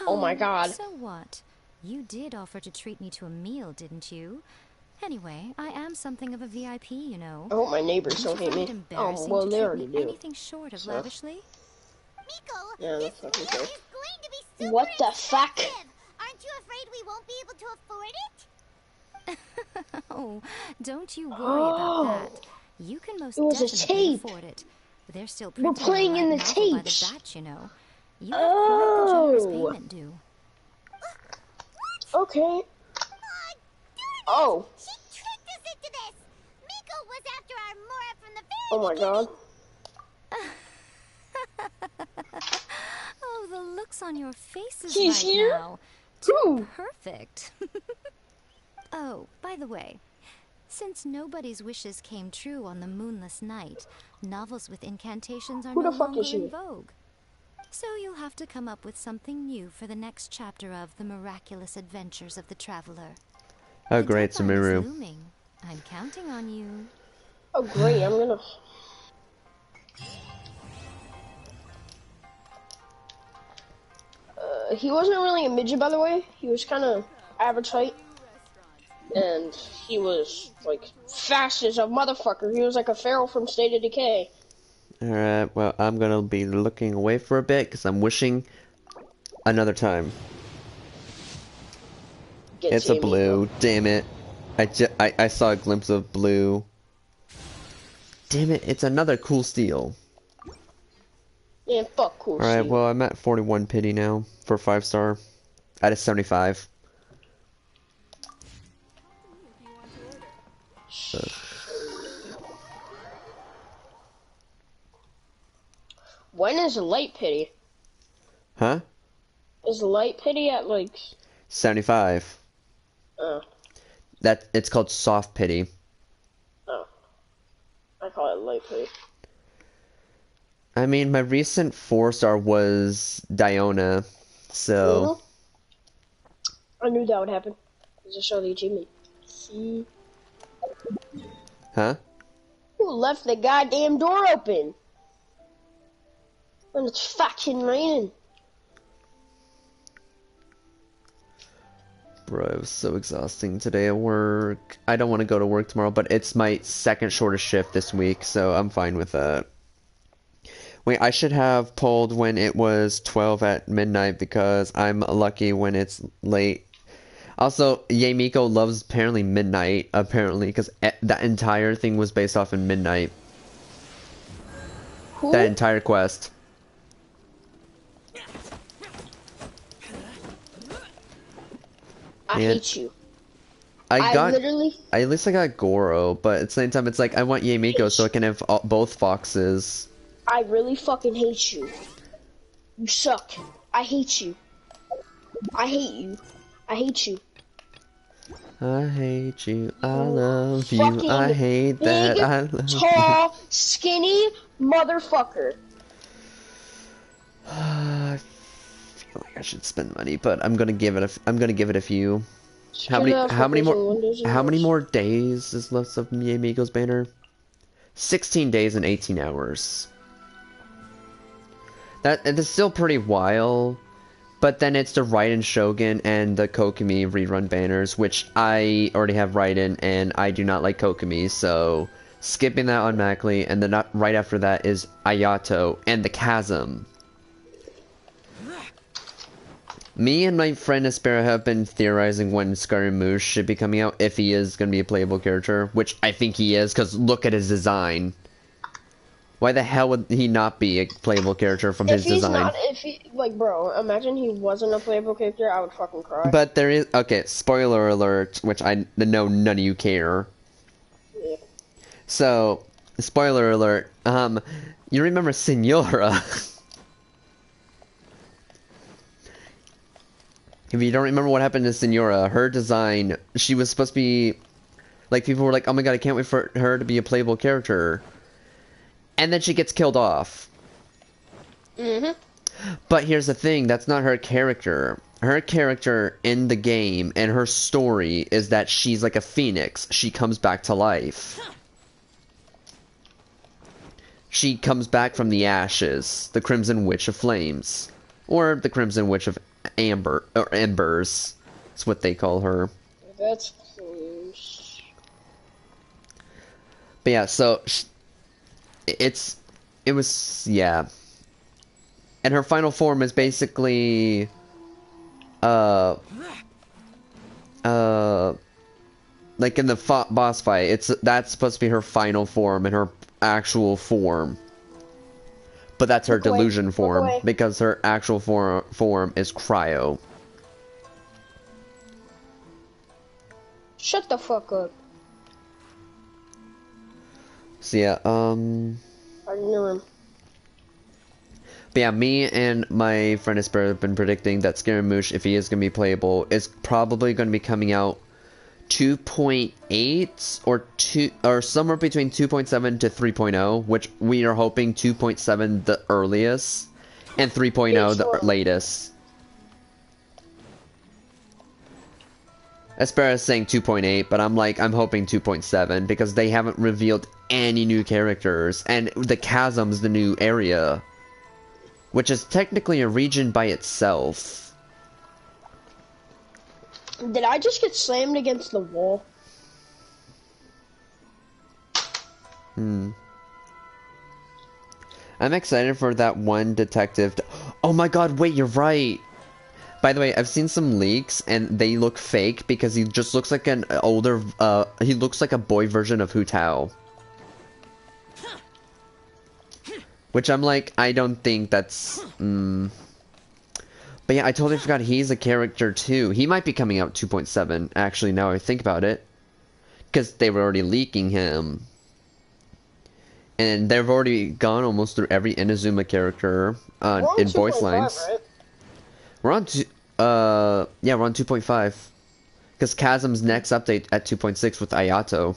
Oh my god. So what? You did offer to treat me to a meal, didn't you? Anyway, I am something of a VIP, you know. I hope my neighbors don't hate Find me. it embarrassing Well, to they treat already me do. anything short of So. lavishly? Miko, Yeah, this that's fucking meal true. is going to be super What the fuck? expensive. Aren't you afraid we won't be able to afford it? Oh, don't you worry about that. You can most It was a definitely tape. afford it. They're still We're printing playing the in light the novel by tapes. the batch, you know. You have quite the generous payment due. Okay. Oh. She tricked us into this. Miko was after our Mora from the very Oh my god. Oh, the looks on your faces He's right here? now. Too perfect. Oh, by the way, since nobody's wishes came true on the moonless night, novels with incantations are Who no the fuck longer is in he? vogue. So you'll have to come up with something new for the next chapter of The Miraculous Adventures of the Traveler. Oh, The great, deadline is Sumeru. looming. I'm counting on you. Oh great, I'm gonna... He wasn't really a midget, by the way. He was kind of average height. And he was, like, fast as a motherfucker. He was like a feral from State of Decay. Alright, well, I'm gonna be looking away for a bit, because I'm wishing another time. It's a blue, damn it. I saw a glimpse of blue. Damn it, it's another cool steel. Yeah, fuck cool Alright, Steve. well, I'm at 41 pity now for 5-star. Out of 75. When is light pity? Huh? Is light pity at, like... 75. Oh. It's called soft pity. Oh. I call it light pity. I mean, my recent 4-star was Diona, so... I knew that would happen. I just saw the achievement. See? Huh? Who left the goddamn door open? When it's fucking raining. Bro, it was so exhausting today at work. I don't want to go to work tomorrow, but it's my second shortest shift this week, so I'm fine with that. Wait, I should have pulled when it was 12 at midnight because I'm lucky when it's late. Also, Yamiko loves apparently midnight, apparently, because that entire thing was based off in midnight. Who? That entire quest. I Man. hate you. I at least I got Goro, but at the same time, it's like I want Yamiko so I can have both foxes. I really fucking hate you. You suck. I hate you. I hate you. I hate you. I hate you. I love you. Fucking I hate that. big, I love tall, skinny motherfucker. I feel like I should spend money, but I'm gonna give it a few. How Secure many the how many fuckers more and windows and how many doors. more days is left of Mi Amigo's banner? 16 days and 18 hours. That it is still pretty wild, but then it's the Raiden Shogun and the Kokumi rerun banners, which I already have Raiden, and I do not like Kokumi, so skipping that automatically, and then right after that is Ayato and the Chasm. Me and my friend Aspera have been theorizing when Scaramouche should be coming out, if he is going to be a playable character, which I think he is, because look at his design. Why the hell would he not be a playable character from his design? Like, bro, imagine he wasn't a playable character, I would fucking cry. But there is, okay, spoiler alert, which I know none of you care. Yeah. So, spoiler alert, you remember Senora? If you don't remember what happened to Senora, her design, she was supposed to be, like, people were like, oh my god, I can't wait for her to be a playable character. And then she gets killed off. Mm-hmm. But here's the thing, that's not her character. Her character in the game and her story is that she's like a phoenix. She comes back to life. She comes back from the ashes, the Crimson Witch of Flames. Or the Crimson Witch of Embers. That's what they call her. That's close. But yeah, so it was, yeah. And her final form is basically like in the boss fight, that's supposed to be her final form and her actual form. But that's her delusion form, because her actual form is Cryo. Shut the fuck up. So yeah, I knew him. But yeah, me and my friend Esper have been predicting that Scaramouche, if he is going to be playable, is probably going to be coming out 2.8 or somewhere between 2.7 to 3.0, which we are hoping 2.7 the earliest and 3.0 the latest. Espera is saying 2.8, but I'm hoping 2.7 because they haven't revealed any new characters, and the Chasm's the new area, which is technically a region by itself. Did I just get slammed against the wall? I'm excited for that one detective. Oh my god, wait, you're right! By the way, I've seen some leaks, and they look fake because he just looks like an older, he looks like a boy version of Hu Tao. Which I'm like, I don't think that's, But yeah, I totally forgot he's a character too. He might be coming out 2.7, actually, now I think about it. Because they were already leaking him. And they've already gone almost through every Inazuma character in voice lines. Right? We're on yeah, we're on 2.5. Because Chasm's next update at 2.6 with Ayato.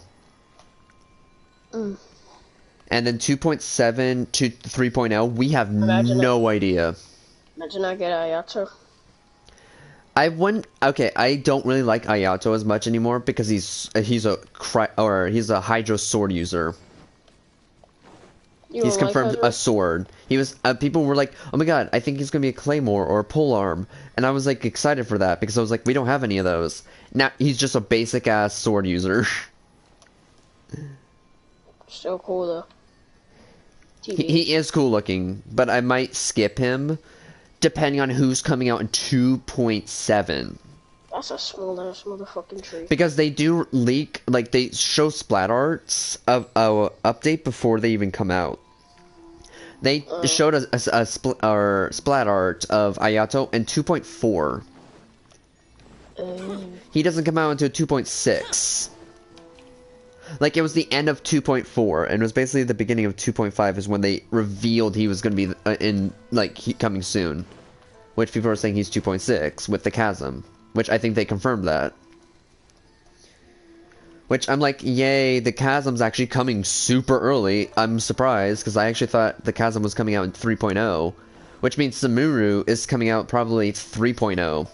And then 2.7 to 3.0, we have no idea. Imagine I get Ayato. Okay, I don't really like Ayato as much anymore because he's a Hydro sword user. He's confirmed a sword. He was people were like, "Oh my god, I think he's gonna be a Claymore or a polearm," and I was like excited for that because I was like, "We don't have any of those." Now he's just a basic ass sword user. Still cool though. He is cool looking, but I might skip him depending on who's coming out in 2.7. That's a small ass motherfucking tree. Because they do leak, like they show splat arts of update before they even come out. They showed a splat art of Ayato in 2.4. He doesn't come out until 2.6. Like it was the end of 2.4, and it was basically the beginning of 2.5 is when they revealed he was going to be coming soon. Which people are saying he's 2.6 with the Chasm. Which I think they confirmed that. Which I'm like, yay, the Chasm's actually coming super early. I'm surprised, because I actually thought the Chasm was coming out in 3.0. Which means Samuru is coming out probably 3.0.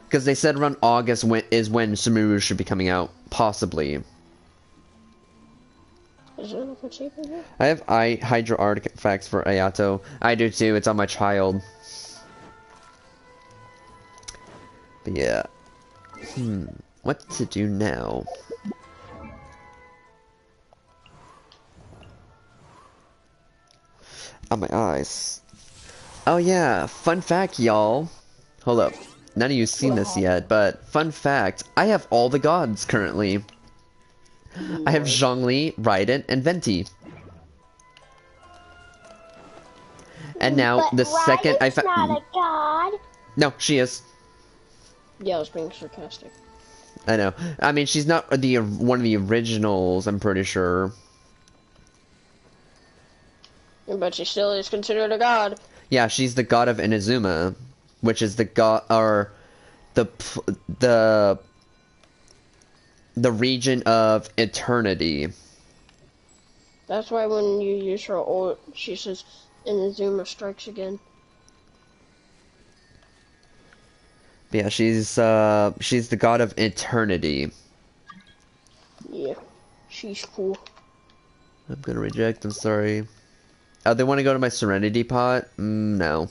Because they said around August is when Sumeru should be coming out, possibly. Is there like a tape in here? I have Hydra artifacts for Ayato. I do too, it's on my child. But yeah. What to do now? Oh, my eyes. Oh yeah, fun fact, y'all. Hold up. None of you seen this yet, but fun fact, I have all the gods currently. I have Zhongli, Raiden, and Venti. And now But the second I Raiden's not a god. No, she is. Yeah, I was being sarcastic. I know. I mean, she's not one of the originals, I'm pretty sure. But she still is considered a god. Yeah, she's the god of Inazuma, which is the god, or the region of eternity. That's why when you use her ult, she says, Inazuma strikes again. But yeah, she's the god of eternity. Yeah, she's cool. I'm gonna reject, I'm sorry. Oh, they want to go to my Serenity pot? No.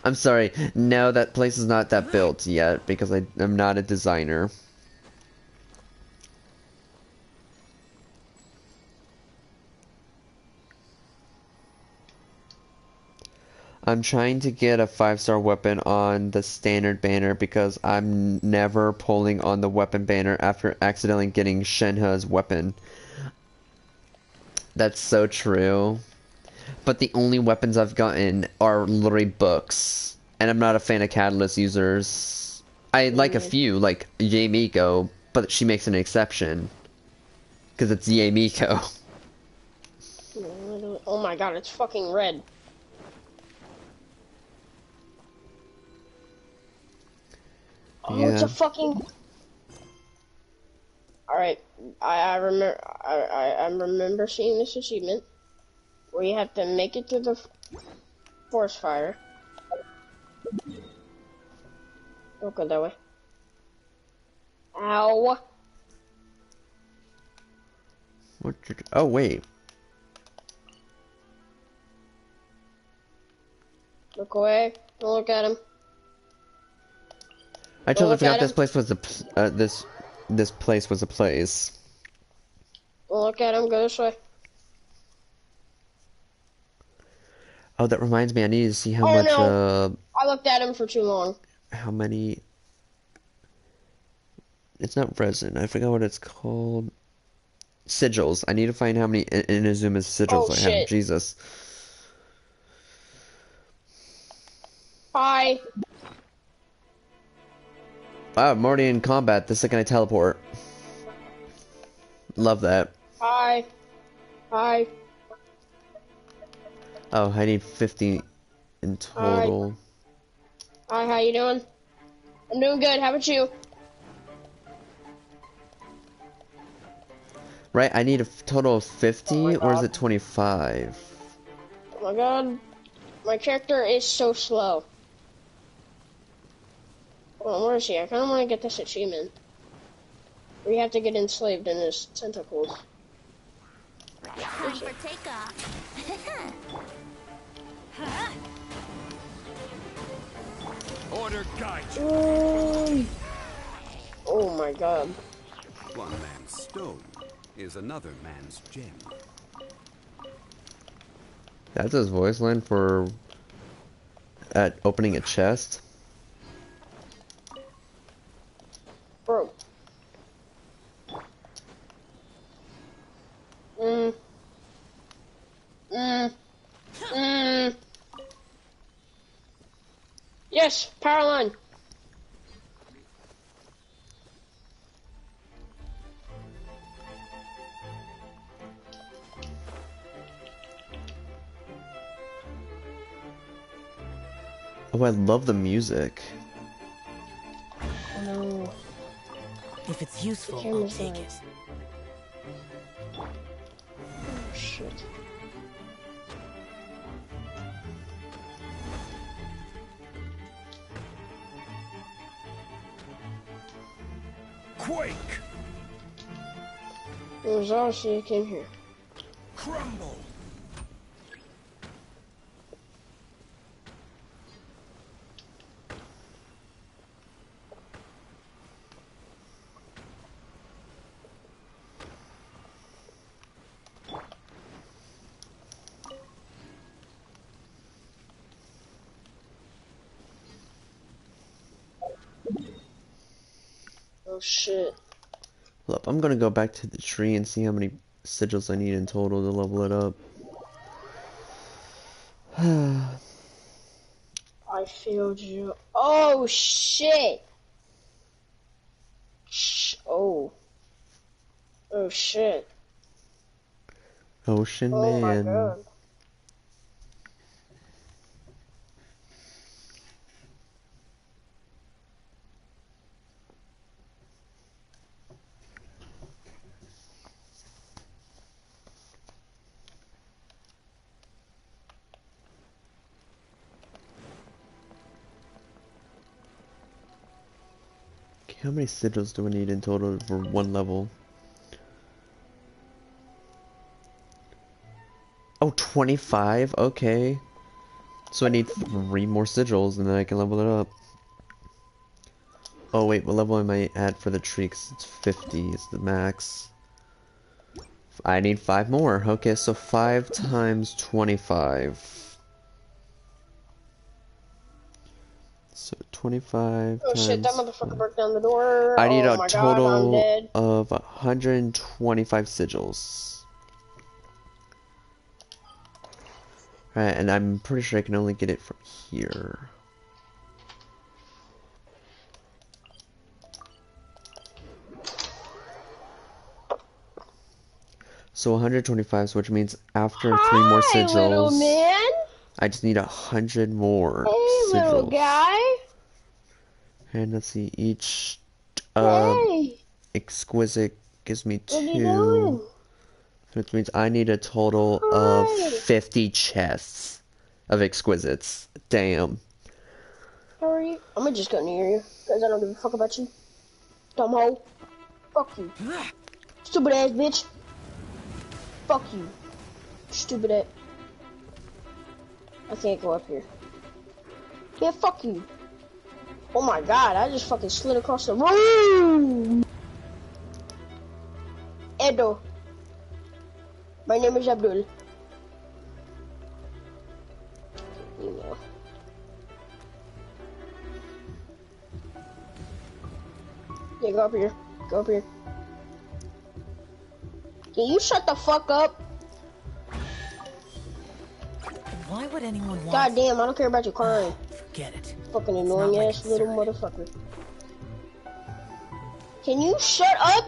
I'm sorry. No, that place is not that built yet, because I'm not a designer. I'm trying to get a 5-star weapon on the standard banner because I'm never pulling on the weapon banner after accidentally getting Shenhe's weapon. That's so true. But the only weapons I've gotten are literally books. And I'm not a fan of Catalyst users. I like a few, like Yamiko, but she makes an exception. Because it's Yamiko. Oh my god, it's fucking red. Oh, Yeah. it's a fucking... Alright, I remember seeing this achievement where you have to make it to the forest fire. Don't go that way. Ow! What? Oh wait. Look away. Don't look at him. I Don't totally look forgot at this him. place was this place was a place. Don't look at him. Go this way. Oh, that reminds me. I need to see how Oh much. no! I looked at him for too long. How many? It's not resin. I forgot what it's called. Sigils. I need to find how many Inazuma's sigils Oh, I have. shit. Jesus. Hi. Wow, I'm already in combat the second I teleport. Love that. Hi. Hi. Oh, I need 50 in total. Hi, how you doing? I'm doing good. How about you? Right, I need a total of 50, or is it 25? Oh my god. My character is so slow. Hold on, where is he? I kind of want to get this achievement. Where you have to get enslaved in his tentacles. Time for takeoff. Order guide. Oh my god. One man's stone is another man's gem. That's his voice line for opening a chest. Bro. Yes, power line. Oh, I love the music. No. If it's useful, I'll camera's take on. it. Oh shit. Quake! It was obviously it came here. Crumble! Oh shit. Look, I'm gonna go back to the tree and see how many sigils I need in total to level it up. I failed you. Oh shit. Oh. Oh shit. Ocean Oh my Man. god. Okay, how many sigils do I need in total for one level? Oh, 25? Okay. So I need 3 more sigils and then I can level it up. Oh wait, what level am I at for the tree? 'Cause it's 50 is the max. I need 5 more. Okay, so 5 times 25. So 25 Oh shit, that times... motherfucker broke down the door. I need Oh a my god, I'm total dead. of 125 sigils. Right, and I'm pretty sure I can only get it from here. So 125, which means after 3 more Hi, little sigils, man. I just need 100 more Hey, little sigils. guy. And let's see, each Hey. exquisite gives me What are you 2, doing? which means I need a total of Hi. 50 chests of exquisites. Damn. How are you? I'm gonna just go near you, because I don't give a fuck about you. Dumb hoe. Fuck you. Stupid ass bitch. Fuck you. Stupid ass. I can't go up here. Yeah, fuck you. Oh my god, I just fucking slid across the room. Edo. My name is Abdul. Email. Yeah, go up here. Go up here. Can you shut the fuck up? Why would anyone want... God damn, I don't care about your crying. Forget it. Fucking It's annoying not my ass little concern. motherfucker. Can you shut up?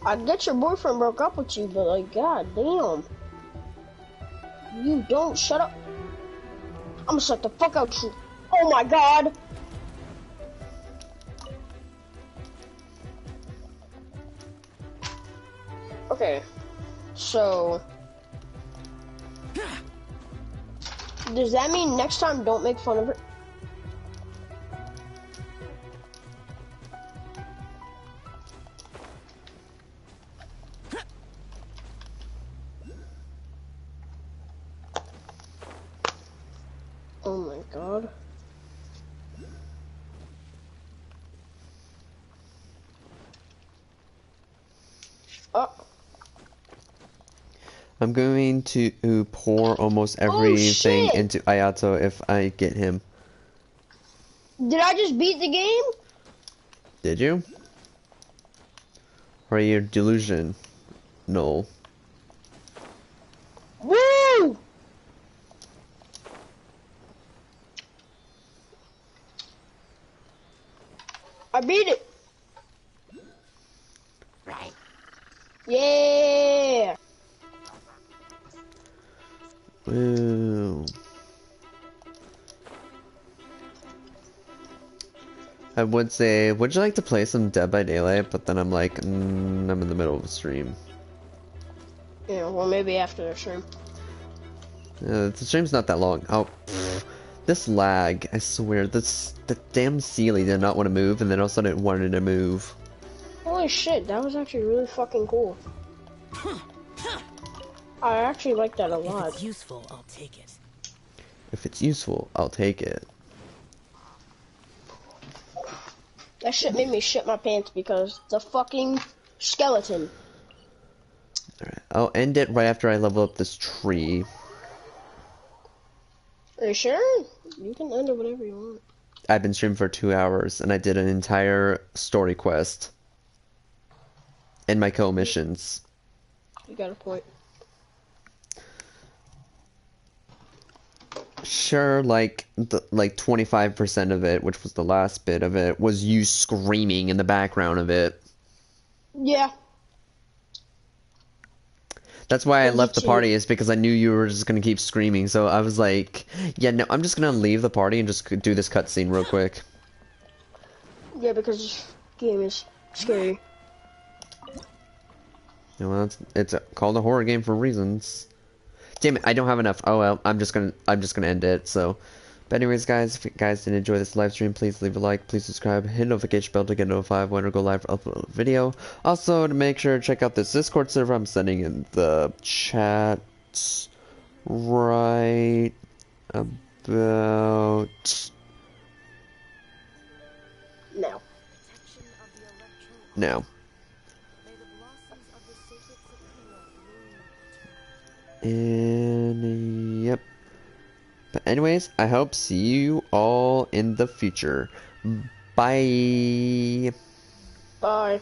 I get your boyfriend broke up with you, but like, god damn. You don't shut up. I'ma shut the fuck out you. Oh my god. Okay, so does that mean next time don't make fun of her? Oh my god. Oh. I'm going to pour almost everything shit. into Ayato if I get him. Did I just beat the game? Did you? Or your delusion? No. Woo! I beat it. Right. Yeah. Woo. I would say, would you like to play some Dead by Daylight? But then I'm like, I'm in the middle of a stream. Yeah, well maybe after the stream. The stream's not that long. Oh, This lag, I swear, the damn Sealy did not want to move, and then all of a sudden it wanted to move. Holy shit, that was actually really fucking cool. I actually like that a lot. If it's useful, I'll take it. If it's useful, I'll take it. That shit made me shit my pants because the fucking skeleton. Alright, I'll end it right after I level up this tree. Are you sure? You can end it whatever you want. I've been streaming for 2 hours, and I did an entire story quest. And my co-missions. You got a point. Sure, like 25% of it, which was the last bit of it, was you screaming in the background of it. Yeah. That's why I left the party, is because I knew you were just gonna keep screaming. So I was like, yeah, no, I'm just gonna leave the party and just do this cutscene real quick. Yeah, because this game is scary. You know, it's called a horror game for reasons. Damn it, I don't have enough. Oh well, I'm just gonna end it. So, but anyways, guys, if you guys did enjoy this live stream, please leave a like, please subscribe, hit the notification bell to get notified when I go live or upload a video. Also, to make sure to check out this Discord server, I'm sending in the chat right about now. And yep. But anyways, I hope see you all in the future. Bye. Bye.